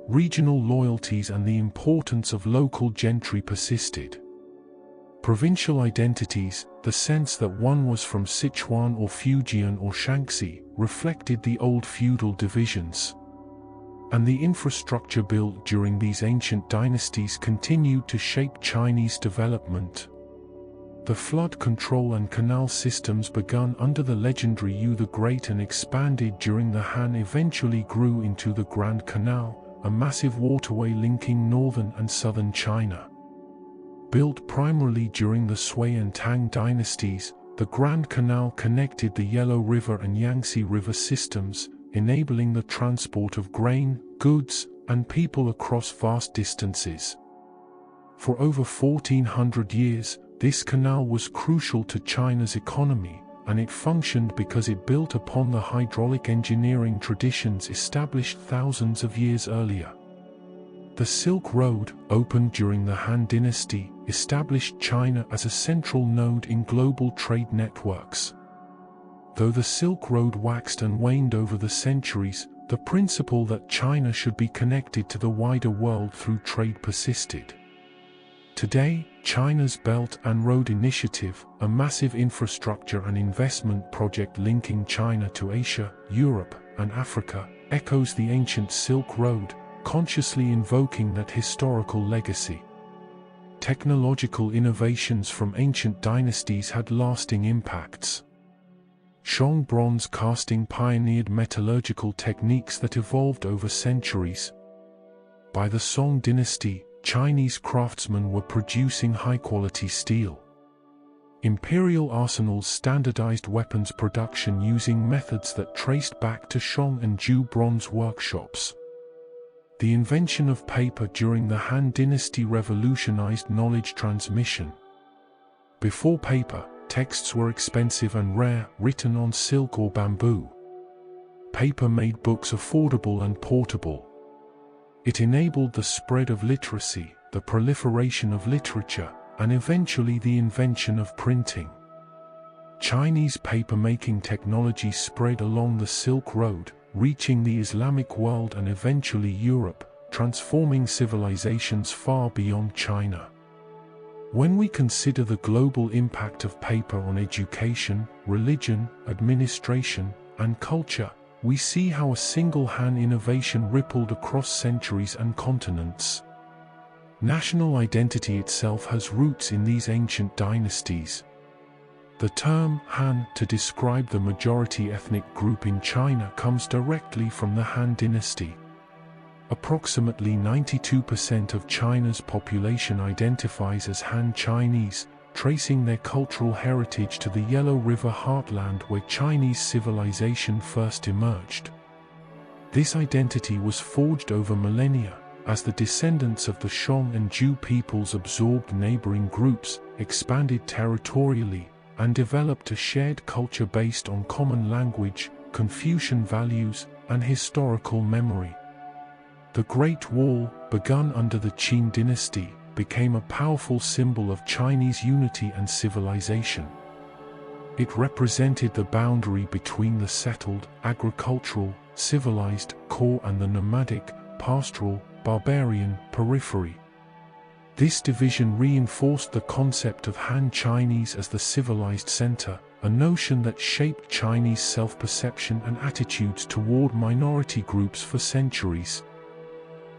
Regional loyalties and the importance of local gentry persisted. Provincial identities, the sense that one was from Sichuan or Fujian or Shaanxi, reflected the old feudal divisions. And the infrastructure built during these ancient dynasties continued to shape Chinese development. The flood control and canal systems begun under the legendary Yu the Great and expanded during the Han eventually grew into the Grand Canal, a massive waterway linking northern and southern China. Built primarily during the Sui and Tang dynasties, the Grand Canal connected the Yellow River and Yangtze River systems, enabling the transport of grain, goods, and people across vast distances. For over 1,400 years, this canal was crucial to China's economy, and it functioned because it built upon the hydraulic engineering traditions established thousands of years earlier. The Silk Road, opened during the Han Dynasty, established China as a central node in global trade networks. Though the Silk Road waxed and waned over the centuries, the principle that China should be connected to the wider world through trade persisted. Today, China's Belt and Road Initiative, a massive infrastructure and investment project linking China to Asia, Europe, and Africa, echoes the ancient Silk Road, consciously invoking that historical legacy. Technological innovations from ancient dynasties had lasting impacts. Shong bronze casting pioneered metallurgical techniques that evolved over centuries. By the Song dynasty, Chinese craftsmen were producing high-quality steel. Imperial arsenals standardized weapons production using methods that traced back to Shong and Zhou bronze workshops. The invention of paper during the Han Dynasty revolutionized knowledge transmission. Before paper, texts were expensive and rare, written on silk or bamboo. Paper made books affordable and portable. It enabled the spread of literacy, the proliferation of literature, and eventually the invention of printing. Chinese paper-making technology spread along the Silk Road, reaching the Islamic world and eventually Europe, transforming civilizations far beyond China. When we consider the global impact of paper on education, religion, administration, and culture, we see how a single Han innovation rippled across centuries and continents. National identity itself has roots in these ancient dynasties. The term Han to describe the majority ethnic group in China comes directly from the Han dynasty. Approximately 92% of China's population identifies as Han Chinese, tracing their cultural heritage to the Yellow River heartland where Chinese civilization first emerged. This identity was forged over millennia, as the descendants of the Shang and Zhou peoples absorbed neighboring groups, expanded territorially, and developed a shared culture based on common language, Confucian values, and historical memory. The Great Wall, begun under the Qin dynasty, became a powerful symbol of Chinese unity and civilization. It represented the boundary between the settled, agricultural, civilized core and the nomadic, pastoral, barbarian periphery. This division reinforced the concept of Han Chinese as the civilized center, a notion that shaped Chinese self-perception and attitudes toward minority groups for centuries.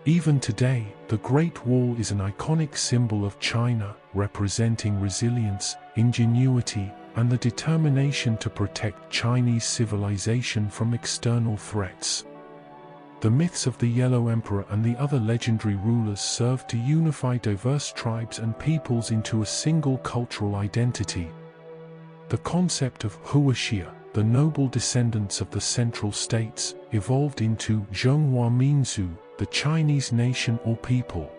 Even today, the Great Wall is an iconic symbol of China, representing resilience, ingenuity, and the determination to protect Chinese civilization from external threats. The myths of the Yellow Emperor and the other legendary rulers served to unify diverse tribes and peoples into a single cultural identity. The concept of Huoxia, the noble descendants of the central states, evolved into Zhonghua Minzu, the Chinese nation or people.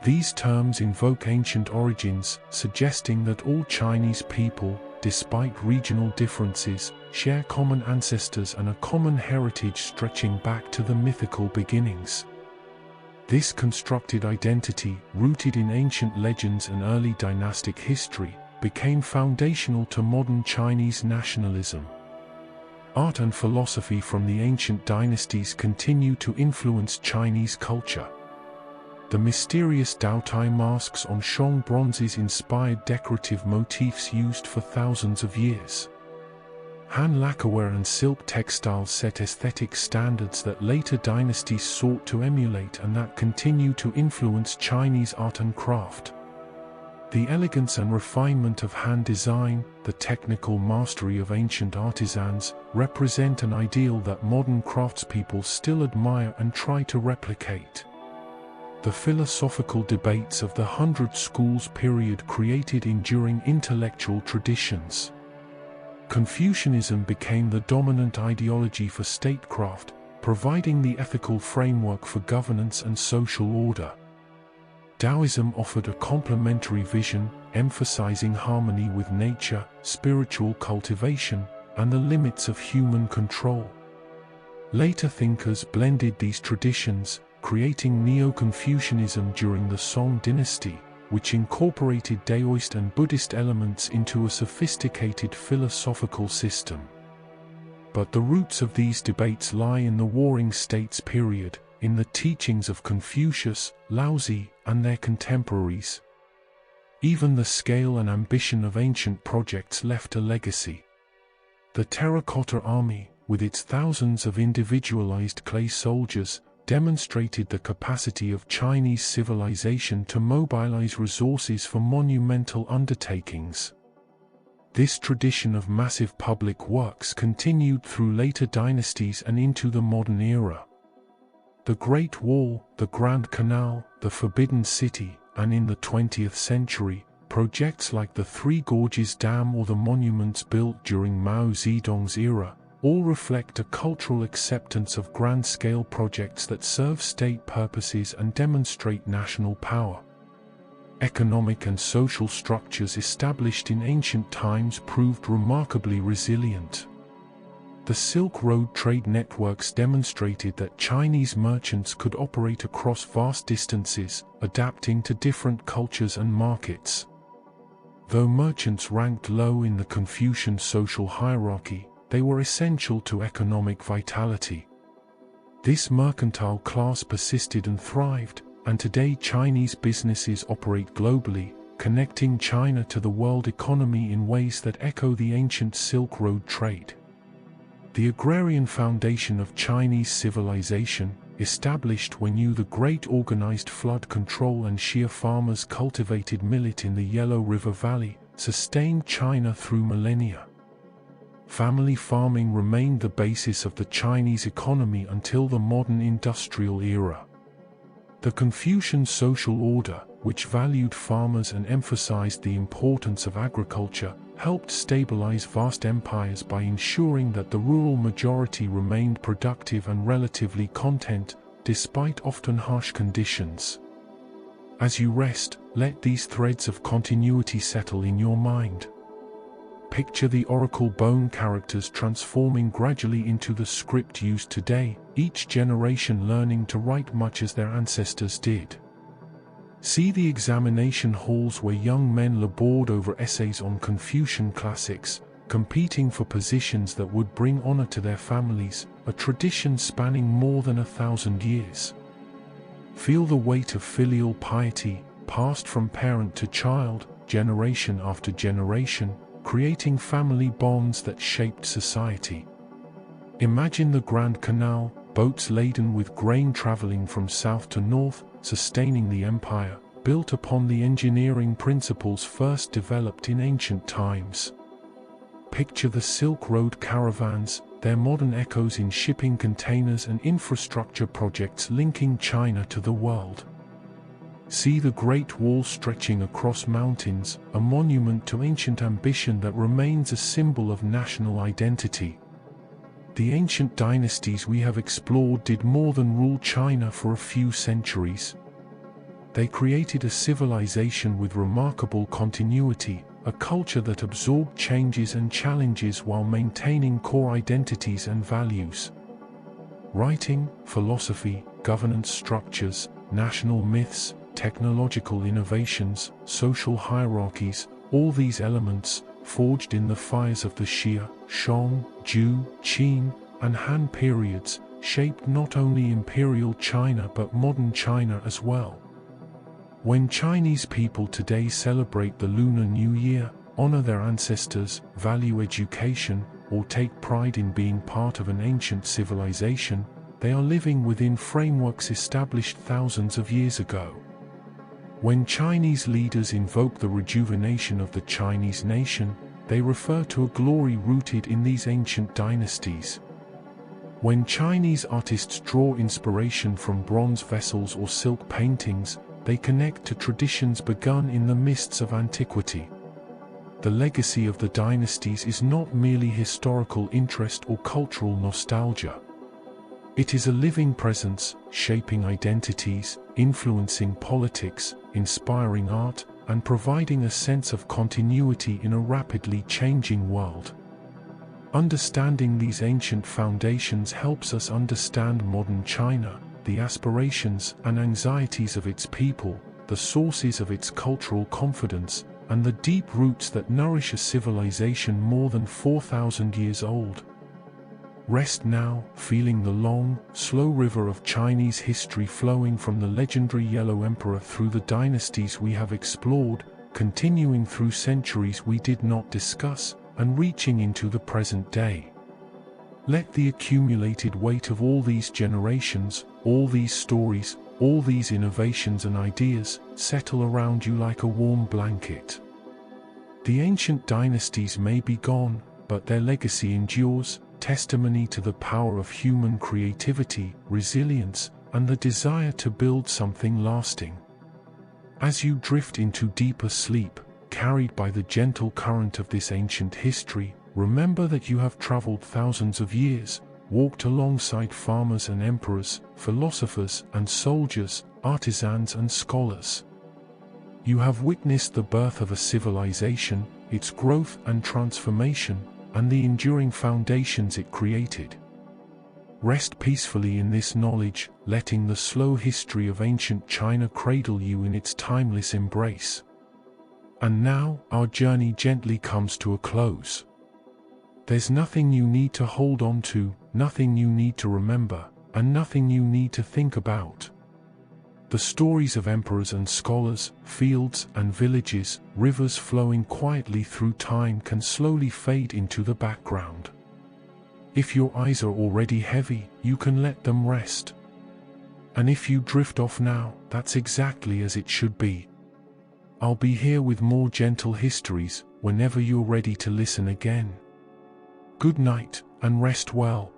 These terms invoke ancient origins, suggesting that all Chinese people, despite regional differences, share common ancestors and a common heritage stretching back to the mythical beginnings. This constructed identity, rooted in ancient legends and early dynastic history, became foundational to modern Chinese nationalism. Art and philosophy from the ancient dynasties continue to influence Chinese culture. The mysterious Daotai masks on Shang bronzes inspired decorative motifs used for thousands of years. Han lacquerware and silk textiles set aesthetic standards that later dynasties sought to emulate and that continue to influence Chinese art and craft. The elegance and refinement of Han design, the technical mastery of ancient artisans, represent an ideal that modern craftspeople still admire and try to replicate. The philosophical debates of the Hundred Schools period created enduring intellectual traditions. Confucianism became the dominant ideology for statecraft, providing the ethical framework for governance and social order. Taoism offered a complementary vision, emphasizing harmony with nature, spiritual cultivation, and the limits of human control. Later thinkers blended these traditions, creating Neo-Confucianism during the Song dynasty, which incorporated Daoist and Buddhist elements into a sophisticated philosophical system. But the roots of these debates lie in the Warring States period, in the teachings of Confucius, Laozi, and their contemporaries. Even the scale and ambition of ancient projects left a legacy. The Terracotta Army, with its thousands of individualized clay soldiers, demonstrated the capacity of Chinese civilization to mobilize resources for monumental undertakings. This tradition of massive public works continued through later dynasties and into the modern era. The Great Wall, the Grand Canal, the Forbidden City, and in the 20th century, projects like the Three Gorges Dam or the monuments built during Mao Zedong's era, all reflect a cultural acceptance of grand-scale projects that serve state purposes and demonstrate national power. Economic and social structures established in ancient times proved remarkably resilient. The Silk Road trade networks demonstrated that Chinese merchants could operate across vast distances, adapting to different cultures and markets. Though merchants ranked low in the Confucian social hierarchy, they were essential to economic vitality. This mercantile class persisted and thrived, and today Chinese businesses operate globally, connecting China to the world economy in ways that echo the ancient Silk Road trade. The agrarian foundation of Chinese civilization, established when the great organized flood control and Shia farmers cultivated millet in the Yellow River Valley, sustained China through millennia. Family farming remained the basis of the Chinese economy until the modern industrial era. The Confucian social order, which valued farmers and emphasized the importance of agriculture, helped stabilize vast empires by ensuring that the rural majority remained productive and relatively content, despite often harsh conditions. As you rest, let these threads of continuity settle in your mind. Picture the oracle bone characters transforming gradually into the script used today, each generation learning to write much as their ancestors did. See the examination halls where young men labored over essays on Confucian classics, competing for positions that would bring honor to their families, a tradition spanning more than 1,000 years. Feel the weight of filial piety, passed from parent to child, generation after generation, creating family bonds that shaped society. Imagine the Grand Canal, boats laden with grain traveling from south to north, sustaining the empire, built upon the engineering principles first developed in ancient times. Picture the Silk Road caravans, their modern echoes in shipping containers and infrastructure projects linking China to the world. See the Great Wall stretching across mountains, a monument to ancient ambition that remains a symbol of national identity. The ancient dynasties we have explored did more than rule China for a few centuries. They created a civilization with remarkable continuity, a culture that absorbed changes and challenges while maintaining core identities and values. Writing, philosophy, governance structures, national myths, technological innovations, social hierarchies, all these elements, forged in the fires of the Xia, Shang, Zhou, Qin, and Han periods, shaped not only imperial China but modern China as well. When Chinese people today celebrate the Lunar New Year, honor their ancestors, value education, or take pride in being part of an ancient civilization, they are living within frameworks established thousands of years ago. When Chinese leaders invoke the rejuvenation of the Chinese nation, they refer to a glory rooted in these ancient dynasties. When Chinese artists draw inspiration from bronze vessels or silk paintings, they connect to traditions begun in the mists of antiquity. The legacy of the dynasties is not merely historical interest or cultural nostalgia. It is a living presence, shaping identities, influencing politics, inspiring art, and providing a sense of continuity in a rapidly changing world. Understanding these ancient foundations helps us understand modern China, the aspirations and anxieties of its people, the sources of its cultural confidence, and the deep roots that nourish a civilization more than 4,000 years old. Rest now, feeling the long, slow river of Chinese history flowing from the legendary Yellow Emperor through the dynasties we have explored, continuing through centuries we did not discuss, and reaching into the present day. Let the accumulated weight of all these generations, all these stories, all these innovations and ideas, settle around you like a warm blanket. The ancient dynasties may be gone, but their legacy endures, testimony to the power of human creativity, resilience, and the desire to build something lasting. As you drift into deeper sleep, carried by the gentle current of this ancient history, remember that you have traveled thousands of years, walked alongside farmers and emperors, philosophers and soldiers, artisans and scholars. You have witnessed the birth of a civilization, its growth and transformation, and the enduring foundations it created. Rest peacefully in this knowledge, letting the slow history of ancient China cradle you in its timeless embrace. And now, our journey gently comes to a close. There's nothing you need to hold on to, nothing you need to remember, and nothing you need to think about. The stories of emperors and scholars, fields and villages, rivers flowing quietly through time can slowly fade into the background. If your eyes are already heavy, you can let them rest. And if you drift off now, that's exactly as it should be. I'll be here with more gentle histories, whenever you're ready to listen again. Good night, and rest well.